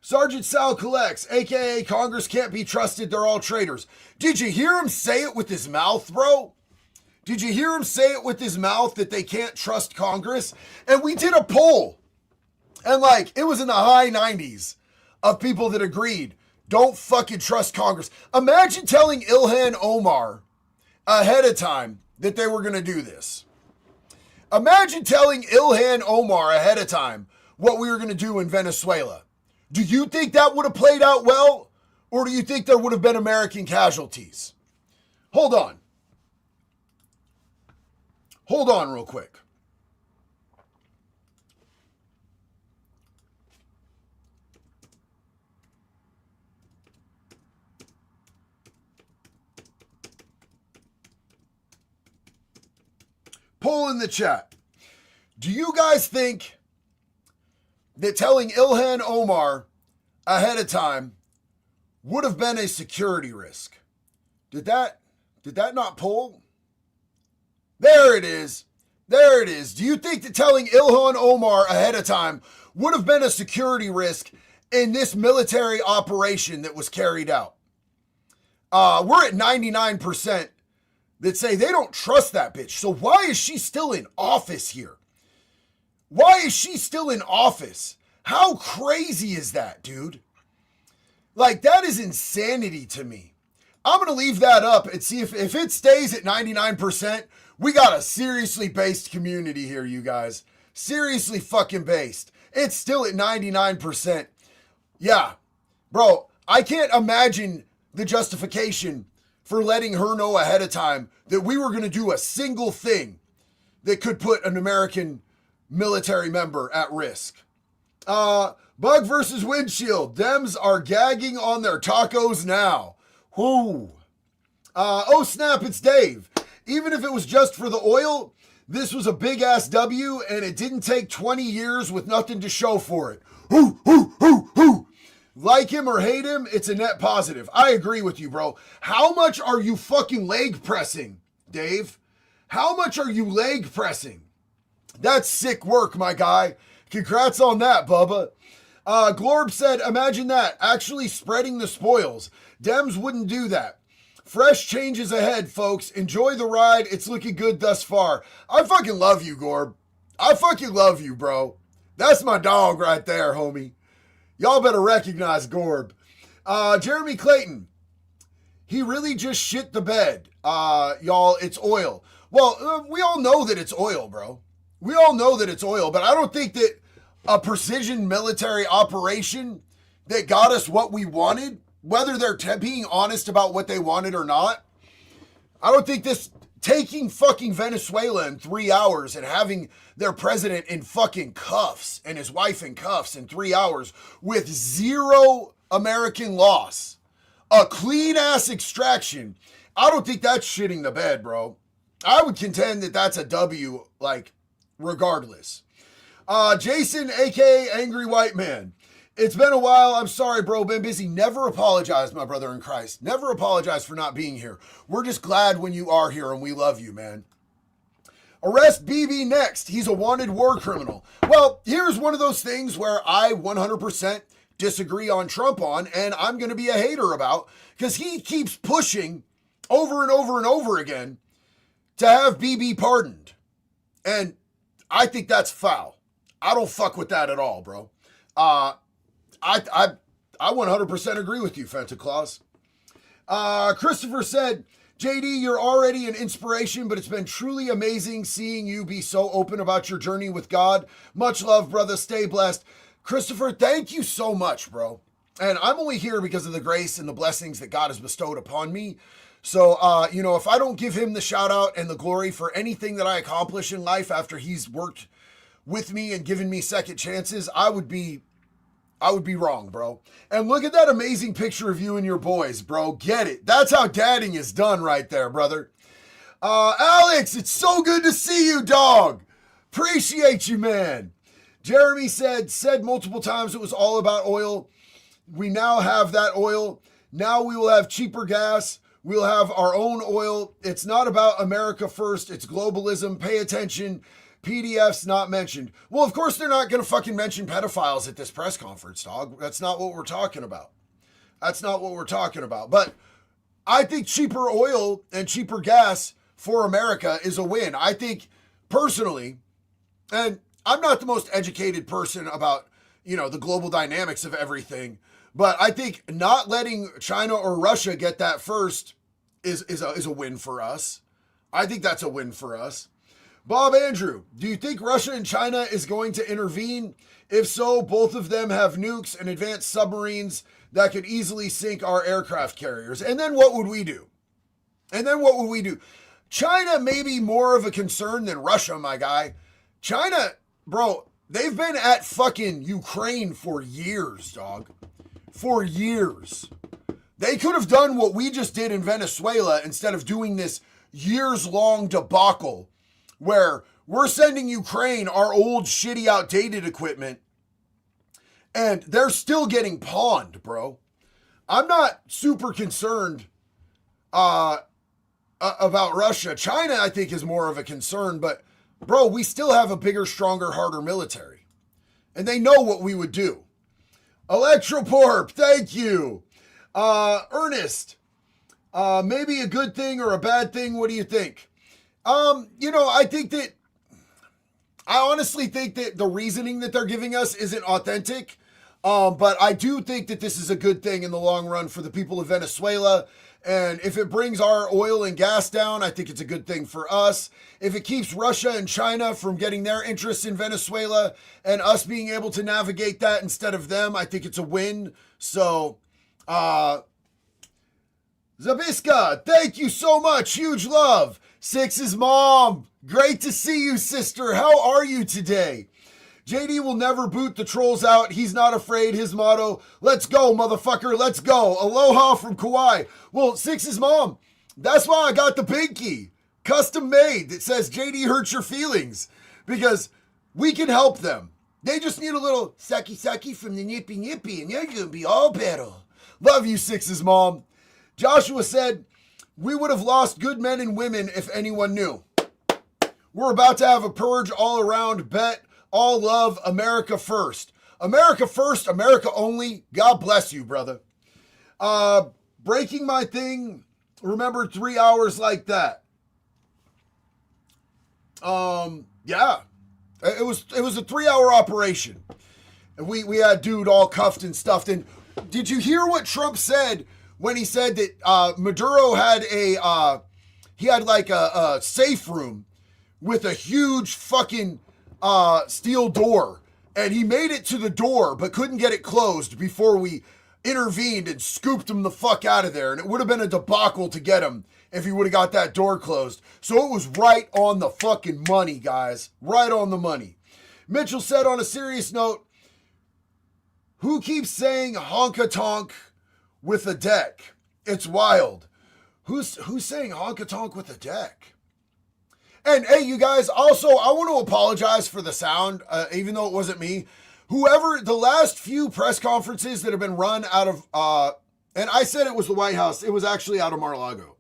Sergeant Sal Collects, a.k.a. Congress can't be trusted. They're all traitors. Did you hear him say it with his mouth, bro? Did you hear him say it with his mouth that they can't trust Congress? And we did a poll. And it was in the high 90s of people that agreed, don't fucking trust Congress. Imagine telling Ilhan Omar ahead of time that they were going to do this. Imagine telling Ilhan Omar ahead of time what we were going to do in Venezuela. Do you think that would have played out well? Or do you think there would have been American casualties? Hold on. Hold on real quick. Poll in the chat. Do you guys think that telling Ilhan Omar ahead of time would have been a security risk? Did that not poll? There it is. There it is. Do you think that telling Ilhan Omar ahead of time would have been a security risk in this military operation that was carried out? We're at 99% that say they don't trust that bitch. So why is she still in office here? Why is she still in office? How crazy is that, dude? That is insanity to me. I'm going to leave that up and see if it stays at 99%, we got a seriously based community here, you guys. Seriously fucking based. It's still at 99%. Yeah. Bro, I can't imagine the justification for letting her know ahead of time that we were going to do a single thing that could put an American military member at risk. Bug versus windshield. Dems are gagging on their tacos now. Whoo. Oh snap, it's Dave. Even if it was just for the oil, this was a big ass W and it didn't take 20 years with nothing to show for it. Whoo. Like him or hate him, it's a net positive. I agree with you, bro. How much are you fucking leg pressing, Dave? How much are you leg pressing? That's sick work, my guy. Congrats on that, Bubba. Glorb said, imagine that, actually spreading the spoils. Dems wouldn't do that. Fresh changes ahead, folks. Enjoy the ride. It's looking good thus far. I fucking love you, Gorb. I fucking love you, bro. That's my dog right there, homie. Y'all better recognize Gorb. Jeremy Clayton. He really just shit the bed. Y'all, it's oil. Well, we all know that it's oil, bro. We all know that it's oil, but I don't think that a precision military operation that got us what we wanted, whether they're being honest about what they wanted or not, I don't think this taking fucking Venezuela in 3 hours and having their president in fucking cuffs and his wife in cuffs in 3 hours with zero American loss, a clean ass extraction, I don't think that's shitting the bed, bro. I would contend that that's a W, like, regardless. Jason, aka Angry White Man. It's been a while. I'm sorry, bro. Been busy. Never apologize, my brother in Christ. Never apologize for not being here. We're just glad when you are here and we love you, man. Arrest BB next. He's a wanted war criminal. Well, here's one of those things where I 100% disagree on Trump on, and I'm going to be a hater about, because he keeps pushing over and over and over again to have BB pardoned. And I think that's foul. I don't fuck with that at all, bro. I 100% agree with you, Fenta Claus. Christopher said, JD, you're already an inspiration, but it's been truly amazing seeing you be so open about your journey with God. Much love, brother. Stay blessed. Christopher, thank you so much, bro. And I'm only here because of the grace and the blessings that God has bestowed upon me. So, if I don't give him the shout out and the glory for anything that I accomplish in life after he's worked with me and given me second chances, I would be wrong, bro. And look at that amazing picture of you and your boys, bro. Get it. That's how dadding is done right there, brother. Alex, it's so good to see you, dog. Appreciate you, man. Jeremy said multiple times it was all about oil. We now have that oil. Now we will have cheaper gas. We'll have our own oil. It's not about America first. It's globalism. Pay attention. PDF's not mentioned. Well, of course they're not going to fucking mention pedophiles at this press conference, dog. That's not what we're talking about. That's not what we're talking about. But I think cheaper oil and cheaper gas for America is a win. I think personally, and I'm not the most educated person about, the global dynamics of everything, but I think not letting China or Russia get that first is a win for us. I think that's a win for us. Bob Andrew, do you think Russia and China is going to intervene? If so, both of them have nukes and advanced submarines that could easily sink our aircraft carriers. And then what would we do? China may be more of a concern than Russia, my guy. China, bro, they've been at fucking Ukraine for years, dog. For years. They could have done what we just did in Venezuela instead of doing this years-long debacle where we're sending Ukraine our old, shitty, outdated equipment, and they're still getting pawned, bro. I'm not super concerned about Russia. China, I think, is more of a concern, but, bro, we still have a bigger, stronger, harder military. And they know what we would do. Electroporp, thank you. Ernest, maybe a good thing or a bad thing, what do you think? I honestly think that the reasoning that they're giving us isn't authentic. But I do think that this is a good thing in the long run for the people of Venezuela. And if it brings our oil and gas down, I think it's a good thing for us. If it keeps Russia and China from getting their interests in Venezuela and us being able to navigate that instead of them, I think it's a win. So, Zabiska, thank you so much. Huge love. Six's mom, great to see you, sister. How are you today? JD will never boot the trolls out. He's not afraid. His motto, let's go, motherfucker, let's go. Aloha from Kauai. Well, Six's mom, that's why I got the pinky. Custom made that says JD hurts your feelings. Because we can help them. They just need a little sucky from the nippy and you're going to be all better. Love you, Six's mom. Joshua said, we would have lost good men and women if anyone knew. We're about to have a purge all around. Bet. All love, America first. America first, America only. God bless you, brother. Breaking my thing. Remember 3 hours like that. Yeah. It was a 3-hour operation. And we had dude all cuffed and stuffed. And did you hear what Trump said when he said that Maduro had a safe room with a huge fucking steel door, and he made it to the door but couldn't get it closed before we intervened and scooped him the fuck out of there, and it would have been a debacle to get him if he would have got that door closed. So it was right on the fucking money, guys. Right on the money. Mitchell said on a serious note, who keeps saying honka-tonk with a deck? It's wild. Who's saying honka-tonk with a deck? And hey, you guys, also, I want to apologize for the sound, even though it wasn't me. Whoever, the last few press conferences that have been run out of, and I said it was the White House, it was actually out of Mar-a-Lago.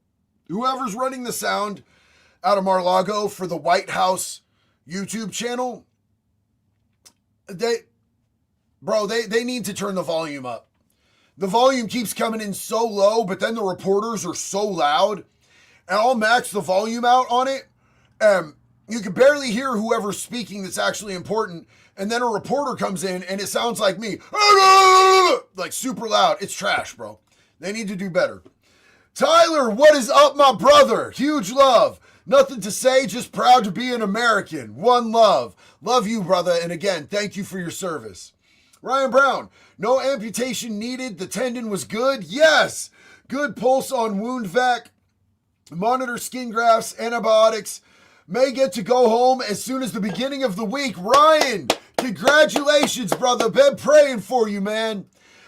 Whoever's running the sound out of Mar-a-Lago for the White House YouTube channel, they need to turn the volume up. The volume keeps coming in so low, but then the reporters are so loud, and I'll max the volume out on it. You can barely hear whoever's speaking that's actually important, and then a reporter comes in and it sounds like me, like super loud. It's trash, bro. They need to do better. Tyler, what is up, my brother? Huge love. Nothing to say, just proud to be an American. One love. Love you, brother, and again, thank you for your service. Ryan Brown, no amputation needed. The tendon was good. Yes. Good pulse on wound vac. Monitor skin grafts, antibiotics. May get to go home as soon as the beginning of the week. Ryan, congratulations, brother. Been praying for you, man.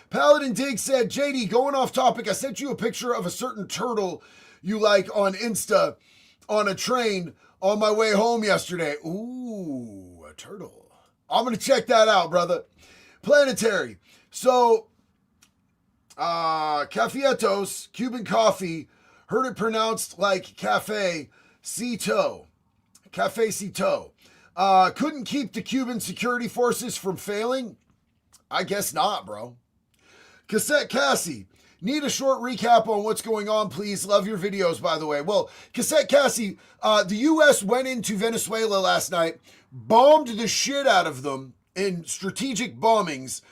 Paladin Dig said, JD, going off topic, I sent you a picture of a certain turtle you like on Insta on a train on my way home yesterday. Ooh, a turtle. I'm going to check that out, brother. Planetary. So, Cafietos, Cuban coffee, heard it pronounced like Cafe Cito. Cafe Cito. Couldn't keep the Cuban security forces from failing? I guess not, bro. Cassette Cassie. Need a short recap on what's going on, please. Love your videos, by the way. Well, Cassette Cassie, the U.S. went into Venezuela last night, bombed the shit out of them in strategic bombings,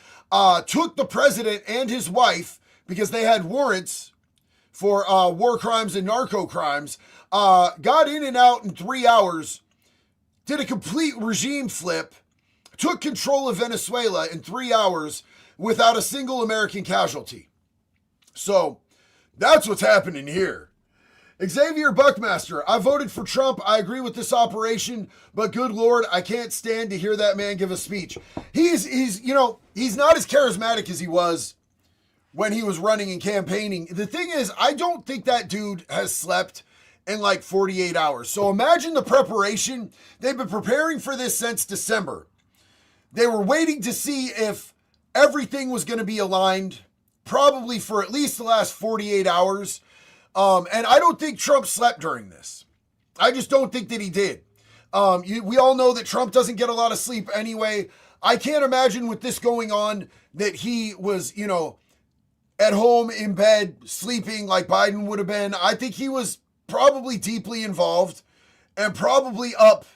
took the president and his wife, because they had warrants for war crimes and narco crimes, got in and out in 3 hours, did a complete regime flip, took control of Venezuela in 3 hours without a single American casualty. So that's what's happening here. Xavier Buckmaster, I voted for Trump. I agree with this operation, but good Lord, I can't stand to hear that man give a speech. He's not as charismatic as he was when he was running and campaigning. The thing is, I don't think that dude has slept in like 48 hours. So imagine the preparation. They've been preparing for this since December. They were waiting to see if everything was going to be aligned, probably for at least the last 48 hours. And I don't think Trump slept during this. I just don't think that he did. We all know that Trump doesn't get a lot of sleep anyway. I can't imagine with this going on that he was, at home in bed sleeping like Biden would have been. I think he was probably deeply involved and probably up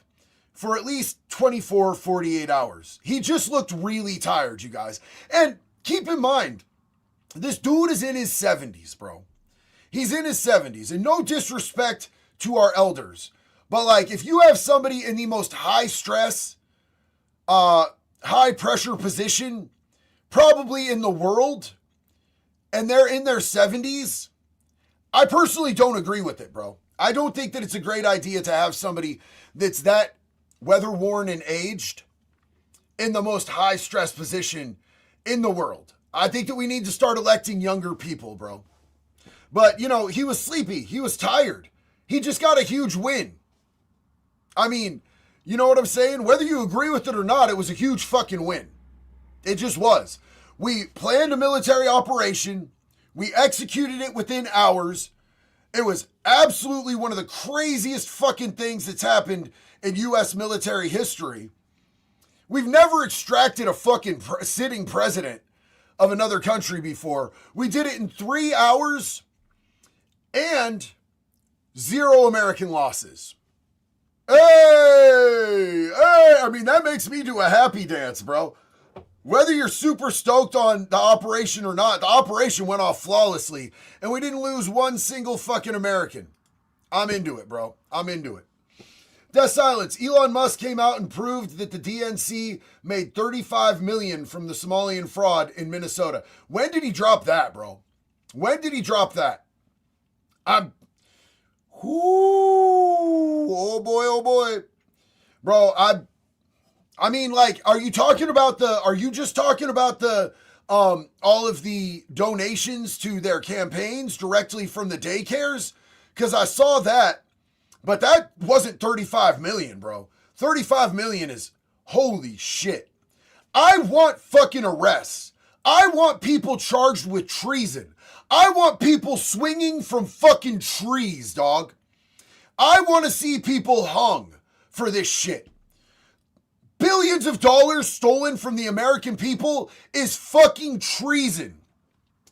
for at least 24, 48 hours. He just looked really tired, you guys. And keep in mind, this dude is in his 70s, bro. He's in his 70s, and no disrespect to our elders, but like if you have somebody in the most high stress, high pressure position, probably in the world, and they're in their 70s, I personally don't agree with it, bro. I don't think that it's a great idea to have somebody that's that weather-worn and aged in the most high-stress position in the world. I think that we need to start electing younger people, bro. But, you know, he was sleepy. He was tired. He just got a huge win. I mean, you know what I'm saying? Whether you agree with it or not, it was a huge fucking win. It just was. We planned a military operation. We executed it within hours. It was absolutely one of the craziest fucking things that's happened in U.S. military history. We've never extracted a fucking sitting president of another country before. We did it in 3 hours and 0 American losses. Hey! I mean, that makes me do a happy dance, bro. Whether you're super stoked on the operation or not, the operation went off flawlessly, and we didn't lose one single fucking American. I'm into it, bro. I'm into it. Death silence. Elon Musk came out and proved that the DNC made $35 million from the Somalian fraud in Minnesota. When did he drop that, bro? When did he drop that? Oh boy. Bro, I mean, like, are you just talking about the, all of the donations to their campaigns directly from the daycares? Because I saw that, but that wasn't 35 million, bro. 35 million is, holy shit. I want fucking arrests. I want people charged with treason. I want people swinging from fucking trees, dog. I want to see people hung for this shit. Billions of dollars stolen from the American people is fucking treason.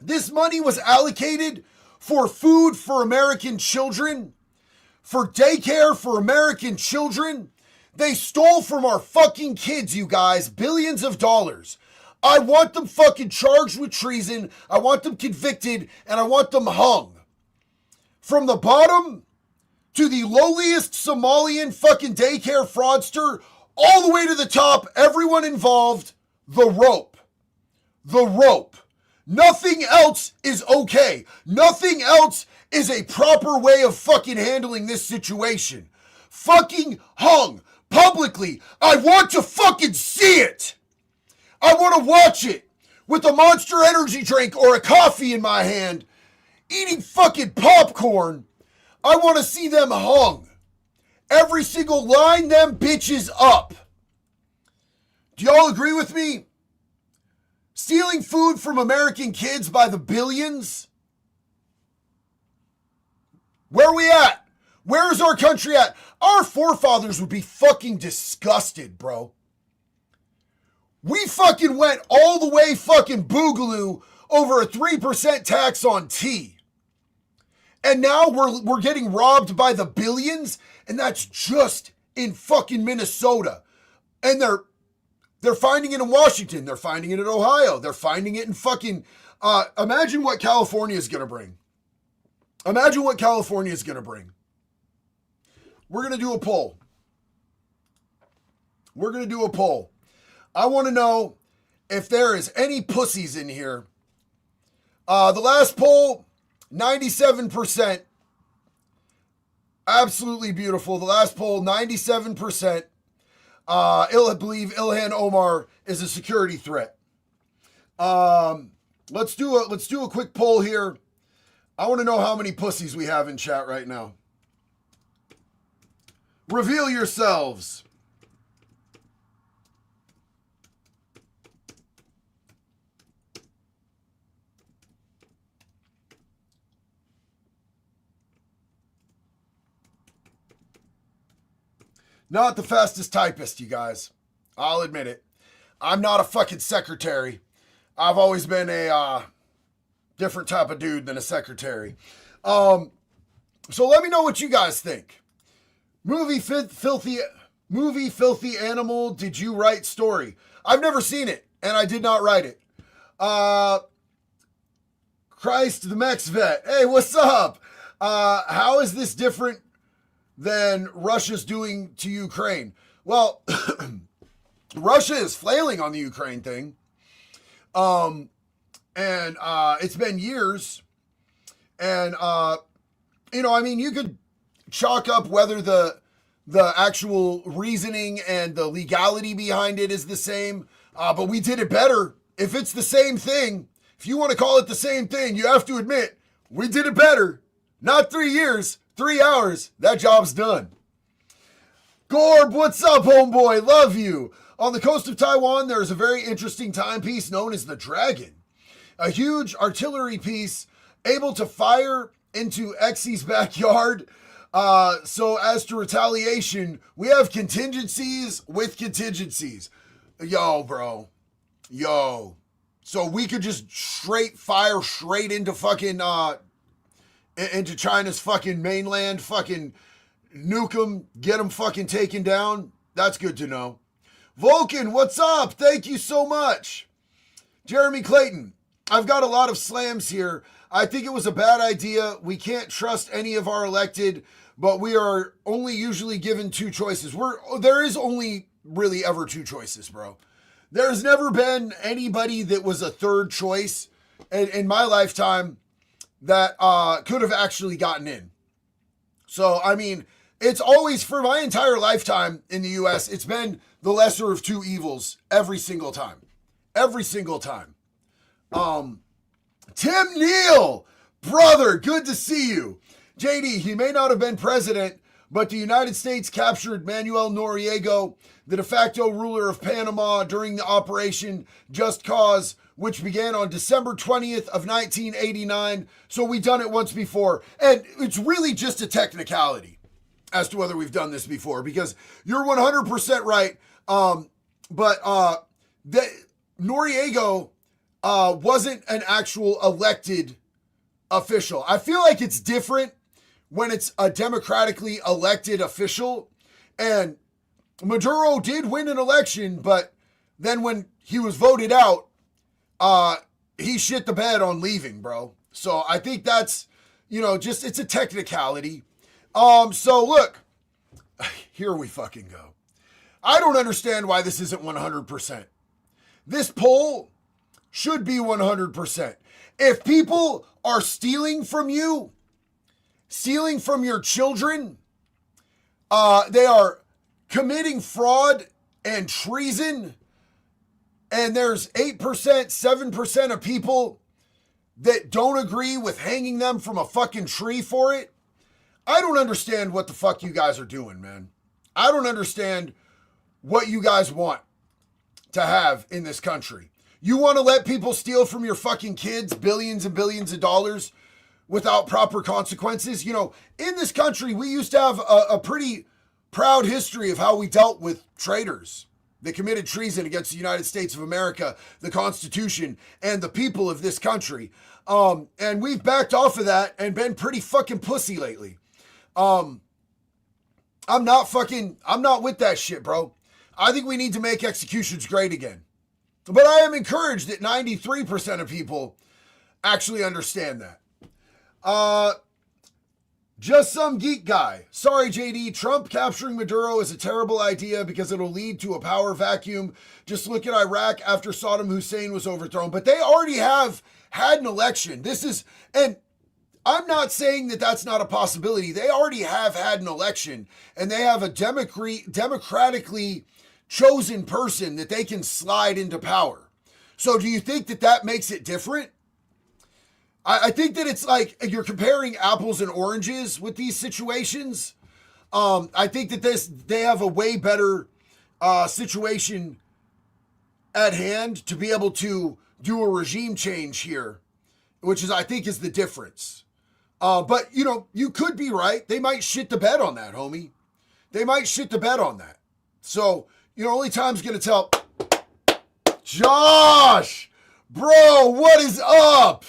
This money was allocated for food for American children, for daycare for American children. They stole from our fucking kids, you guys, billions of dollars. I want them fucking charged with treason. I want them convicted, and I want them hung. From the bottom to the lowliest Somalian fucking daycare fraudster, all the way to the top, everyone involved, the rope. The rope. Nothing else is okay. Nothing else is a proper way of fucking handling this situation. Fucking hung publicly. I want to fucking see it. I want to watch it with a Monster Energy drink or a coffee in my hand, eating fucking popcorn. I want to see them hung. Every single line them bitches up. Do y'all agree with me? Stealing food from American kids by the billions? Where are we at? Where is our country at? Our forefathers would be fucking disgusted, bro. We fucking went all the way fucking boogaloo over a 3% tax on tea. And now we're getting robbed by the billions, and that's just in fucking Minnesota. And they're finding it in Washington. They're finding it in Ohio. They're finding it in fucking... imagine what California is going to bring. Imagine what California is going to bring. We're going to do a poll. We're going to do a poll. I want to know if there is any pussies in here. The last poll, 97%. Absolutely beautiful. The last poll, 97%. I believe Ilhan Omar is a security threat. Let's do a quick poll here. I want to know how many pussies we have in chat right now. Reveal yourselves. Not the fastest typist, you guys. I'll admit it. I'm not a fucking secretary. I've always been a different type of dude than a secretary. So let me know what you guys think. Movie Filthy Animal, did you write story? I've never seen it, and I did not write it. Christ the Mex Vet. Hey, what's up? How is this different than Russia's doing to Ukraine? Well, Russia is flailing on the Ukraine thing. And it's been years. And I mean, you could chalk up whether the actual reasoning and the legality behind it is the same, but we did it better. If it's the same thing, if you want to call it the same thing, you have to admit we did it better. Not 3 years, 3 hours. That job's done. Gorb, what's up, homeboy? Love you. On the coast of Taiwan, there is a very interesting timepiece known as the Dragon. A huge artillery piece able to fire into Xe's backyard. So as to retaliation, we have contingencies with contingencies. Yo, bro. Yo. So we could just fire straight into fucking, into China's fucking mainland, fucking nuke them, get them fucking taken down. That's good to know. Vulcan, what's up? Thank you so much. Jeremy Clayton, I've got a lot of slams here. I think it was a bad idea. We can't trust any of our elected, but we are only usually given 2 choices. There is only really ever 2 choices, bro. There's never been anybody that was a third choice in my lifetime that could have actually gotten in. So, I mean, it's always, for my entire lifetime in the U.S., it's been the lesser of 2 evils every single time. Every single time. Tim Neal, brother, good to see you. JD, he may not have been president, but the United States captured Manuel Noriega, the de facto ruler of Panama, during the Operation Just Cause, which began on December 20th of 1989. So we've done it once before. And it's really just a technicality as to whether we've done this before, because you're 100% right. But Noriega wasn't an actual elected official. I feel like it's different when it's a democratically elected official. And Maduro did win an election, but then when he was voted out, he shit the bed on leaving, bro. So I think that's, just, it's a technicality. So look, here we fucking go. I don't understand why this isn't 100%. This poll should be 100%. If people are stealing from you, stealing from your children, they are committing fraud and treason, and there's 8%, 7% of people that don't agree with hanging them from a fucking tree for it, I don't understand what the fuck you guys are doing, man. I don't understand what you guys want to have in this country. You want to let people steal from your fucking kids billions and billions of dollars without proper consequences? In this country, we used to have a pretty proud history of how we dealt with traitors that committed treason against the United States of America, the Constitution, and the people of this country. And we've backed off of that and been pretty fucking pussy lately. I'm not with that shit, bro. I think we need to make executions great again. But I am encouraged that 93% of people actually understand that. Just some geek guy. Sorry, JD. Trump capturing Maduro is a terrible idea because it'll lead to a power vacuum. Just look at Iraq after Saddam Hussein was overthrown. But they already have had an election. And I'm not saying that that's not a possibility. They already have had an election, and they have a democratically chosen person that they can slide into power. So do you think that makes it different? I think that it's like you're comparing apples and oranges with these situations. I think that they have a way better situation at hand to be able to do a regime change here, which I think is the difference. But you could be right. They might shit the bed on that, homie. They might shit the bed on that. So, only time's going to tell. Josh, bro, what is up?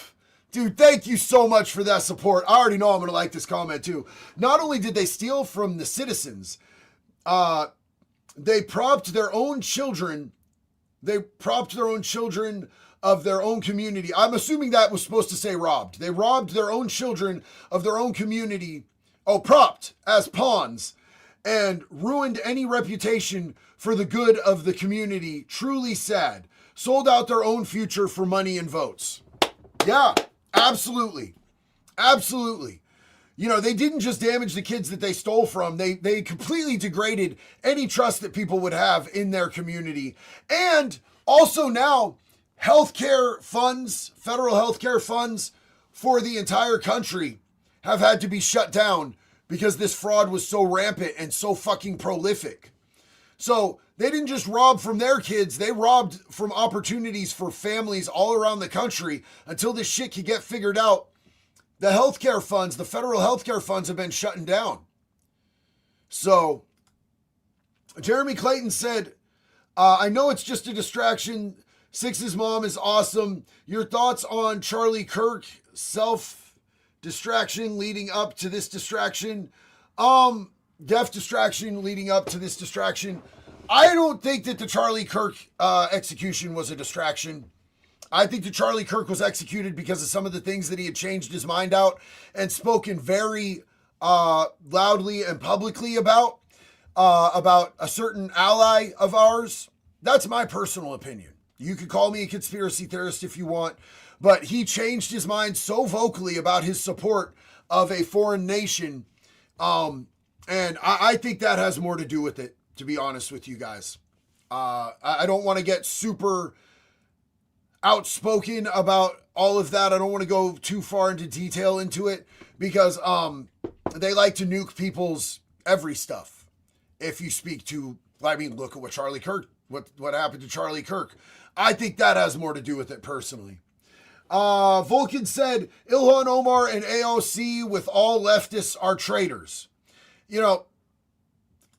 Dude, thank you so much for that support. I already know I'm going to like this comment too. Not only did they steal from the citizens, they propped their own children. They propped their own children of their own community. I'm assuming that was supposed to say robbed. They robbed their own children of their own community. Propped as pawns, and ruined any reputation for the good of the community. Truly sad. Sold out their own future for money and votes. Yeah. Absolutely. Absolutely. You know, they didn't just damage the kids that they stole from. They completely degraded any trust that people would have in their community. And also now, healthcare funds, federal healthcare funds for the entire country have had to be shut down because this fraud was so rampant and so fucking prolific. So they didn't just rob from their kids, they robbed from opportunities for families all around the country until this shit could get figured out. The healthcare funds, the federal healthcare funds have been shutting down. So Jeremy Clayton said, I know it's just a distraction. Six's mom is awesome. Your thoughts on Charlie Kirk, self-distraction leading up to this distraction? Deaf distraction leading up to this distraction. I don't think that the Charlie Kirk execution was a distraction. I think that Charlie Kirk was executed because of some of the things that he had changed his mind out and spoken very loudly and publicly about a certain ally of ours. That's my personal opinion. You could call me a conspiracy theorist if you want, but he changed his mind so vocally about his support of a foreign nation. And I think that has more to do with it, to be honest with you guys. I don't want to get super outspoken about all of that. I don't want to go too far into detail into it because they like to nuke people's every stuff. If you speak to, I mean, look at what Charlie Kirk, what happened to Charlie Kirk. I think that has more to do with it personally. Vulcan said, Ilhan Omar and AOC with all leftists are traitors. You know,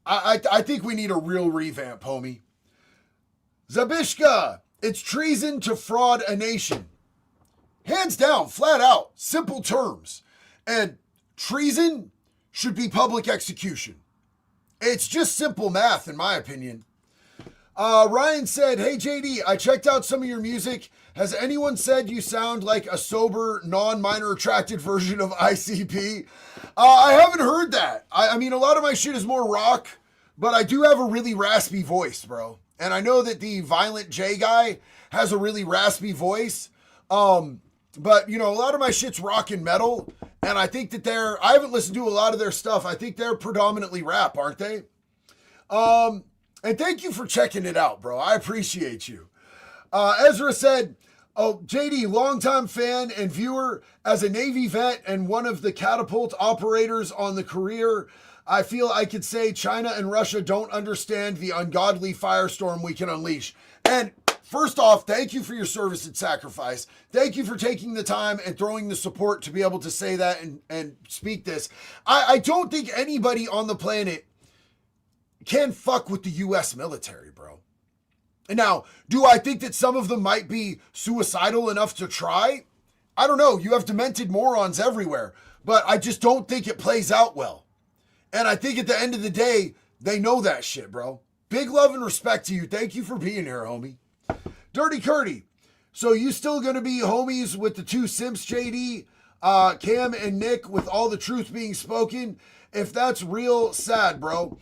I think we need a real revamp, homie. Zabishka, it's treason to fraud a nation. Hands down, flat out, simple terms. And treason should be public execution. It's just simple math, in my opinion. Ryan said, hey, JD, I checked out some of your music. Has anyone said you sound like a sober, non-minor attracted version of ICP? I haven't heard that. I mean, a lot of my shit is more rock, but I do have a really raspy voice, bro. And I know that the Violent J guy has a really raspy voice. But, you know, a lot of my shit's rock and metal. And I think that I haven't listened to a lot of their stuff. I think they're predominantly rap, aren't they? And thank you for checking it out, bro. I appreciate you. Ezra said, oh, JD, longtime fan and viewer. As a Navy vet and one of the catapult operators on the career, I feel I could say China and Russia don't understand the ungodly firestorm we can unleash. And first off, thank you for your service and sacrifice. Thank you for taking the time and throwing the support to be able to say that and speak this. I don't think anybody on the planet can fuck with the U.S. military, bro. Now, do I think that some of them might be suicidal enough to try? I don't know. You have demented morons everywhere, but I just don't think it plays out well. And I think at the end of the day, they know that shit, bro. Big love and respect to you. Thank you for being here, homie. Dirty Curdy. So you still going to be homies with the two simps, JD, Cam and Nick, with all the truth being spoken? If that's real sad, bro.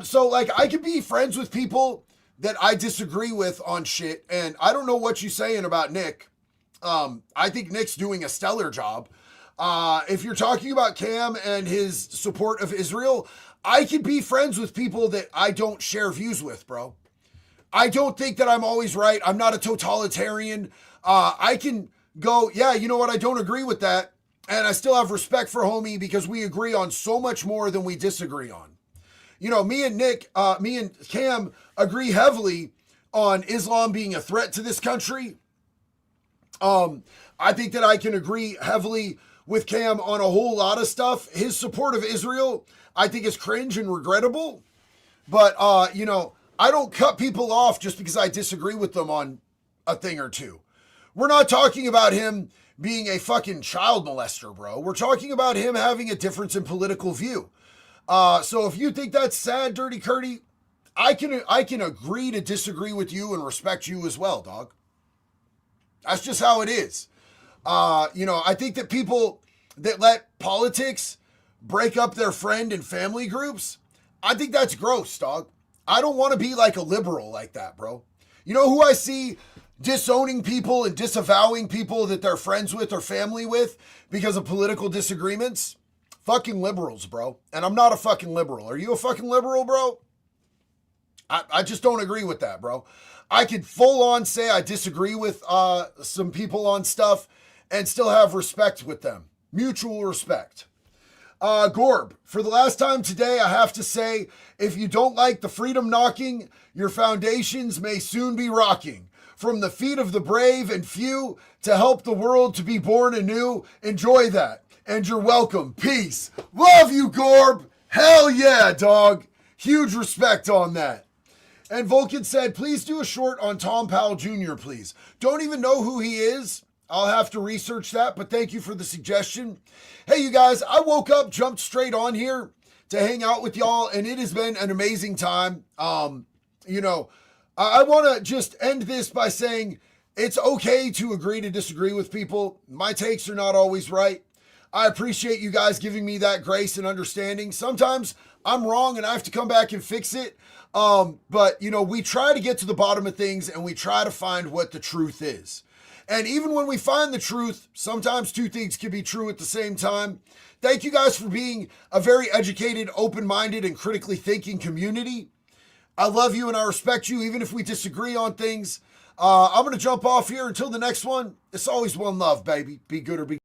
So like I could be friends with people that I disagree with on shit. And I don't know what you're saying about Nick. I think Nick's doing a stellar job. If you're talking about Cam and his support of Israel, I could be friends with people that I don't share views with, bro. I don't think that I'm always right. I'm not a totalitarian. I can go, yeah, you know what? I don't agree with that. And I still have respect for homie because we agree on so much more than we disagree on. You know, me and Cam agree heavily on Islam being a threat to this country. I think that I can agree heavily with Cam on a whole lot of stuff. His support of Israel, I think, is cringe and regrettable. But, you know, I don't cut people off just because I disagree with them on a thing or two. We're not talking about him being a fucking child molester, bro. We're talking about him having a difference in political view. So if you think that's sad, Dirty Curdy, I can agree to disagree with you and respect you as well, dog. That's just how it is. You know, I think that people that let politics break up their friend and family groups, I think that's gross, dog. I don't want to be like a liberal like that, bro. You know who I see disowning people and disavowing people that they're friends with or family with because of political disagreements? fucking liberals, bro. And I'm not a fucking liberal. Are you a fucking liberal, bro? I just don't agree with that, bro. I could full on say I disagree with some people on stuff and still have respect with them. Mutual respect. Gorb, for the last time today, I have to say, if you don't like the freedom knocking, your foundations may soon be rocking. From the feet of the brave and few to help the world to be born anew, enjoy that. And you're welcome. Peace. Love you, Gorb. Hell yeah, dog. Huge respect on that. And Vulcan said, please do a short on Tom Powell Jr., please. Don't even know who he is. I'll have to research that, but thank you for the suggestion. Hey, you guys, I woke up, jumped straight on here to hang out with y'all, and it has been an amazing time. I want to just end this by saying it's okay to agree to disagree with people. My takes are not always right. I appreciate you guys giving me that grace and understanding. Sometimes I'm wrong and I have to come back and fix it. But we try to get to the bottom of things and we try to find what the truth is. And even when we find the truth, sometimes two things can be true at the same time. Thank you guys for being a very educated, open-minded, and critically thinking community. I love you and I respect you, even if we disagree on things. I'm going to jump off here until the next one. It's always one love, baby. Be good or be